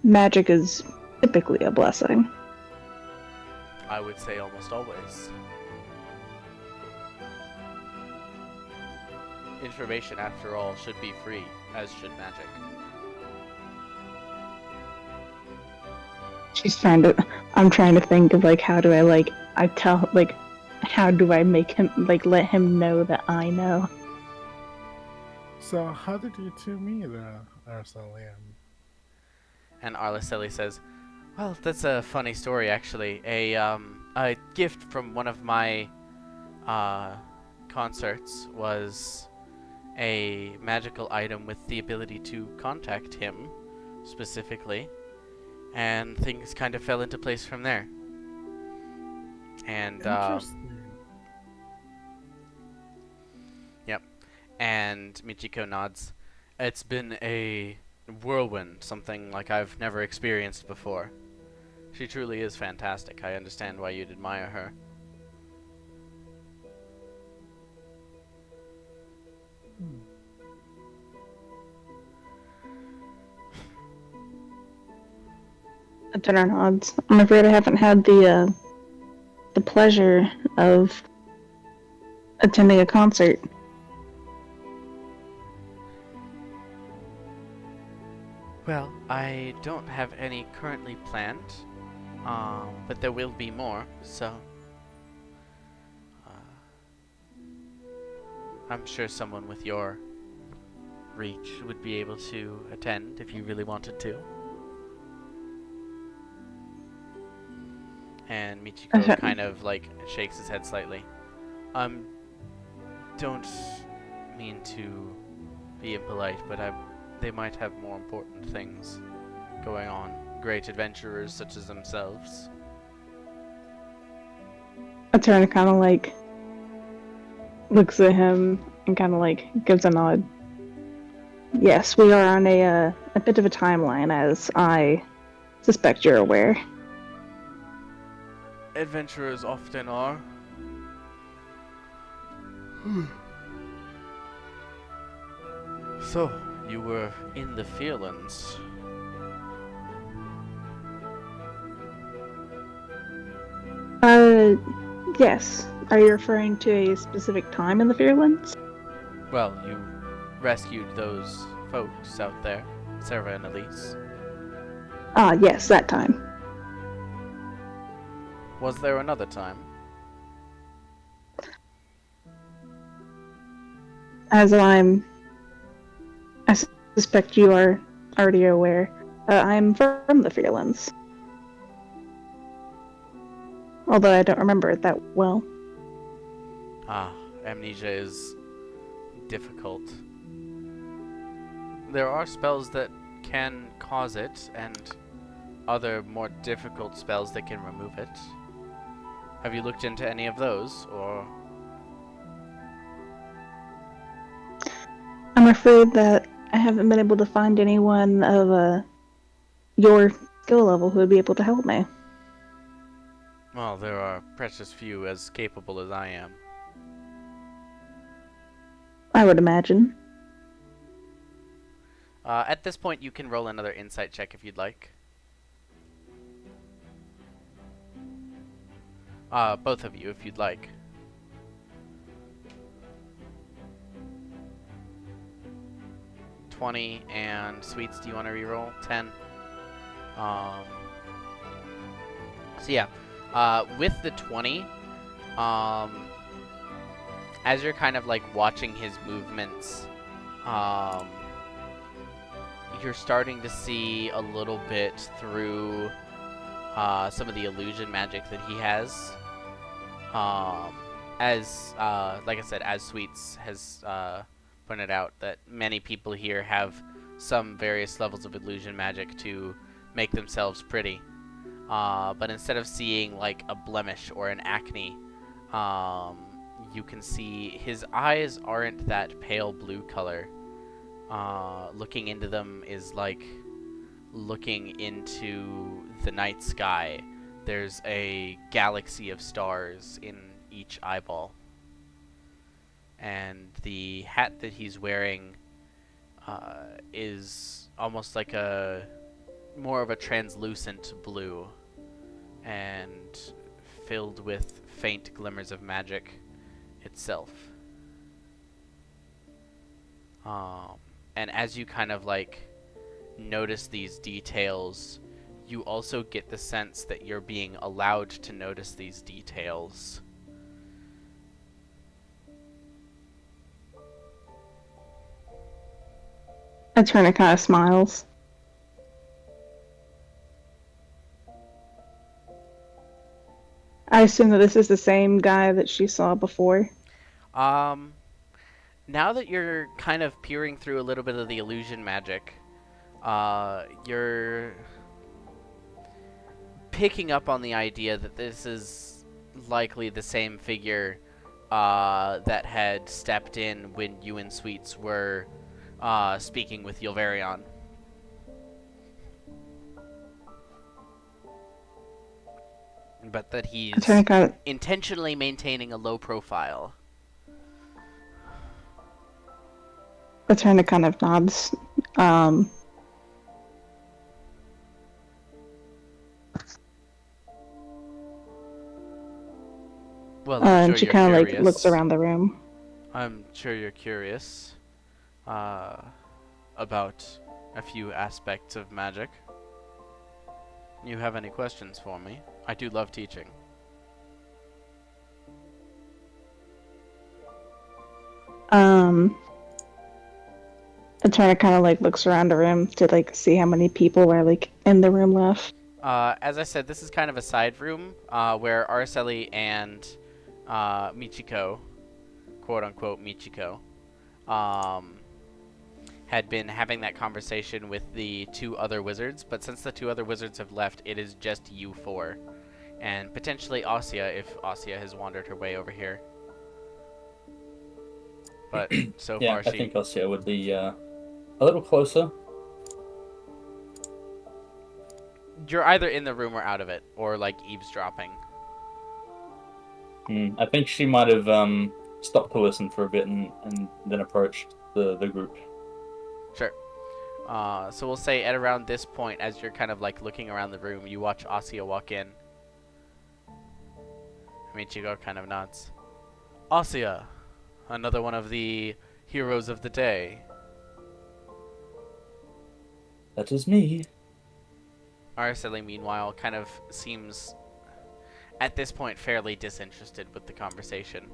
magic is typically a blessing. I would say almost always. Information, after all, should be free, as should magic. I'm trying to think of like how do I like I tell like how do I make him like let him know that I know. So how did you two meet, Arcelian? And Araceli says, well, that's a funny story, actually. A gift from one of my concerts was a magical item with the ability to contact him, specifically. And things kind of fell into place from there. And, Interesting. Yep. And Michiko nods. It's been a whirlwind, something like I've never experienced before. She truly is fantastic. I understand why you'd admire her. Dinner nods. I'm afraid I haven't had the pleasure of attending a concert. Well, I don't have any currently planned, but there will be more, so I'm sure someone with your reach would be able to attend if you really wanted to. And Michiko kind of like shakes his head slightly. Don't mean to be impolite, but they might have more important things going on. Great adventurers such as themselves. Attorney kind of like looks at him and kind of like gives a nod. Yes, we are on a bit of a timeline, as I suspect you're aware. Adventurers often are. So, you were in the Fearlands. Yes. Are you referring to a specific time in the Fearlands? Well, you rescued those folks out there, Sarah and Elise. Ah, yes, that time. Was there another time? As I suspect you are already aware, I'm from the Fearlands. Although I don't remember it that well. Ah, amnesia is difficult. There are spells that can cause it, and other more difficult spells that can remove it. Have you looked into any of those, or...? I'm afraid that I haven't been able to find anyone of your skill level who would be able to help me. Well, there are precious few as capable as I am. I would imagine. At this point, you can roll another insight check if you'd like. Both of you, if you'd like. $20, and Sweets, do you want to reroll? 10. So yeah, with the 20, as you're kind of like watching his movements, you're starting to see a little bit through some of the illusion magic that he has. Like I said, as Sweets has pointed out, that many people here have some various levels of illusion magic to make themselves pretty. But instead of seeing like a blemish or an acne, you can see his eyes aren't that pale blue color. Looking into them is like looking into the night sky. there's a galaxy of stars in each eyeball. And the hat that he's wearing is almost like more of a translucent blue and filled with faint glimmers of magic itself. And as you kind of like notice these details, you also get the sense that you're being allowed to notice these details. Eterna kind of smiles. I assume that this is the same guy that she saw before. Now that you're kind of peering through a little bit of the illusion magic, you're picking up on the idea that this is likely the same figure that had stepped in when you and Sweets were speaking with Ylvarion. But that he's intentionally maintaining a low profile. Eterna kind of nods. Well, I'm and sure she kind of like curious. looks around the room. I'm sure you're curious about a few aspects of magic. You have any questions for me? I do love teaching. Eterna kind of like looks around the room to like see how many people were like in the room left. As I said, this is kind of a side room where Araceli and Michiko, quote unquote Michiko, had been having that conversation with the two other wizards, but since the two other wizards have left, it is just you four. And potentially Asya, if Asya has wandered her way over here. But so Yeah, far I think Asya would be a little closer. You're either in the room or out of it, or like eavesdropping. I think she might have stopped to listen for a bit and then approached the group. Sure. So we'll say at around this point, as you're kind of like looking around the room, you watch Asya walk in. Michiko kind of nods. Asya, another one of the heroes of the day. That is me. Araceli, meanwhile, kind of seems, at this point, fairly disinterested with the conversation.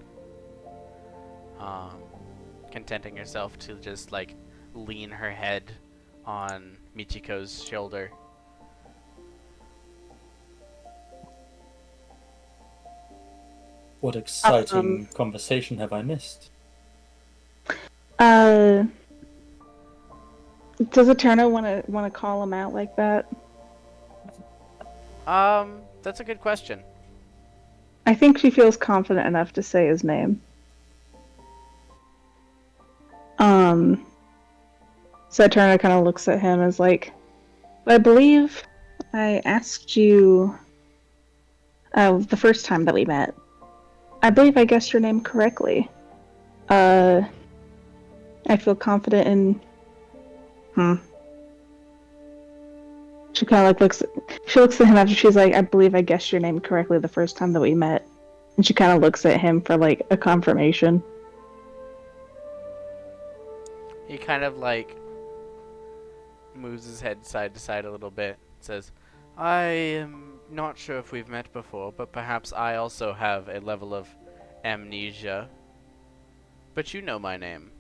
Contenting herself to just, like, lean her head on Michiko's shoulder. What exciting conversation have I missed? Does Eterna want to call him out like that? That's a good question. I think she feels confident enough to say his name. So Eterna kind of looks at him as like, I believe I asked you the first time that we met. I believe I guessed your name correctly. I feel confident in... She kind of like looks at him after she's like, I believe I guessed your name correctly the first time that we met. And she kind of looks at him for like a confirmation. He kind of like moves his head side to side a little bit. Says, I am not sure if we've met before, but perhaps I also have a level of amnesia. But you know my name.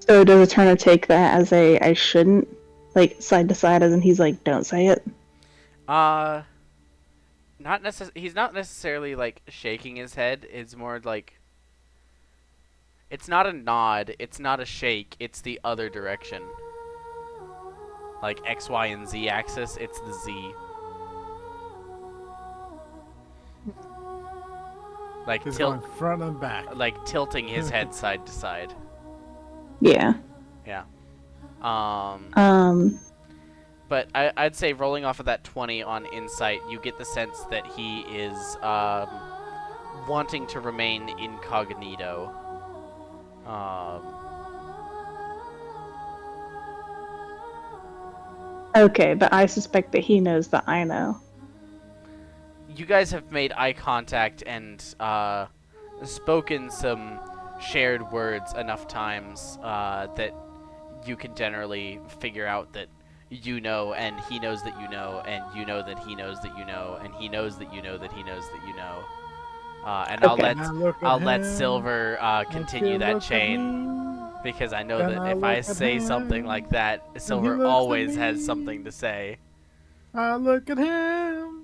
So does Eterna take that as a I shouldn't, like side to side, as in he's like, don't say it? He's not necessarily like shaking his head. It's more like, it's not a nod, it's not a shake, it's the other direction. Like X, Y, and Z axis, it's the Z. Like He's going front and back. like tilting his head side to side. Yeah. Yeah. But I'd say rolling off of that 20 on insight, you get the sense that he is wanting to remain incognito. Okay, but I suspect that he knows that I know. You guys have made eye contact and spoken some shared words enough times that you can generally figure out that you know, and he knows that you know, and you know that he knows that you know, and he knows that you know that he knows that you know. And Okay. I'll let Silver continue that chain, because I know that if I say something like that, Silver always has something to say. I look at him.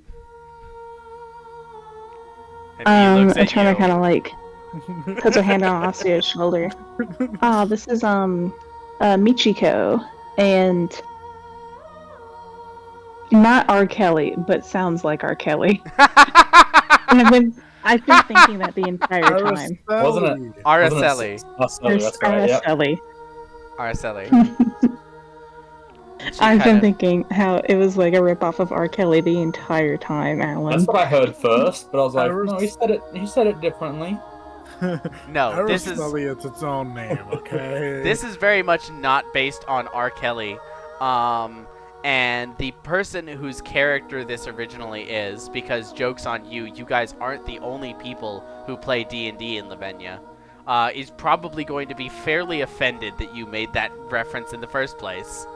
And he looks I at try to you. kind of like puts her hand on Asia's shoulder. This is Michiko, and not R. Kelly, but sounds like R. Kelly. I've been thinking that the entire time. Wasn't it? Araceli. Araceli, that's right. Yeah. Araceli. I've been thinking how it was like a ripoff of R. Kelly the entire time, Alan. That's what I heard first, but I was like, no, he said it differently. No, this is Araceli, it's its own name, okay? This is very much not based on R. Kelly. And the person whose character this originally is, because joke's on you, you guys aren't the only people who play D&D in Lavinia, is probably going to be fairly offended that you made that reference in the first place.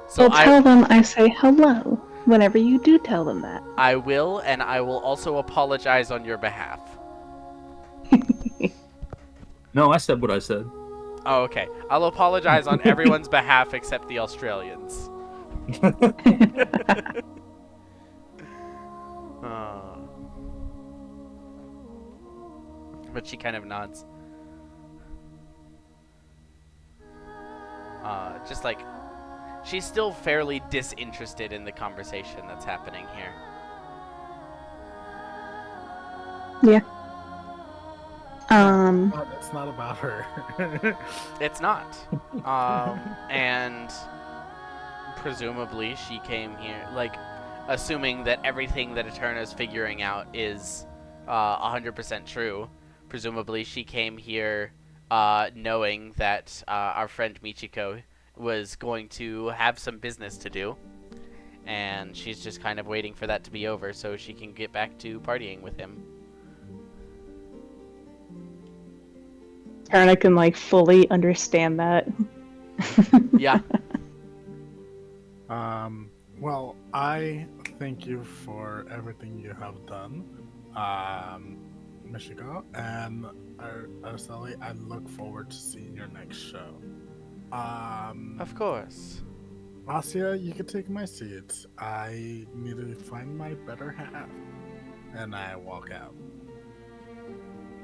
So well, tell them I say hello whenever you do tell them that. I will, and I will also apologize on your behalf. No, I said what I said. Oh, okay. I'll apologize on everyone's behalf except the Australians. But she kind of nods. Just like, she's still fairly disinterested in the conversation that's happening here. Yeah. It's not about her. It's not. And presumably she came here, like, assuming that everything that Eterna's figuring out is 100% true. Presumably she came here knowing that our friend Michiko was going to have some business to do. And she's just kind of waiting for that to be over so she can get back to partying with him. And I can like fully understand that. Yeah. Well, I thank you for everything you have done, Michiko, and Araceli, I look forward to seeing your next show. Of course. Asia, you can take my seat. I need to find my better half. And I walk out.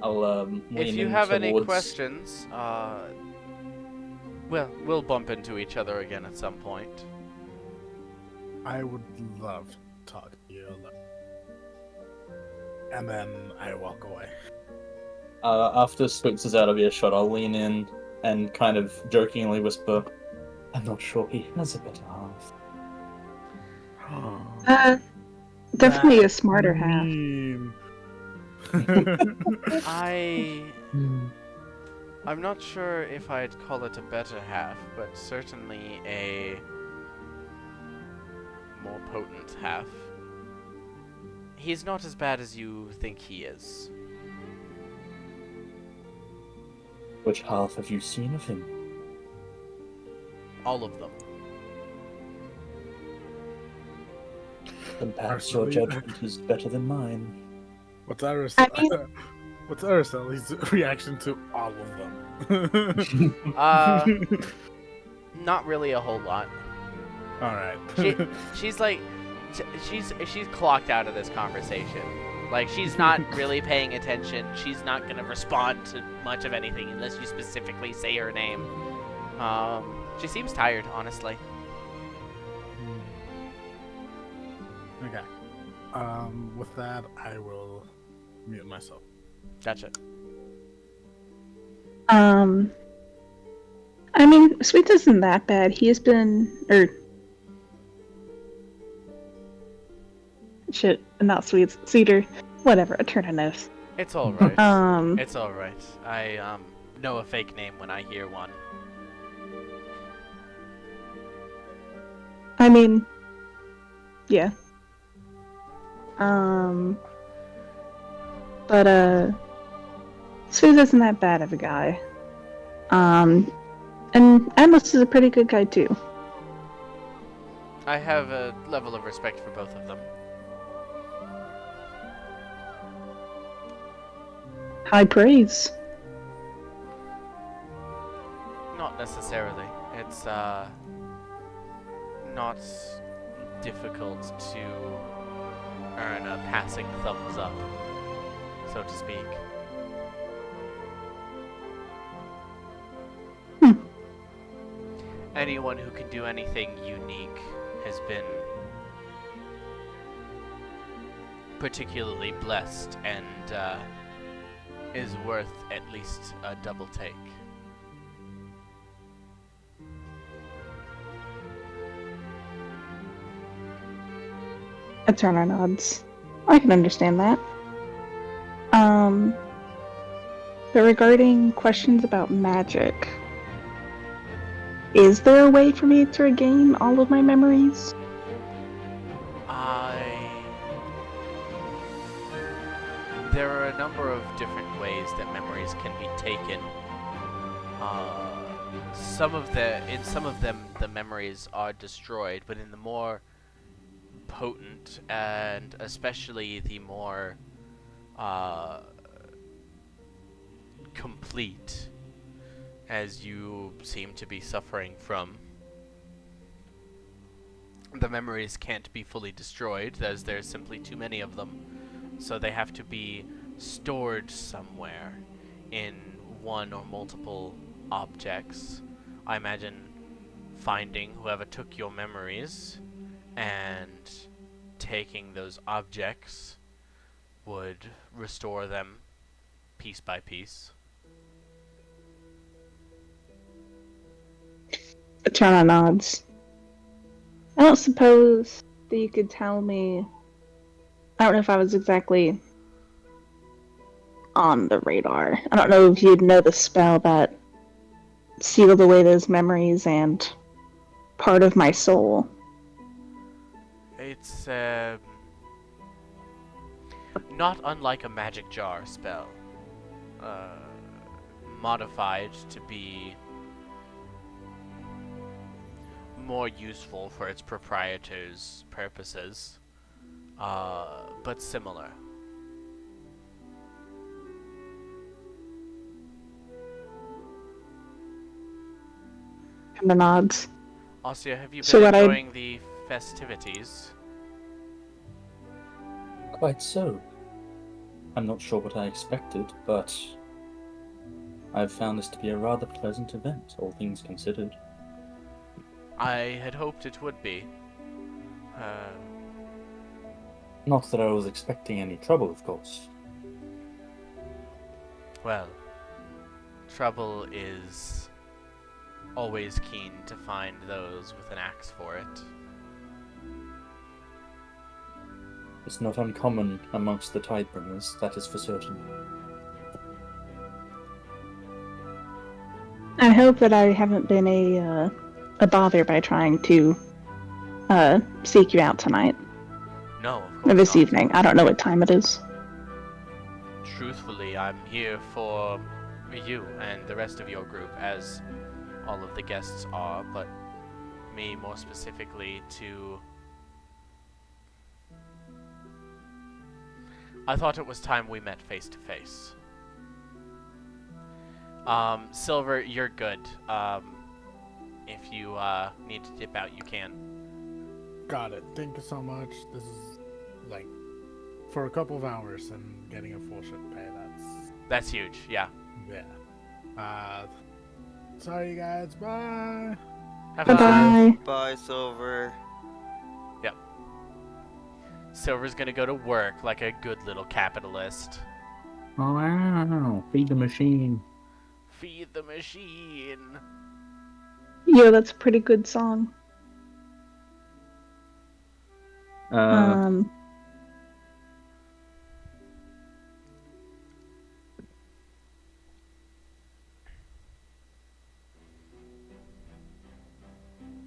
I'll If you have any questions, well, we'll bump into each other again at some point. I would love to talk to you. And then I walk away. After Spooks is out of earshot, I'll lean in and kind of jokingly whisper, I'm not sure he has a better half. Definitely a smarter half. I'm not sure if I'd call it a better half, but certainly a more potent half. He's not as bad as you think he is. Which half have you seen of him? All of them. Then perhaps your judgment is better than mine. What's Araceli's reaction to all of them? Not really a whole lot. Alright. She's like, she's clocked out of this conversation. Like, she's not really paying attention. She's not gonna respond to much of anything unless you specifically say her name. She seems tired, honestly. Okay. With that, I will mute myself. Gotcha. I mean, Sweet isn't that bad. He has been, not Sweet, Cedar. Whatever, a turn of nose. It's alright. Um, It's alright. I know a fake name when I hear one. I mean, yeah. But Sweet isn't that bad of a guy. And Atlas is a pretty good guy too. I have a level of respect for both of them. High praise. Not necessarily. It's not difficult to earn a passing thumbs up, so to speak. Anyone who can do anything unique has been particularly blessed and is worth at least a double take. A turn nods. I can understand that. But regarding questions about magic, is there a way for me to regain all of my memories? There are a number of different ways that memories can be taken. In some of them, the memories are destroyed, but in the more potent and especially the more complete, as you seem to be suffering from, the memories can't be fully destroyed, as there's simply too many of them. So they have to be stored somewhere in one or multiple objects. I imagine finding whoever took your memories and taking those objects would restore them piece by piece. Chana nods. I don't suppose that you could tell me. I don't know if I was exactly on the radar. I don't know if you'd know the spell that sealed away those memories and part of my soul. It's not unlike a magic jar spell, modified to be more useful for its proprietor's purposes, but similar. And the nods. Ossia, have you So been what enjoying the festivities? Quite so. I'm not sure what I expected, but I've found this to be a rather pleasant event, all things considered. I had hoped it would be. Not that I was expecting any trouble, of course. Well, trouble is always keen to find those with an axe for it. It's not uncommon amongst the Tidebringers, that is for certain. I hope that I haven't been a bother by trying to seek you out tonight. No, of Or course this not. evening. I don't know what time it is. Truthfully, I'm here for you and the rest of your group, as all of the guests are, but me more specifically to... I thought it was time we met face to face. Silver, you're good. If you need to dip out, you can. Got it. Thank you so much. This is like for a couple of hours and getting a full shift pay. That's huge, yeah. Sorry guys. Bye. Have a good Bye-bye. Bye, Silver. Silver's gonna go to work like a good little capitalist. Oh wow, feed the machine. Feed the machine. Yeah, that's a pretty good song. Uh,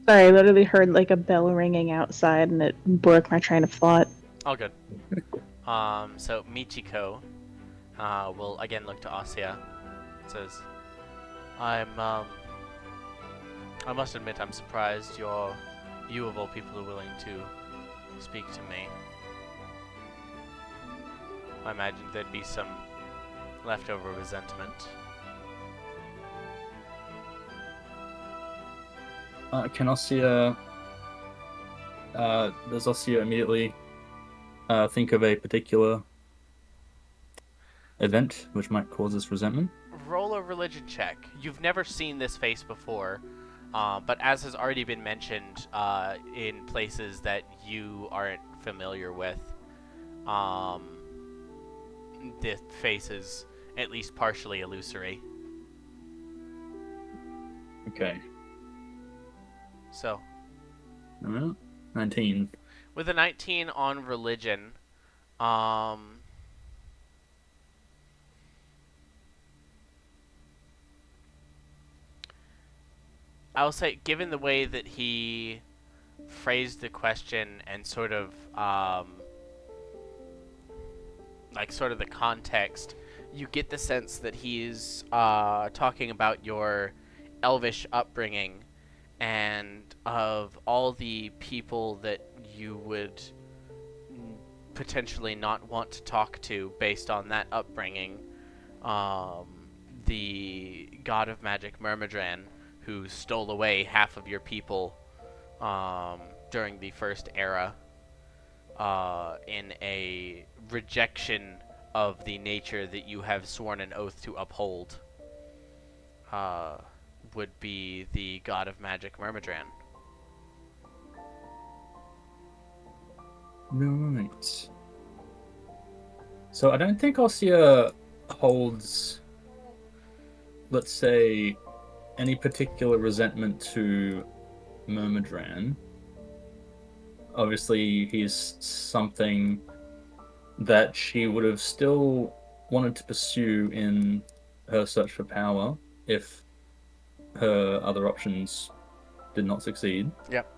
Sorry, I literally heard like a bell ringing outside and it broke my train of thought. All good. So Michiko will again look to Asya. Says, I must admit I'm surprised you of all people are willing to speak to me. I imagined there'd be some leftover resentment. can Ossia... does Ossia immediately think of a particular event which might cause this resentment? Roll a religion check. You've never seen this face before, but as has already been mentioned in places that you aren't familiar with, this face is at least partially illusory. Okay. So, Alright. 19. with a 19 on religion, I'll say, given the way that he phrased the question and sort of, sort of the context, you get the sense that he's talking about your elvish upbringing and of all the people that you would potentially not want to talk to based on that upbringing. The god of magic Myrmidran, who stole away half of your people during the first era in a rejection of the nature that you have sworn an oath to uphold, would be the god of magic Myrmidran. Right. So I don't think Ossia holds, let's say, any particular resentment to Myrmidran. Obviously, he's something that she would have still wanted to pursue in her search for power if her other options did not succeed. Yep.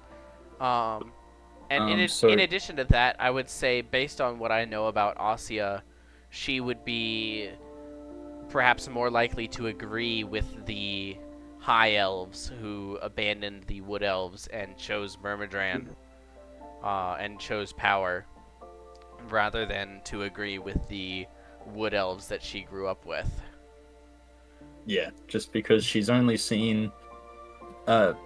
And So- in addition to that, I would say, based on what I know about Asya, she would be perhaps more likely to agree with the High Elves who abandoned the Wood Elves and chose Myrmidran, and chose power, rather than to agree with the Wood Elves that she grew up with. Yeah, just because she's only seen the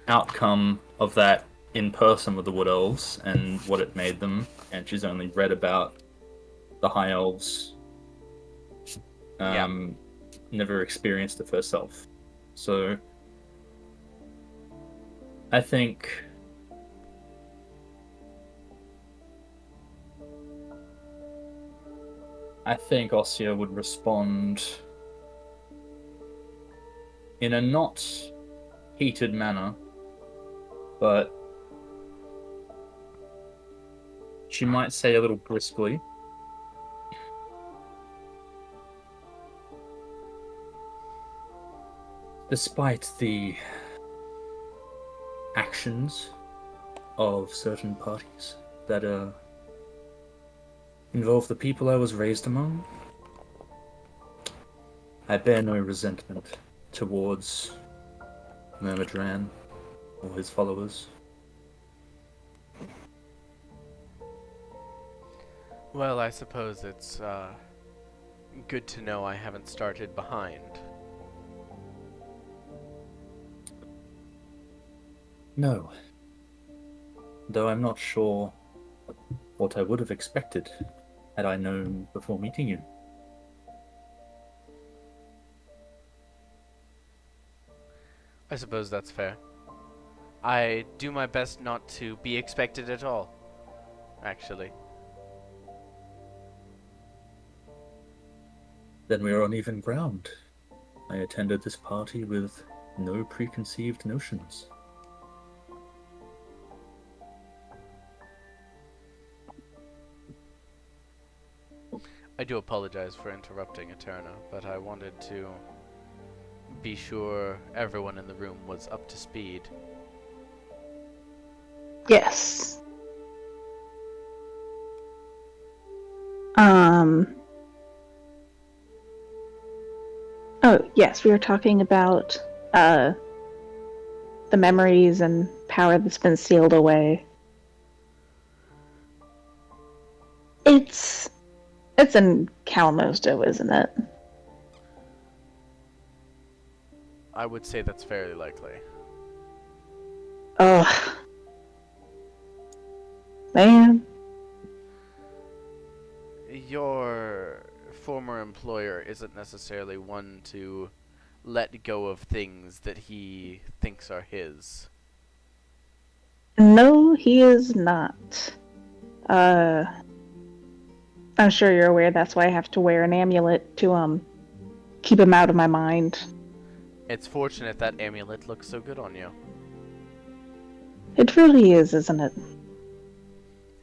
outcome of that in person with the Wood Elves and what it made them, and she's only read about the High Elves. Never experienced it herself. So I think Ossia would respond in a not heated manner, but she might say a little briskly, despite the actions of certain parties that involve the people I was raised among, I bear no resentment towards Myrmidran or his followers. Well, I suppose it's good to know I haven't started behind. No. Though I'm not sure what I would have expected had I known before meeting you. I suppose that's fair. I do my best not to be expected at all, actually. Then we are on even ground. I attended this party with no preconceived notions. I do apologize for interrupting Eterna, but I wanted to be sure everyone in the room was up to speed. Yes. Oh, yes, we were talking about, the memories and power that's been sealed away. It's in Kalamazoo, isn't it? I would say that's fairly likely. Ugh. Man. Your former employer isn't necessarily one to let go of things that he thinks are his. No, he is not. I'm sure you're aware that's why I have to wear an amulet to, keep him out of my mind. It's fortunate that amulet looks so good on you. It really is, isn't it?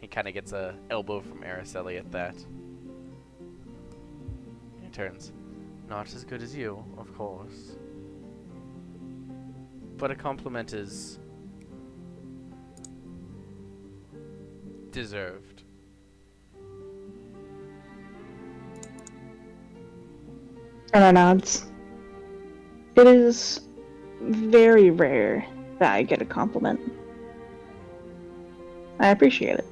He kind of gets a elbow from Araceli at that. He turns. Not as good as you, of course. But a compliment is deserved. Turner nods. It is very rare that I get a compliment. I appreciate it.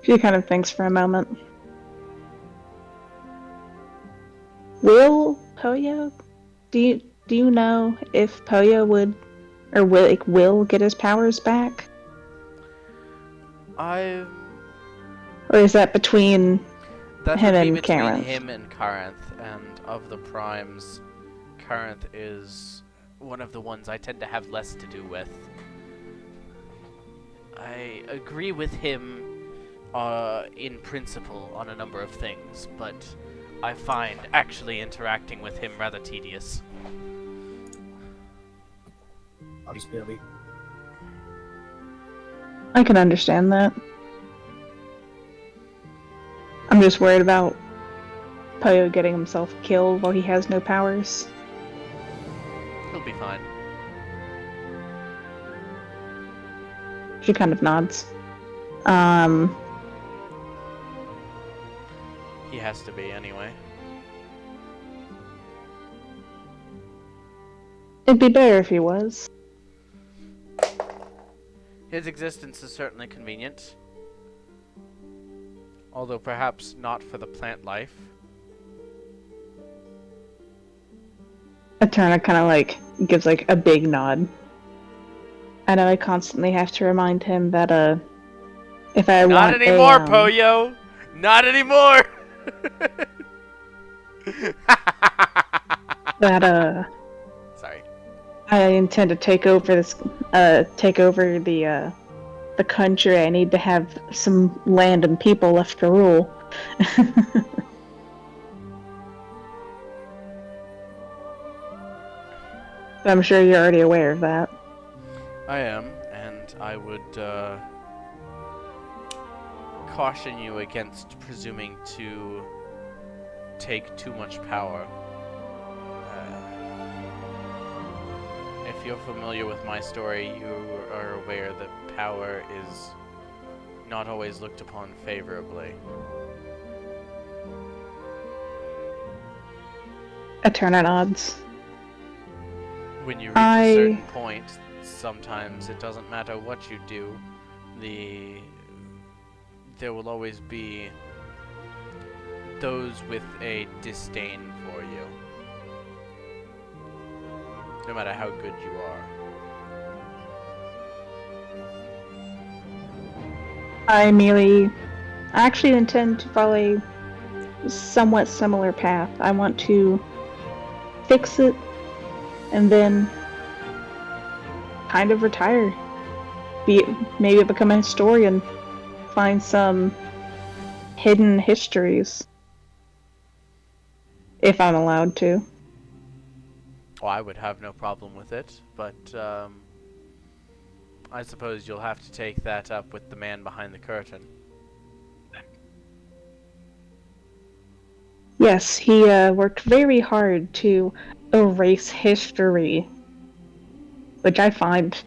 She kind of thinks for a moment. Will Poyo? Do you know if Poyo would or will get his powers back? Or is that between that him would be and between Caranth? him and Caranth, and of the primes, Caranth is one of the ones I tend to have less to do with. I agree with him in principle on a number of things, but I find actually interacting with him rather tedious. Understandably. I can understand that. I'm just worried about Poyo getting himself killed while he has no powers. He'll be fine. She kind of nods. He has to be anyway. It'd be better if he was. His existence is certainly convenient. Although perhaps not for the plant life. Eterna kind of gives a big nod. I know I constantly have to remind him that if I Not want anymore, Poyo! Not anymore! that Sorry. I intend to take over the country. I need to have some land and people left to rule. I'm sure you're already aware of that. I am, and I would caution you against presuming to take too much power. If you're familiar with my story, you are aware that power is not always looked upon favorably. Eterna nods. When you reach a certain point, sometimes it doesn't matter what you do, there will always be those with a disdain for you. No matter how good you are. I actually intend to follow a somewhat similar path. I want to fix it, and then kind of retire. Maybe become a historian. Find some hidden histories. If I'm allowed to. Well, I would have no problem with it, but I suppose you'll have to take that up with the man behind the curtain. Yes, he worked very hard to erase history, which I find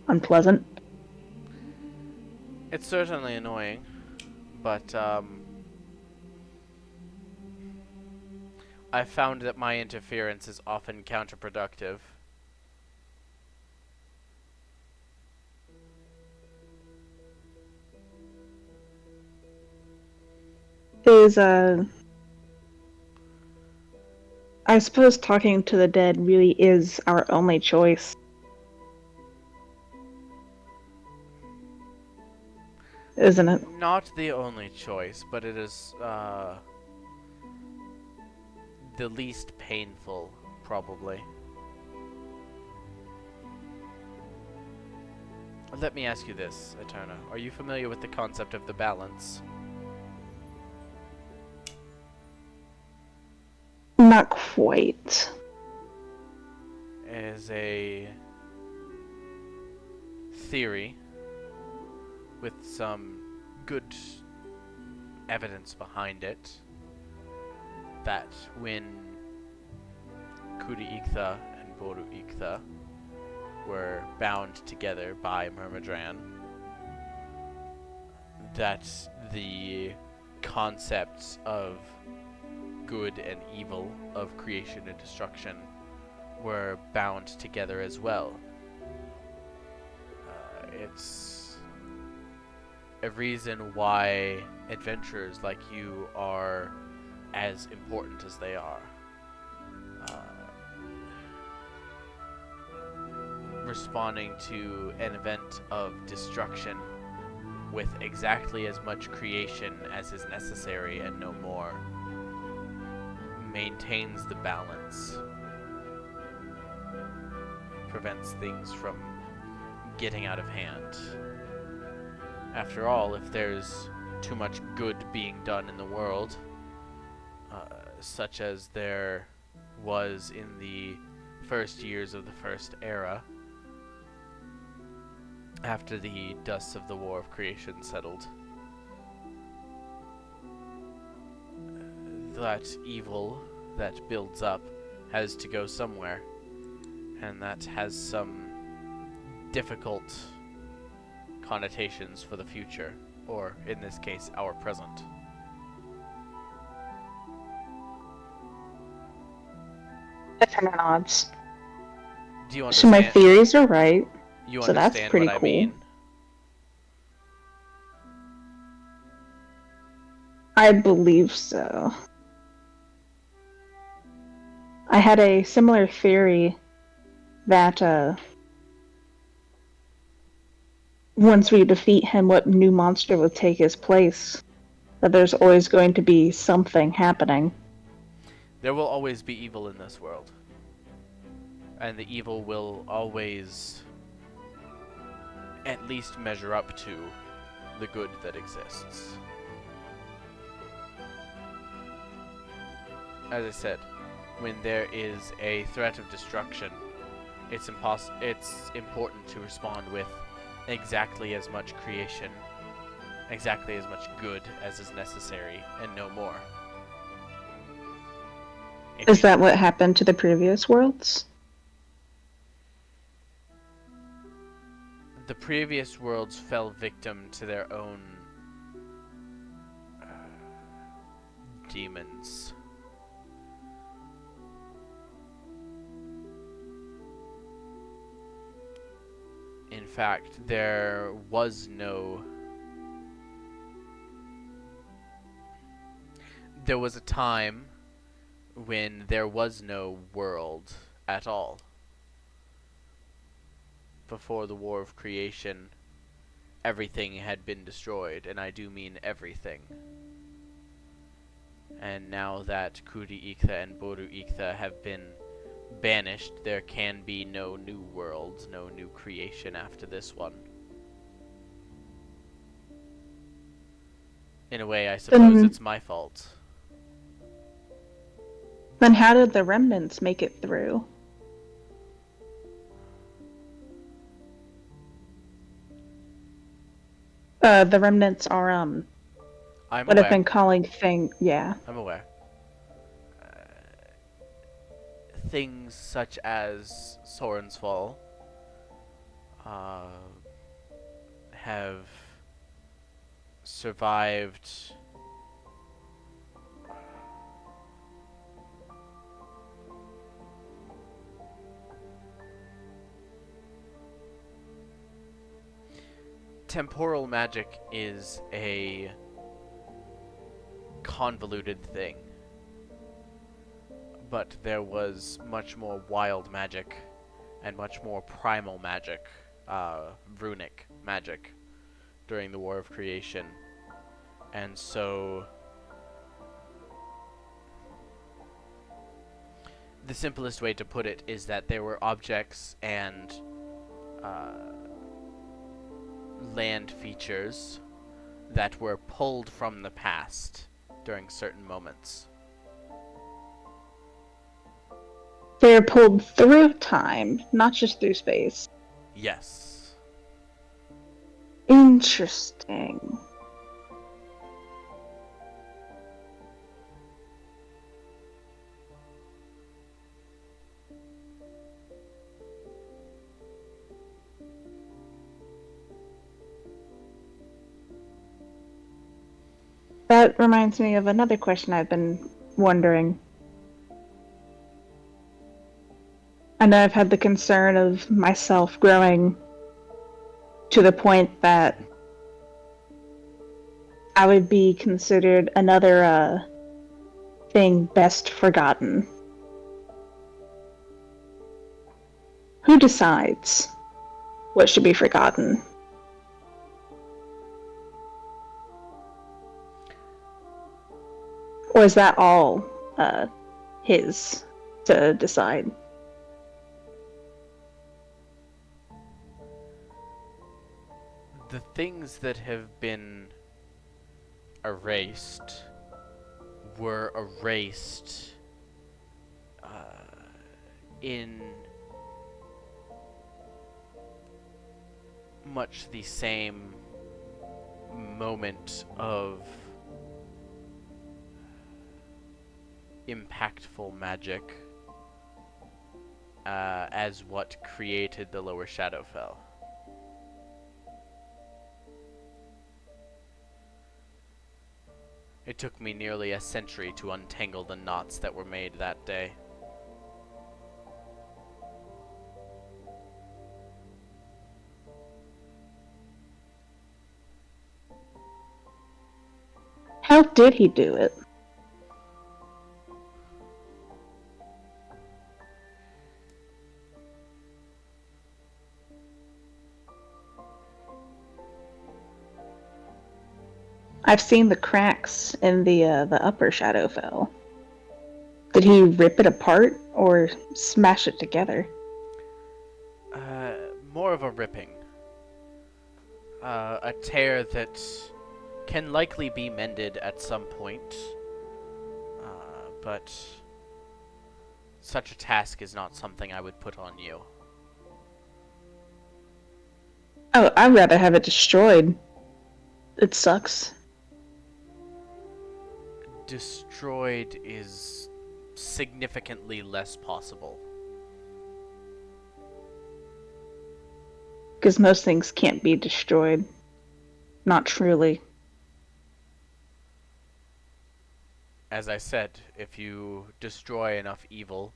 unpleasant. It's certainly annoying, but I've found that my interference is often counterproductive. Is I suppose talking to the dead really is our only choice. Isn't it? Not the only choice, but it is the least painful, probably. Let me ask you this, Eterna. Are you familiar with the concept of the balance? Not quite. Is a theory with some good evidence behind it that when Kuri Iktha and Boru Iktha were bound together by Myrmidran, that the concepts of good and evil, of creation and destruction, were bound together as well. It's a reason why adventurers like you are as important as they are. Responding to an event of destruction with exactly as much creation as is necessary and no more maintains the balance, prevents things from getting out of hand. After all, if there's too much good being done in the world, such as there was in the first years of the First Era, after the dust of the War of Creation settled, that evil that builds up has to go somewhere, and that has some difficult connotations for the future, or in this case, our present. Different odds. Do you So my understand? theories are right. You So that's understand pretty what I cool. mean? I believe so. I had a similar theory that once we defeat him, what new monster will take his place? That there's always going to be something happening. There will always be evil in this world. And the evil will always at least measure up to the good that exists. As I said, when there is a threat of destruction, it's important to respond with exactly as much creation, exactly as much good as is necessary, and no more. Is that what happened to the previous worlds? The previous worlds fell victim to their own demons. In fact, there was a time when there was no world at all. Before the War of Creation, everything had been destroyed, and I do mean everything. And now that Kuri Iktha and Boru Iktha have been banished, there can be no new worlds, no new creation after this one. In a way, I suppose it's my fault. Then how did the remnants make it through? The remnants are, I'm what I've aware. been calling thing, yeah. I'm aware. Things such as Soren's Fall have survived temporal magic is a convoluted thing, but there was much more wild magic and much more primal magic, runic magic, during the War of Creation. And so the simplest way to put it is that there were objects and land features that were pulled from the past during certain moments. They're pulled through time, not just through space. Yes. Interesting. That reminds me of another question I've been wondering. I know I've had the concern of myself growing to the point that I would be considered another thing best forgotten. Who decides what should be forgotten? Or is that all his to decide? The things that have been erased were erased in much the same moment of impactful magic as what created the Lower Shadowfell. It took me nearly a century to untangle the knots that were made that day. How did he do it? I've seen the cracks in the upper Shadowfell. Did he rip it apart or smash it together? More of a ripping. A tear that can likely be mended at some point, but such a task is not something I would put on you. Oh, I'd rather have it destroyed. It sucks. Destroyed is significantly less possible. Because most things can't be destroyed. Not truly. As I said, if you destroy enough evil,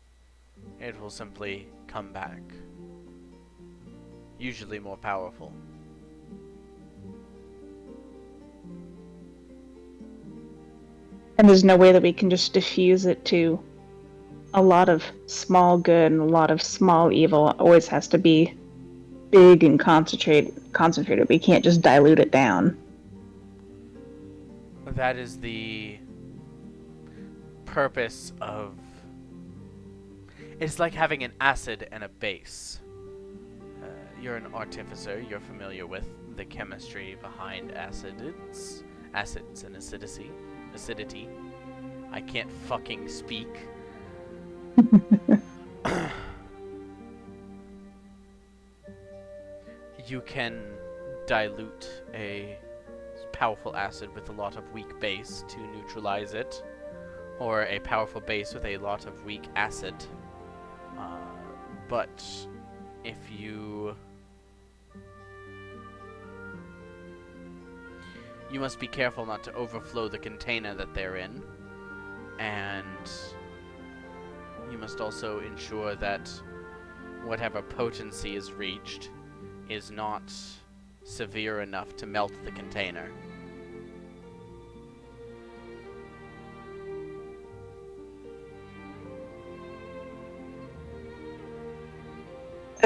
it will simply come back. Usually more powerful. And there's no way that we can just diffuse it to a lot of small good and a lot of small evil. It always has to be big and concentrated. We can't just dilute it down. That is the purpose of... It's like having an acid and a base. You're an artificer. You're familiar with the chemistry behind acids and acidity. I can't fucking speak. You can dilute a powerful acid with a lot of weak base to neutralize it, or a powerful base with a lot of weak acid. But if you must be careful not to overflow the container that they're in, and you must also ensure that whatever potency is reached is not severe enough to melt the container.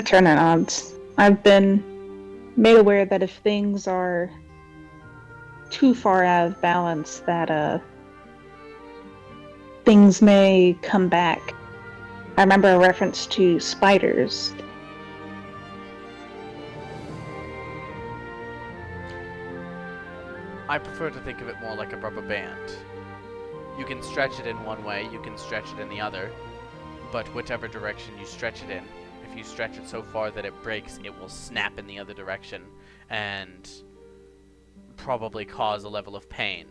Turner nods. I've been made aware that if things are too far out of balance, that things may come back. I remember a reference to spiders. I prefer to think of it more like a rubber band. You can stretch it in one way, you can stretch it in the other, but whichever direction you stretch it in, if you stretch it so far that it breaks, it will snap in the other direction and probably cause a level of pain.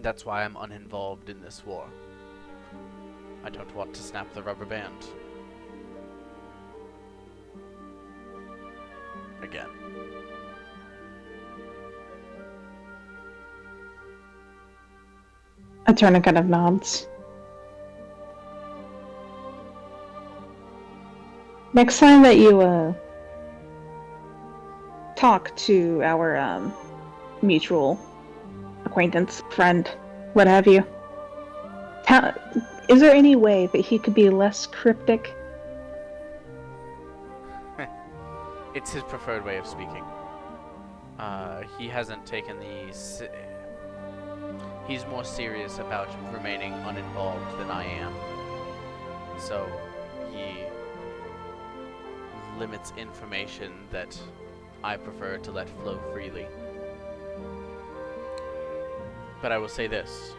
That's why I'm uninvolved in this war. I don't want to snap the rubber band. Again. Turner kind of nods. Next time that you talk to our mutual acquaintance, friend, what have you, is there any way that he could be less cryptic? It's his preferred way of speaking. He hasn't taken he's more serious about remaining uninvolved than I am. So, he limits information that I prefer to let flow freely. But I will say this.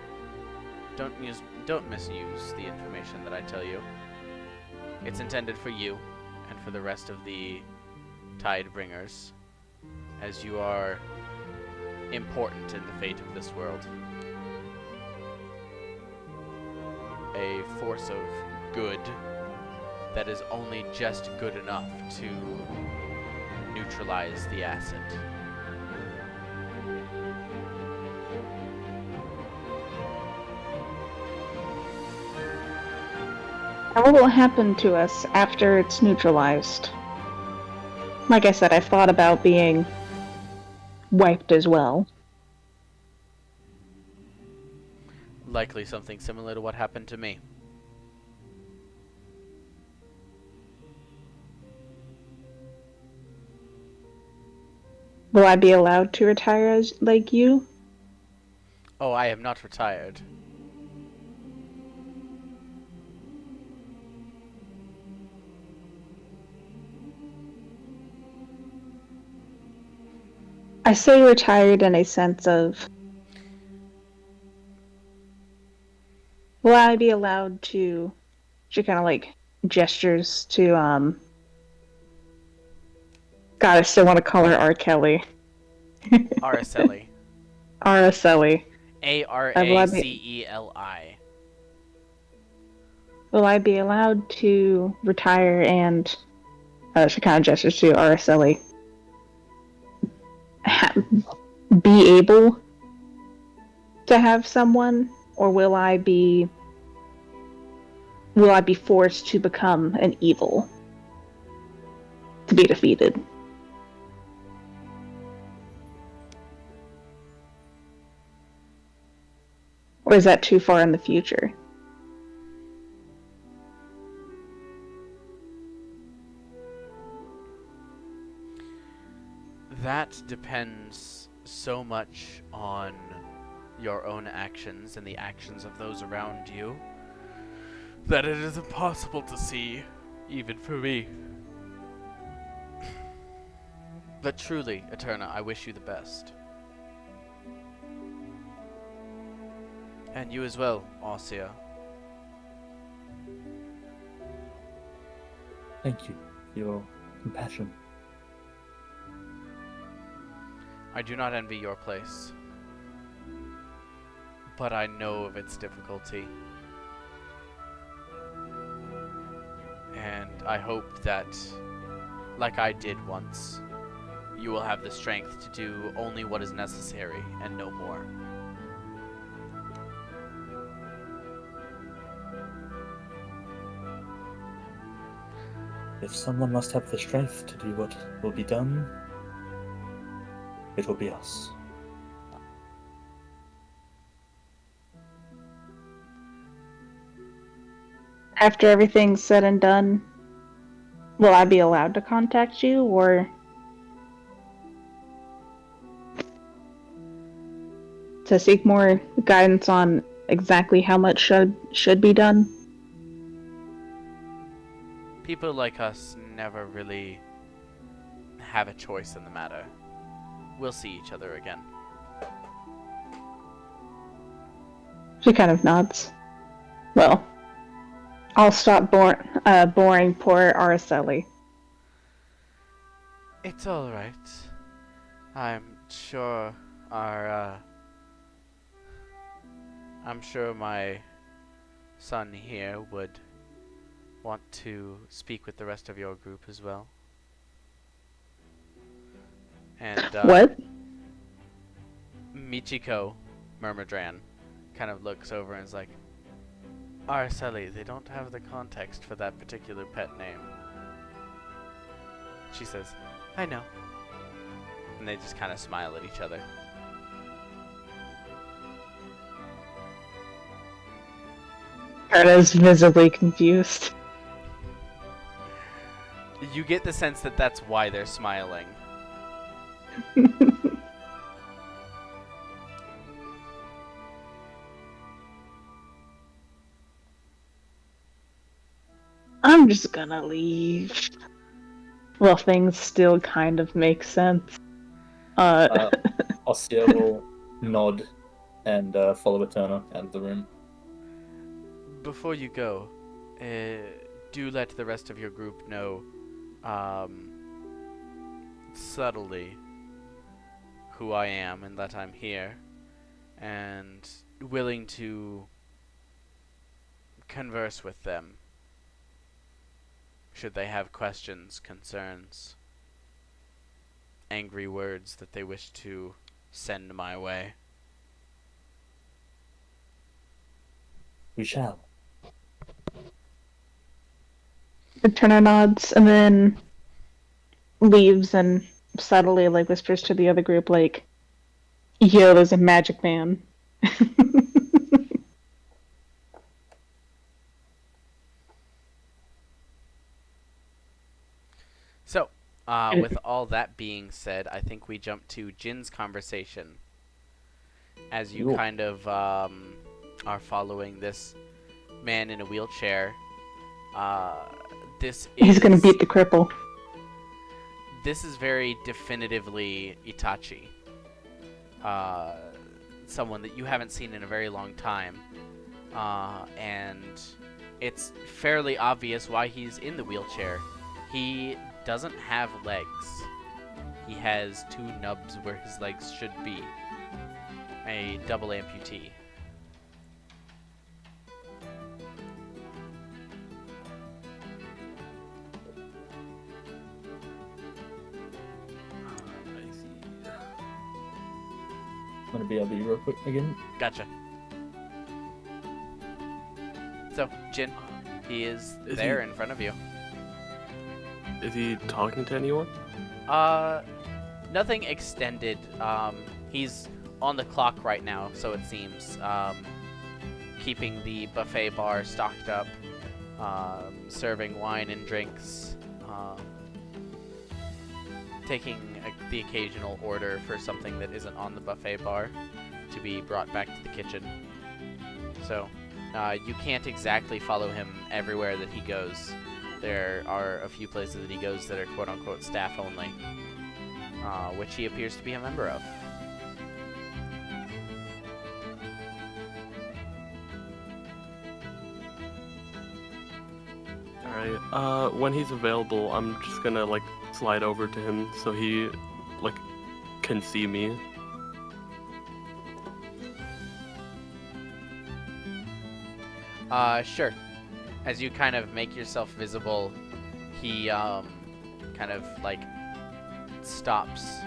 Don't misuse the information that I tell you. It's intended for you and for the rest of the Tidebringers, as you are important in the fate of this world. A force of good that is only just good enough to neutralize the acid. And what will happen to us after it's neutralized? Like I said, I've thought about being wiped as well. Likely something similar to what happened to me. Will I be allowed to retire as like you? Oh, I am not retired. I say retired in a sense of, will I be allowed to, she kind of like gestures to, God, I still want to call her R. Kelly. Araceli. Araceli. Araceli. Will I be allowed to retire and, she kind of gestures to Araceli, be able to have someone, or will I be forced to become an evil to be defeated? Or is that too far in the future? That depends so much on your own actions and the actions of those around you that it is impossible to see, even for me. But truly, Eterna, I wish you the best. And you as well, Ossia. Thank you for your compassion. I do not envy your place, but I know of its difficulty. And I hope that, like I did once, you will have the strength to do only what is necessary and no more. If someone must have the strength to do what will be done, it will be us. After everything's said and done, will I be allowed to contact you, or to seek more guidance on exactly how much should be done? People like us never really have a choice in the matter. We'll see each other again. She kind of nods. Well, I'll stop boring poor Araceli. It's alright. I'm sure I'm sure my son here would want to speak with the rest of your group as well. And What? Michiko Myrmidran kind of looks over and is like, Araceli, they don't have the context for that particular pet name. She says, I know. And they just kind of smile at each other. Arda's visibly confused. You get the sense that that's why they're smiling. I'm just gonna leave. Well, things still kind of make sense. Ossia will nod and follow Eterna out of the room. Before you go, do let the rest of your group know, subtly, who I am and that I'm here, and willing to converse with them, should they have questions, concerns, angry words that they wish to send my way. We shall. Turner nods and then leaves and subtly whispers to the other group yo, there's a magic man. So, with all that being said, I think we jump to Jin's conversation. As you Cool. kind of are following this man in a wheelchair. He's gonna beat the cripple. This is very definitively Itachi. Someone that you haven't seen in a very long time. And it's fairly obvious why he's in the wheelchair. He doesn't have legs. He has two nubs where his legs should be. A double amputee. I'm gonna be BRB real quick again. Gotcha. So, Jin, he is there in front of you. Is he talking to anyone? Nothing extended. He's on the clock right now, so it seems. Keeping the buffet bar stocked up, serving wine and drinks. taking the occasional order for something that isn't on the buffet bar to be brought back to the kitchen. So, you can't exactly follow him everywhere that he goes. There are a few places that he goes that are quote-unquote staff only, which he appears to be a member of. Alright, when he's available, I'm just gonna, like, slide over to him so he, like, can see me. Sure. As you kind of make yourself visible, he, kind of, like, stops,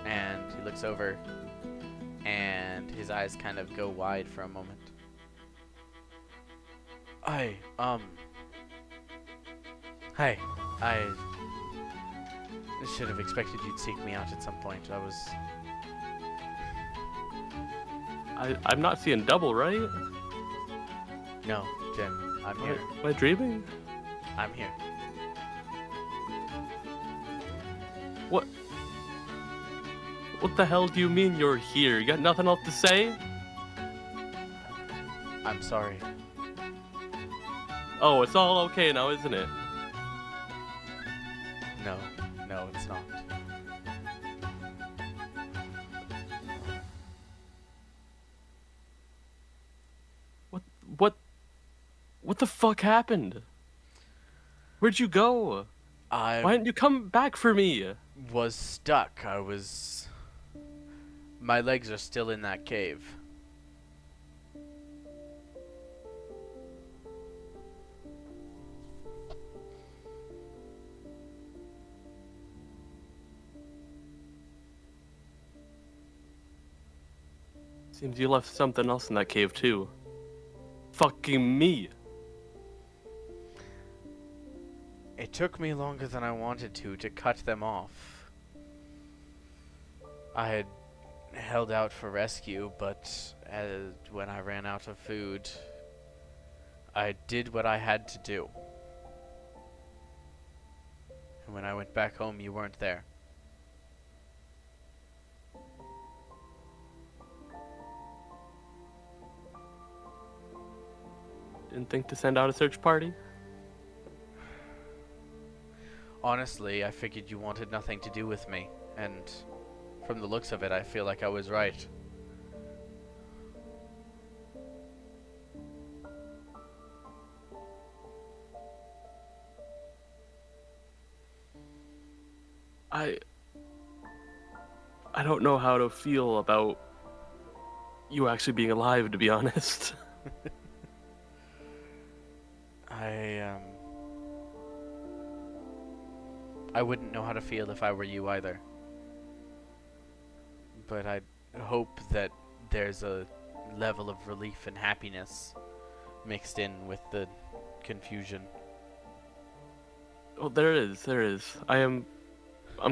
and he looks over, and his eyes kind of go wide for a moment. Hi, I should have expected you'd seek me out at some point. I'm not seeing double, right? No, Jim, I'm here. Am I dreaming? I'm here. What the hell do you mean you're here? You got nothing else to say? I'm sorry. Oh, it's all okay now, isn't it? No, it's not. What the fuck happened? Where'd you go? I Why didn't you come back for me? was stuck. My legs are still in that cave. Seems you left something else in that cave too. Fucking me. It took me longer than I wanted to cut them off. I had held out for rescue, but when I ran out of food, I did what I had to do. And when I went back home, you weren't there. Didn't think to send out a search party? Honestly, I figured you wanted nothing to do with me, and from the looks of it, I feel like I was right. I don't know how to feel about you actually being alive, to be honest. I wouldn't know how to feel if I were you either. But I hope that there's a level of relief and happiness mixed in with the confusion. Oh, there is. I'm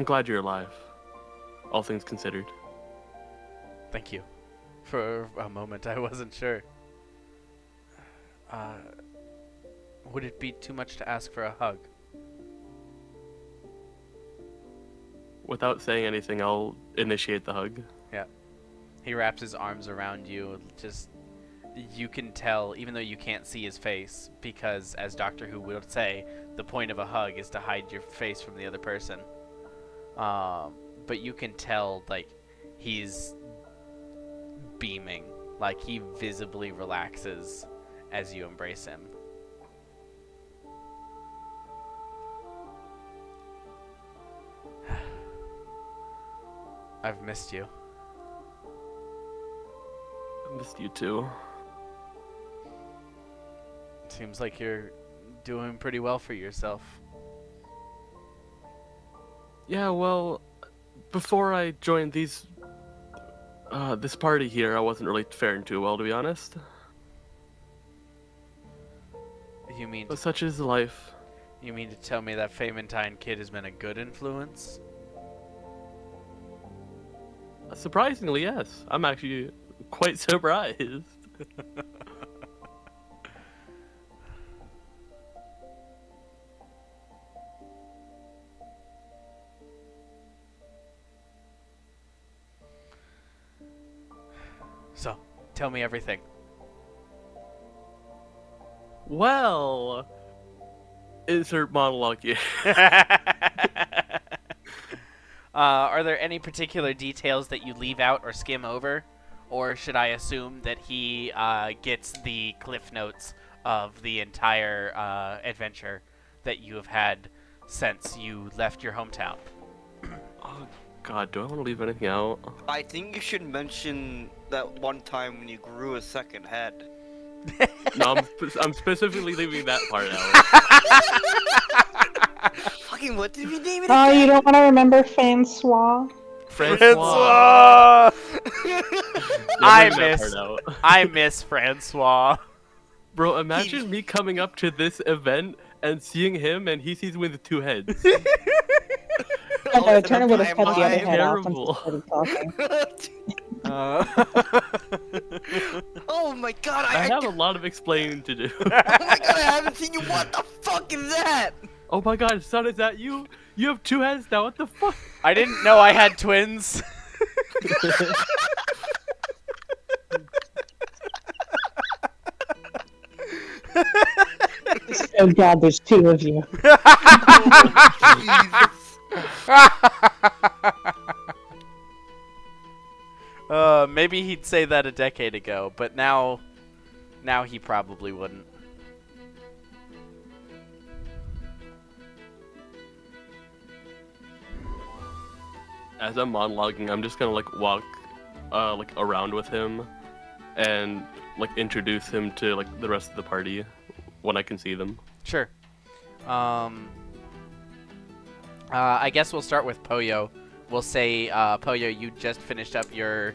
glad you're alive. All things considered. Thank you. For a moment, I wasn't sure. Would it be too much to ask for a hug? Without saying anything, I'll initiate the hug. Yeah. He wraps his arms around you. Just, you can tell, even though you can't see his face, because as Doctor Who would say, the point of a hug is to hide your face from the other person. But you can tell, like, he's beaming. Like, he visibly relaxes as you embrace him. I've missed you. I missed you too. Seems like you're doing pretty well for yourself. Yeah, well, before I joined this party here, I wasn't really faring too well, to be honest. You mean But such is life. you mean to tell me that Faymentine kid has been a good influence? Surprisingly, yes. I'm actually quite surprised. So, tell me everything. Well, insert monologue here. Are there any particular details that you leave out or skim over? Or should I assume that he gets the cliff notes of the entire adventure that you have had since you left your hometown? Oh God, do I want to leave anything out? I think you should mention that one time when you grew a second head. No, I'm specifically leaving that part out. Fucking what did we name it Oh, again? you don't want to remember Francois? Francois! Yeah, I leaving that miss- part out. I miss Francois. Bro, imagine me coming up to this event and seeing him and he sees me with 2 heads. I know, Turner would have cut the other That's head off terrible. once he started talking. Oh my god, I have a lot of explaining to do. oh my god, I haven't seen you. What the fuck is that? Oh my God, son, is that you? You have 2 heads now, what the fuck? I didn't know I had twins. Oh god, there's 2 of you. Maybe he'd say that a decade ago, but now he probably wouldn't. As I'm monologuing, I'm just gonna like walk like around with him and like introduce him to like the rest of the party when I can see them. Sure. I guess we'll start with Poyo. We'll say, Poyo, you just finished up your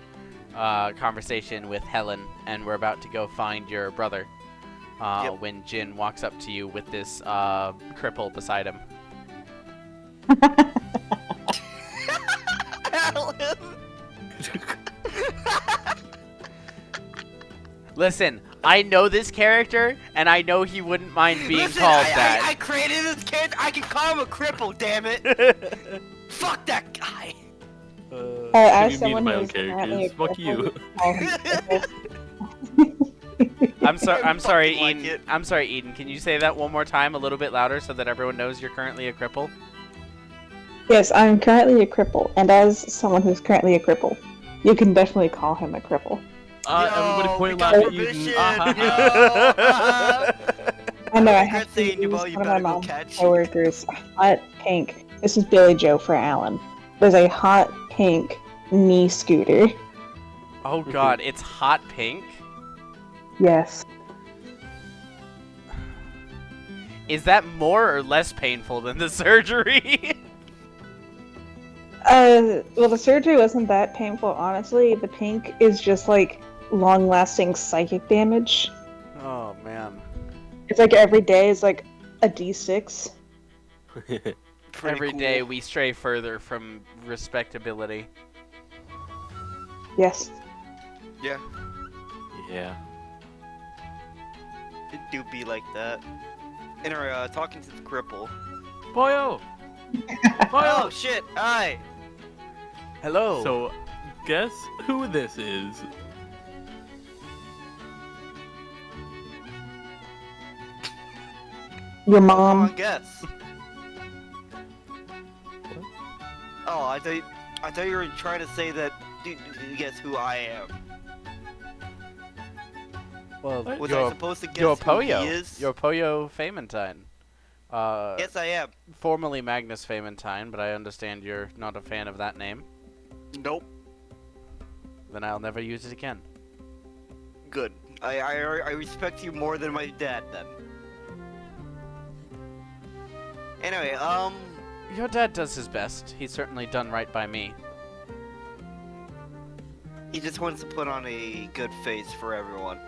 conversation with Helen, and we're about to go find your brother. Yep. When Jin walks up to you with this cripple beside him. Alan. Listen, I know this character, and I know he wouldn't mind being Listen, called I that. created this character. I can call him a cripple, damn it. Fuck that guy. As me someone my own who's currently a characters. Fuck you. I'm sorry, Fucking like Eden. it. I'm sorry, Eden. Can you say that one more time, a little bit louder, so that everyone knows you're currently a cripple? Yes, I'm currently a cripple, and as someone who's currently a cripple, you can definitely call him a cripple. Everybody Yo, point we laugh got at Eden. permission. Ah, I know, I regret have to saying, use Yabel, you one of my better go mom's catch. coworkers, hot pink. This is Billy Joe for Alan. There's a hot pink knee scooter. Oh god, it's hot pink? Yes. Is that more or less painful than the surgery? Well, the surgery wasn't that painful, honestly. The pink is just like long-lasting psychic damage. Oh man. It's like every day is like a D6. Pretty Every cool. day we stray further from respectability. Yes. Yeah, yeah. it do be like that. Anyway, talking to the cripple. Boyo! Oh Boyo! shit! Hi. Hello. So, guess who this is? Your Come mom. on, guess. Oh, I thought you were trying to say that. Do guess who I am? well, What? Was I supposed to guess you're who Poyo. he is? You're Poyo Faymentine. Yes, I am. Formerly Magnus Faymentine, but I understand you're not a fan of that name. Nope. Then I'll never use it again. Good. I respect you more than my dad then. Anyway, Your dad does his best. He's certainly done right by me. he just wants to put on a good face for everyone.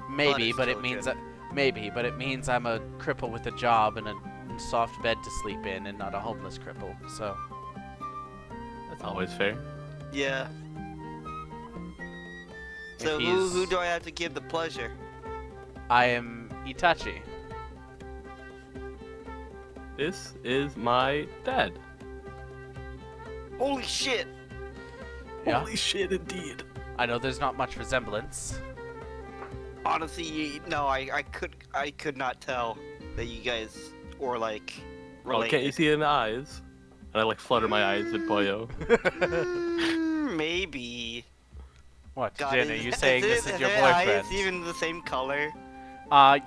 Maybe, Honest but it children. means maybe, but it means I'm a cripple with a job and a soft bed to sleep in, and not a homeless cripple. So That's always fair. Yeah. So If who he's- do I have to give the pleasure? I am Itachi. This is my dad. Holy shit! Yeah. Holy shit, indeed. I know there's not much resemblance. Honestly, no, I could not tell that you guys were like Oh, related. can't you see it in the eyes? And I like flutter my eyes at Pollo. Maybe. What, God, Jin, are you saying this is your their eyes boyfriend? even the same color?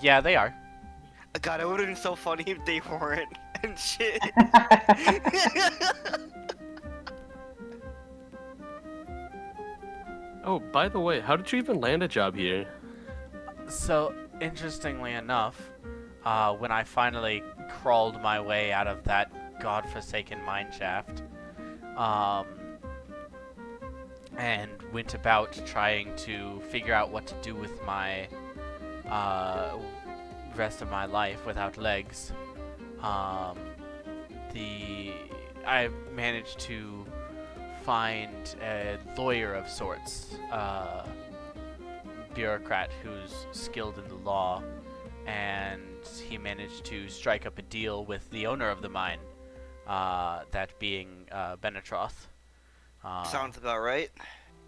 Yeah, they are. God, it would have been so funny if they weren't and shit. Oh, by the way, how did you even land a job here? So, interestingly enough, when I finally crawled my way out of that godforsaken mine shaft, and went about trying to figure out what to do with my rest of my life without legs, I managed to find a lawyer of sorts, bureaucrat who's skilled in the law, and he managed to strike up a deal with the owner of the mine, that being Benetroth. Sounds about right.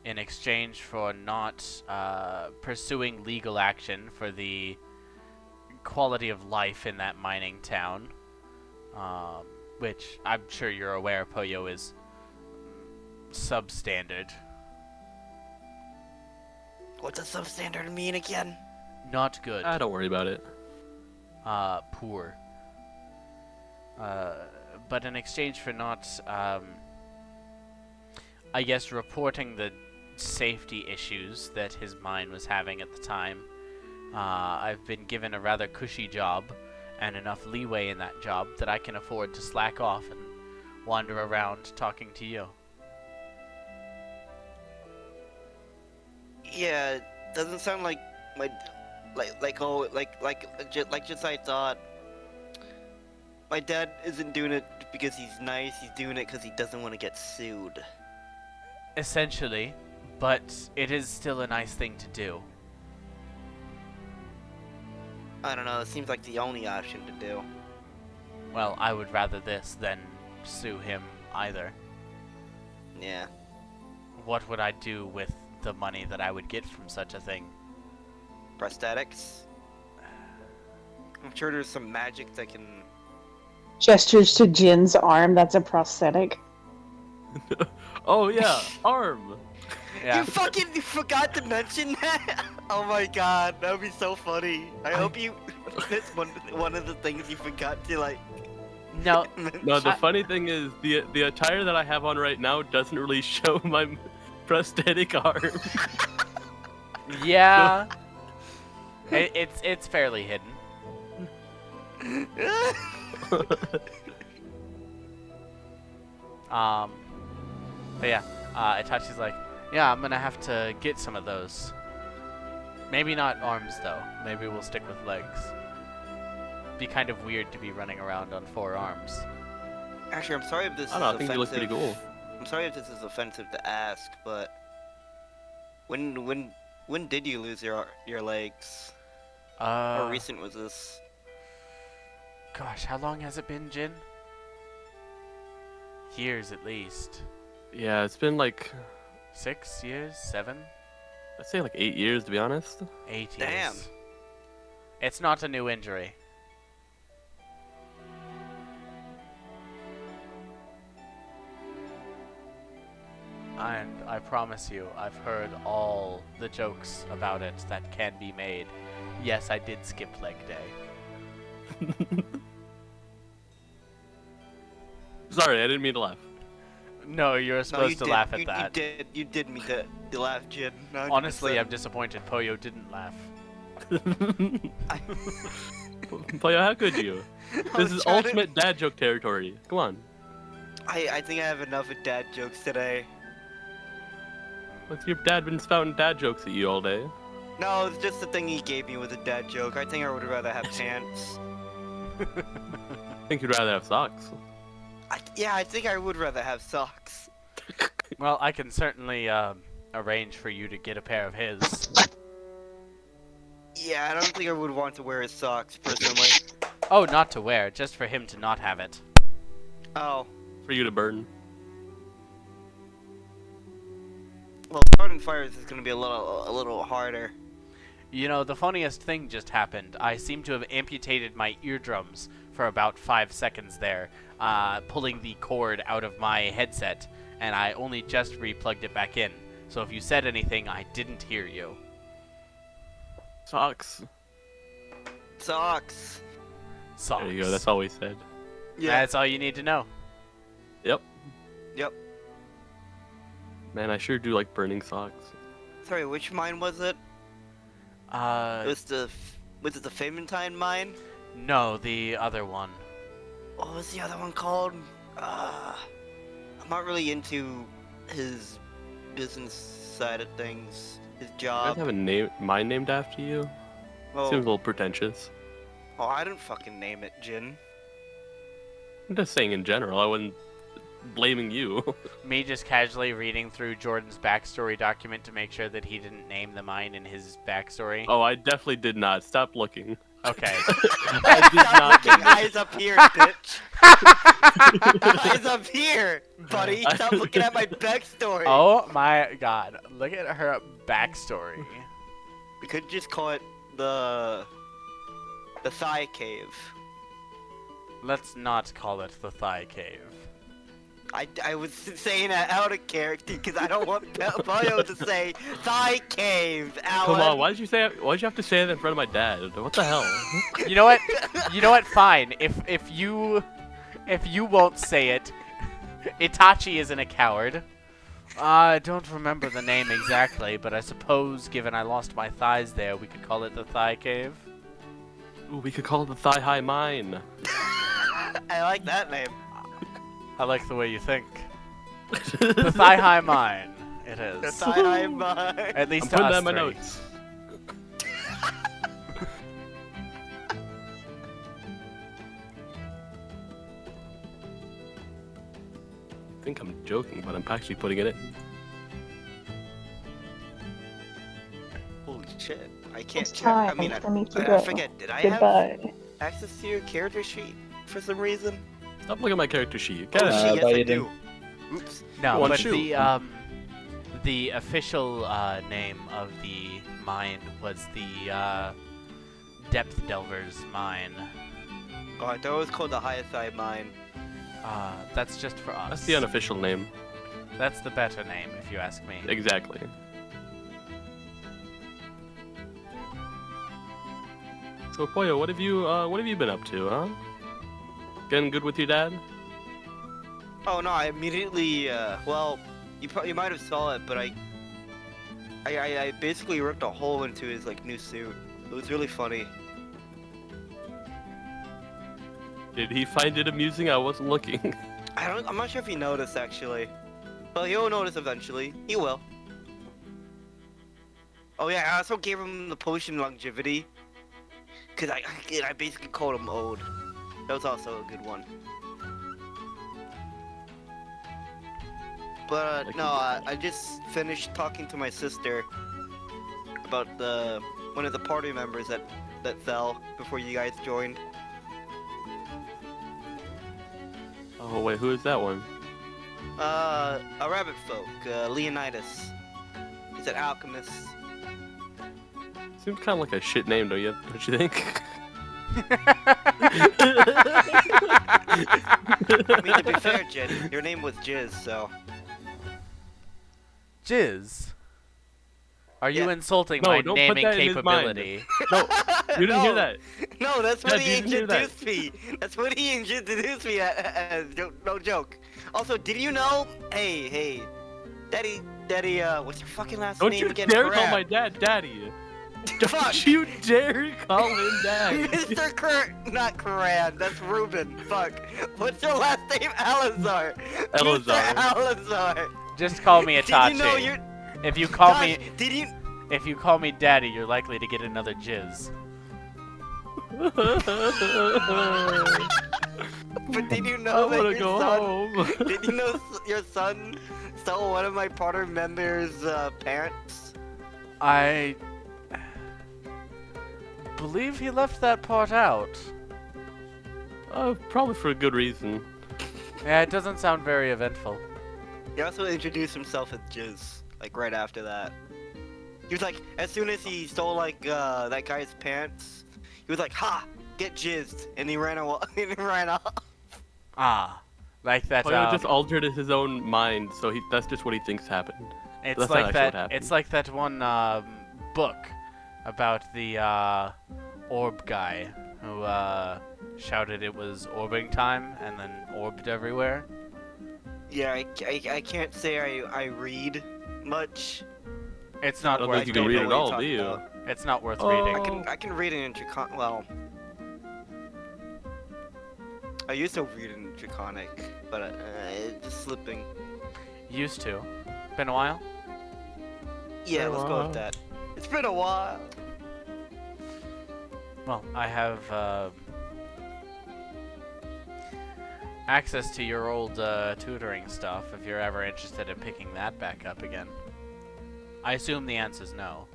In exchange for not pursuing legal action for the quality of life in that mining town, which I'm sure you're aware, Pollo, is substandard. What does substandard mean again? Not good. Don't worry about it. Poor. But in exchange for not, I guess, reporting the safety issues that his mine was having at the time, I've been given a rather cushy job and enough leeway in that job that I can afford to slack off and wander around talking to you. Yeah, it doesn't sound like my just I thought. My dad isn't doing it because he's nice. He's doing it because he doesn't want to get sued. Essentially, but it is still a nice thing to do. I don't know. It seems like the only option to do. Well, I would rather this than sue him either. Yeah. What would I do with the money that I would get from such a thing? Prosthetics. I'm sure there's some magic that can. Gestures to Jin's arm, that's a prosthetic. Oh yeah, arm. Yeah. You forgot to mention that? Oh my god, that would be so funny. I hope you. That's one of the things you forgot to like. No, No, the funny thing is the attire that I have on right now doesn't really show my prosthetic arm. yeah. It's fairly hidden. But yeah, Itachi's like, yeah, I'm gonna have to get some of those. Maybe not arms though. Maybe we'll stick with legs. Be kind of weird to be running around on 4 arms. Actually, I'm sorry if this is I don't know, I offensive. think you look pretty cool. I'm sorry if this is offensive to ask, but when did you lose your legs? How recent was this? Gosh, how long has it been, Jin? Years at least. Yeah, it's been like 6 years? 7? I'd say like 8 years to be honest. 8 years. Damn. It's not a new injury. And I promise you, I've heard all the jokes about it that can be made. Yes, I did skip leg day. Sorry, I didn't mean to laugh. No, you're supposed to laugh at that. You did mean to laugh, Jin. 100%. Honestly, I'm disappointed Pollo didn't laugh. Pollo, how could you? This is trying to- ultimate dad joke territory. Come on. I think I have enough of dad jokes today. What's your dad been spouting dad jokes at you all day? No, it's just the thing he gave me was a dad joke. I think I would rather have pants. I think you'd rather have socks. I think I would rather have socks. Well, I can certainly arrange for you to get a pair of his. Yeah, I don't think I would want to wear his socks, personally. Oh, not to wear, just for him to not have it. Oh. For you to burn. Well, starting fires is gonna be a little harder. You know, the funniest thing just happened. I seem to have amputated my eardrums for about 5 seconds there, pulling the cord out of my headset, and I only just replugged it back in. So if you said anything, I didn't hear you. Socks. Socks. Socks. There you go. That's all we said. Yeah. That's all you need to know. Yep. Yep. Man, I sure do like burning socks. Sorry, which mine was it? Was it the Faymentine mine? No, the other one. What was the other one called? I'm not really into his business side of things. His You guys job. have a mine named after you? Oh, Seems a little pretentious. I didn't fucking name it, Jin. I'm just saying in general. I wasn't blaming you. Me just casually reading through Jordan's backstory document to make sure that he didn't name the mine in his backstory. Oh, I definitely did not. Stop looking. Okay. I did Stop not. looking eyes up here, bitch. Eyes up here, buddy. Stop looking at my backstory. Oh my god. Look at her backstory. We could just call it the Thigh Cave. Let's not call it the Thigh Cave. I was saying that out of character because I don't want Bio to say Thigh Cave, Alan. Come on, why'd you have to say that in front of my dad? What the hell? You know what? You know what? Fine. If you won't say it, Itachi isn't a coward. I don't remember the name exactly, but I suppose given I lost my thighs there, we could call it the Thigh Cave. Ooh, we could call it the Thigh High Mine. I like that name. I like the way you think. The Thigh High Mine. It The is. Thigh High Mine. At least I'm to putting us that in my three. notes. I think I'm joking, but I'm actually putting it in. Holy shit. I can't It's check. time I mean, for me to I go. forget. Did I have Goodbye. access to your character sheet for some reason? Stop looking at my character sheet. Oh, Get it. shit, yes, but I you do. didn't. Oops. No, One but shoe. the official name of the mine was the Depth Delvers Mine. Oh, I thought it was called the Highest Eye Mine. That's just for us. That's the unofficial name. That's the better name, if you ask me. Exactly. So, Poyo, what have you been up to, huh? Getting good with your dad? Oh no, I immediately, well, you might have saw it, but I basically ripped a hole into his, like, new suit. It was really funny. Did he find it amusing? I wasn't looking. I'm not sure if he noticed, actually. Well, he'll notice eventually. He will. Oh yeah, I also gave him the potion longevity. Cause I basically called him old. That was also a good one. But no, I just finished talking to my sister about one of the party members that fell before you guys joined. Oh wait, who is that one? A rabbit folk, Leonidas. He's an alchemist. Seems kind of like a shit name, don't you think? I mean, to be fair, Jin, your name was Jizz, so. Jizz? Are you Yeah. insulting No, my don't put naming that in his mind. capability? No, you didn't hear No. that. No, that's Yeah, what he you didn't hear that. introduced me. That's what he introduced me as. No joke. Also, did you know? Hey, Daddy, what's your fucking last Don't name you again? dare call Crap. my dad daddy. Fuck. Don't you dare call him dad. Mr. Not Karan, that's Ruben. Fuck. What's your last name? Alazar. Elazar. Mr. Alazar. Just call me Did Itachi. you know you're... If you call Gosh, me if you call me daddy, you're likely to get another jizz. But did you I know that wanna your go son... home. Did you know your son stole one of my Potter members' parents? I believe he left that part out. Probably for a good reason. Yeah, it doesn't sound very eventful. He also introduced himself as Jizz. like right after that. He was like, as soon as he stole like that guy's pants, he was like, "Ha! Get jizzed," and he ran away. And he ran off. Ah, like that. Polyo just altered his own mind, so that's just what he thinks happened. It's That's not like actually what that. happened. It's like that one book about the orb guy who shouted it was orbing time and then orbed everywhere. Yeah, I can't say I read much. It's I not don't worth think you can reading. read it what all, you're do you? talking about. It's not worth Oh. reading. I can read it in Draconic. Well, I used to read it in Draconic, but it's just slipping. Used to. Been a while. Yeah, Been a let's go while. with that. It's been a while. Well, I have access to your old tutoring stuff if you're ever interested in picking that back up again. I assume the answer's no.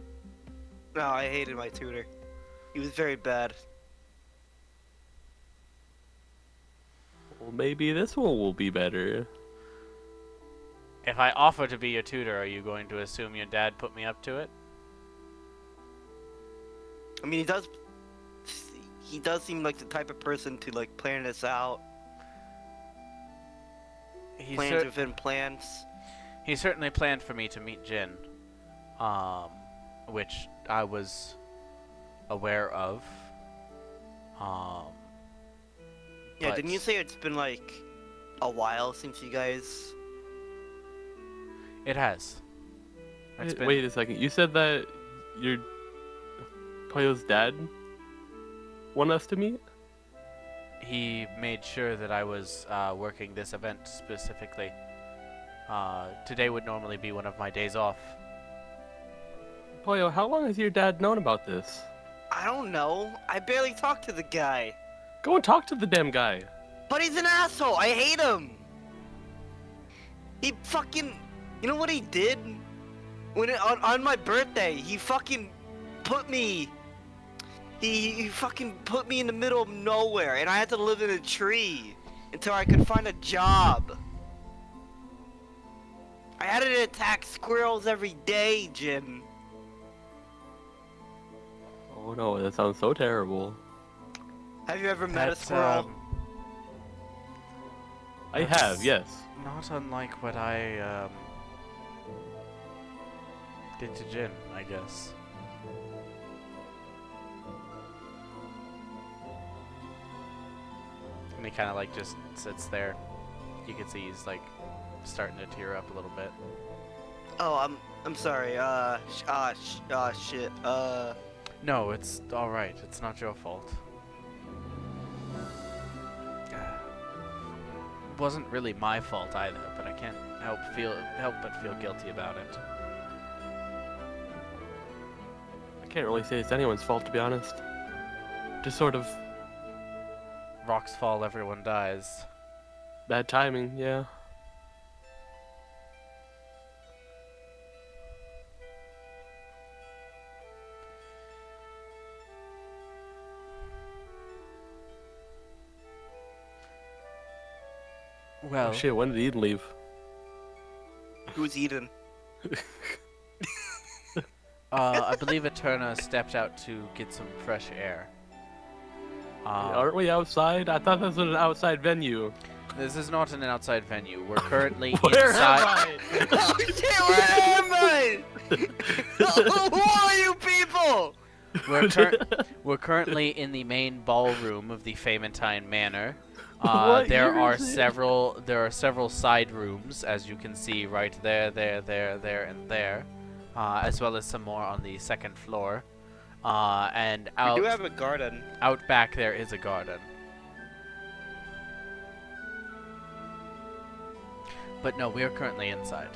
No, I hated my tutor. He was very bad. Well, maybe this one will be better. If I offer to be your tutor, are you going to assume your dad put me up to it? I mean, he does seem like the type of person to like plan this out. He Plans within plans. He certainly planned for me to meet Jin, which I was aware of. Yeah, but didn't you say it's been like a while since you guys? It has. It's been, Wait a second. You said that your Polyo's dad wanted us to meet? he made sure that I was working this event specifically. Today would normally be one of my days off. Polyo, how long has your dad known about this? I don't know. I barely talked to the guy. Go and talk to the damn guy. But he's an asshole. I hate him. He fucking. You know what he did? On my birthday, he fucking put me. He fucking put me in the middle of nowhere, and I had to live in a tree until I could find a job. I had to attack squirrels every day, Jin. Oh no, that sounds so terrible. Have you ever met a That's, squirrel? I have, yes. Not unlike what I did to Jin, I guess. And he kind of like just sits there. You can see he's like starting to tear up a little bit. Oh, I'm sorry. Shit. No, it's all right. It's not your fault. Wasn't really my fault either, but I can't help but feel guilty about it. I can't really say it's anyone's fault, to be honest. Just sort of Rocks fall, everyone dies. bad timing, yeah. Well, Oh shit, when did Eden leave? Who's Eden? I believe Eterna stepped out to get some fresh air. Aren't we outside? I thought this was an outside venue. This is not an outside venue. We're currently Where inside. am Oh shit, where am I? Who are you people? We're currently in the main ballroom of the Faymentine Manor. What There year are is it? several side rooms, as you can see right there, and there, as well as some more on the second floor. And We do have a garden. out back there is a garden. But no, we are currently inside.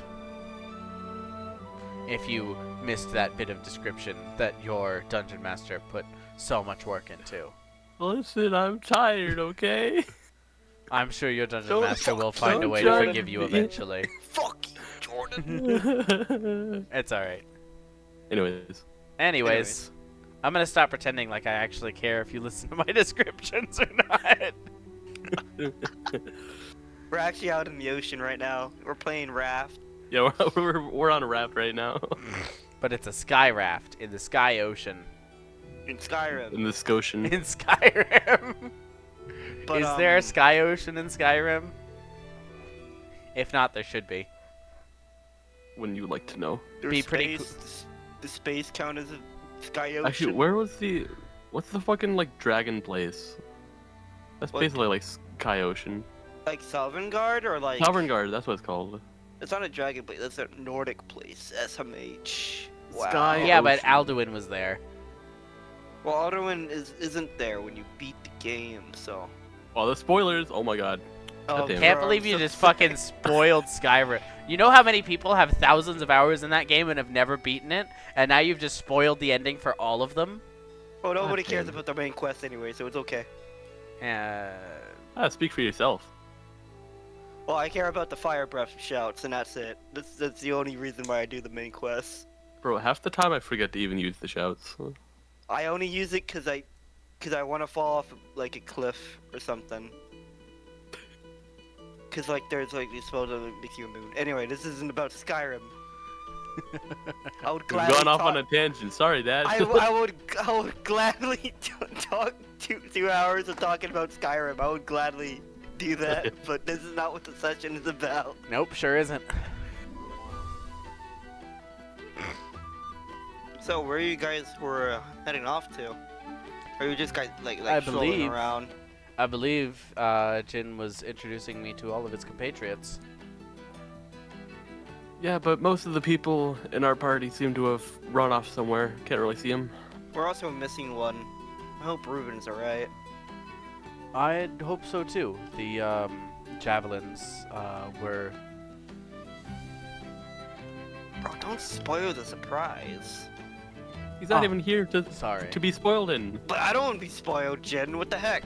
If you missed that bit of description that your dungeon master put so much work into. Listen, I'm tired, okay? I'm sure your dungeon Don't master will fuck find a don't way to try to forgive you be- eventually. Fuck you, Jordan. It's alright. Anyways, I'm gonna stop pretending like I actually care if you listen to my descriptions or not. We're actually out in the ocean right now. We're playing raft. Yeah, we're on a raft right now. But it's a sky raft in the sky ocean. In Skyrim. In the Scotian. In Skyrim. But, Is there a sky ocean in Skyrim? If not, there should be. Wouldn't you like to know? there's be pretty space, the space count as a sky ocean? Actually, what's the fucking like dragon place? That's What? basically like Sky Ocean. Like Sovngarde or like... Sovngarde, that's what it's called. It's not a dragon place, that's a Nordic place. SMH. Sky- Yeah, but Ocean. Alduin was there. Well, Alduin isn't there when you beat the game, so... Oh, the spoilers! Oh my god. Oh, damn it. Can't bro, believe I'm you so just sorry. fucking spoiled Skyrim. You know how many people have thousands of hours in that game and have never beaten it? And now you've just spoiled the ending for all of them? Oh, nobody God cares damn. about the main quest anyway, so it's okay. Speak for yourself. Well, I care about the fire breath shouts, and that's it. That's the only reason why I do the main quest. Bro, half the time I forget to even use the shouts. I only use it because I want to fall off like a cliff or something. Cause like there's like this spell that makes you immune. Anyway, this isn't about Skyrim. I would We've gladly gone off talk- on a tangent. Sorry, Dad. I would gladly talk 2 hours of talking about Skyrim. I would gladly do that, but this is not what the session is about. Nope, sure isn't. So where you guys were heading off to? Or you just guys like I strolling believe- around? I believe Jin was introducing me to all of his compatriots. Yeah, but most of the people in our party seem to have run off somewhere. Can't really see them. We're also missing one. I hope Ruben's alright. I'd hope so too. The javelins were... Bro, don't spoil the surprise. He's not Oh, even here Sorry. to be spoiled in. But I don't want to be spoiled, Jen. What the heck?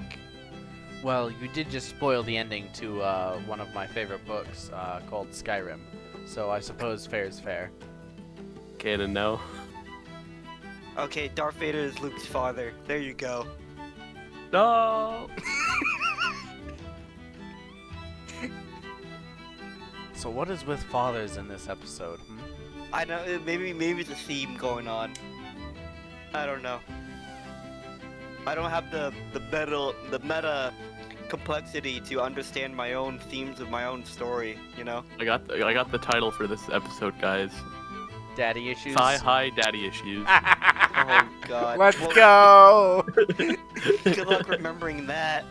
Well, you did just spoil the ending to one of my favorite books called Skyrim. So I suppose fair is fair. Canon now. Okay, Darth Vader is Luke's father. There you go. No. So what is with fathers in this episode? Hmm? I know, maybe it's a theme going on. I don't know. I don't have the meta complexity to understand my own themes of my own story, you know? I got the title for this episode, guys. Daddy issues? Thigh-high daddy issues. Oh god. Let's Well, go! Good luck remembering that.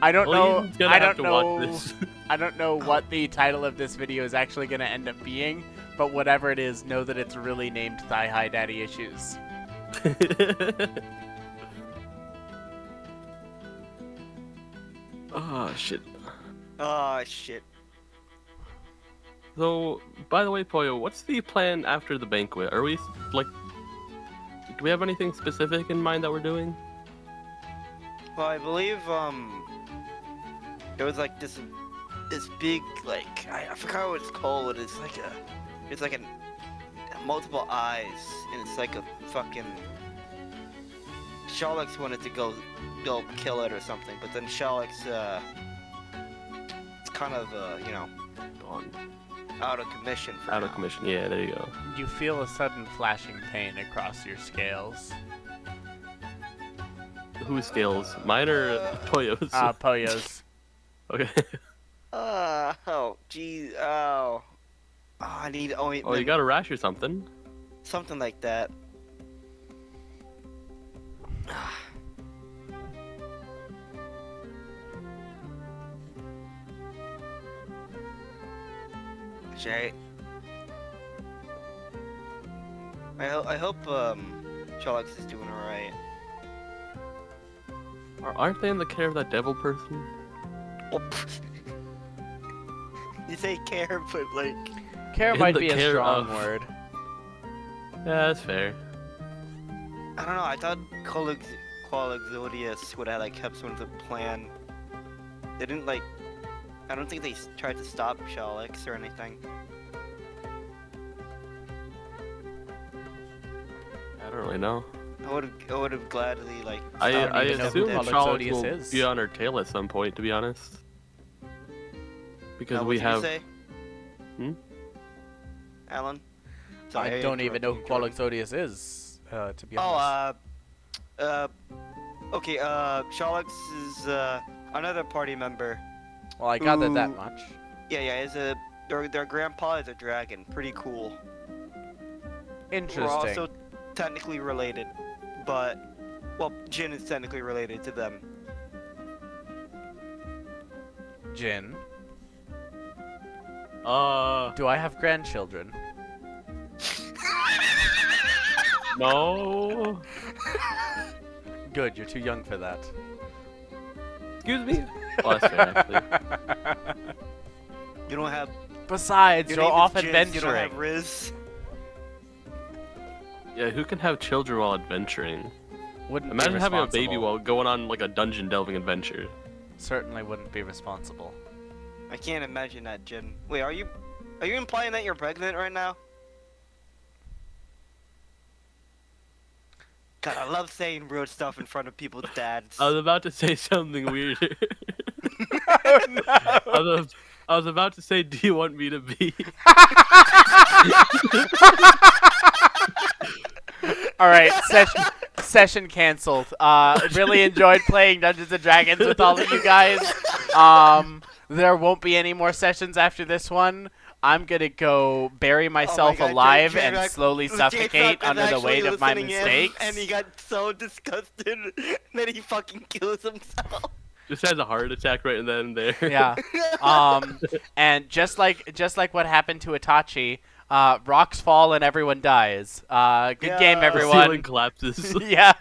I don't Well, know. you're gonna I have don't to watch know. this. I don't know what the title of this video is actually going to end up being, but whatever it is, know that it's really named Thigh High Daddy Issues. Oh shit. Oh shit. So, by the way, Poyo, what's the plan after the banquet? Are we like, do we have anything specific in mind that we're doing? Well, I believe there was like this big like I forgot what it's called. It's like a multiple eyes, and it's like a fucking. Shalix wanted to go kill it or something, but then Shalix it's kind of you know, Gone. out of commission for Out now. of commission. Yeah, there you go. You feel a sudden flashing pain across your scales. Whose scales? Mine or Toyo's? Poyo's. Okay. Oh, geez, oh. I need ointment. Oh, you got a rash or something? Something like that. Shay. I hope Shalix is doing alright. Aren't they in the care of that devil person? Oh, you say care, but like Care In might the be a care strong of- word. Yeah, that's fair. I don't know. I thought Qualexodius would have like kept some of the plan. They didn't like. I don't think they tried to stop Shalix or anything. I don't really know. I would have gladly like. I stopped even know who assume them. Qualexodius Charlotte will is. be on her tail at some point, to be honest. Because What we was you gonna have. say? Hmm? Alan? I don't even know who interrupted you, Jordan. Qualixodius is, to be honest. Okay, Shalix is, another party member. Well, I gathered that Ooh. much. Yeah, their grandpa is a dragon. Pretty cool. Interesting. We're also technically related, but, well, Jin is technically related to them. Jin, Uh, do I have grandchildren? no. Good, you're too young for that. Excuse me. Oh, that's fair, actually. You don't have. Besides, Your you're name off is Jin, You don't adventuring. have Riz. Yeah, who can have children while adventuring? Wouldn't Imagine be having a baby responsible. while going on like a dungeon delving adventure. Certainly wouldn't be responsible. I can't imagine that, Jin. Wait, are you implying that you're pregnant right now? God, I love saying rude stuff in front of people's dads. I was about to say something weird. Oh no! I was about to say, do you want me to be? All right, session canceled. Really enjoyed playing Dungeons and Dragons with all of you guys. There won't be any more sessions after this one. I'm gonna go bury myself God, alive J-Rock- and slowly suffocate J-Rock is under the weight actually of my listening in, mistakes. and he got so disgusted that he fucking kills himself. Just has a heart attack right then and there. Yeah. And just like what happened to Itachi, rocks fall and everyone dies. Good game, Yeah. The everyone. ceiling collapses. Yeah.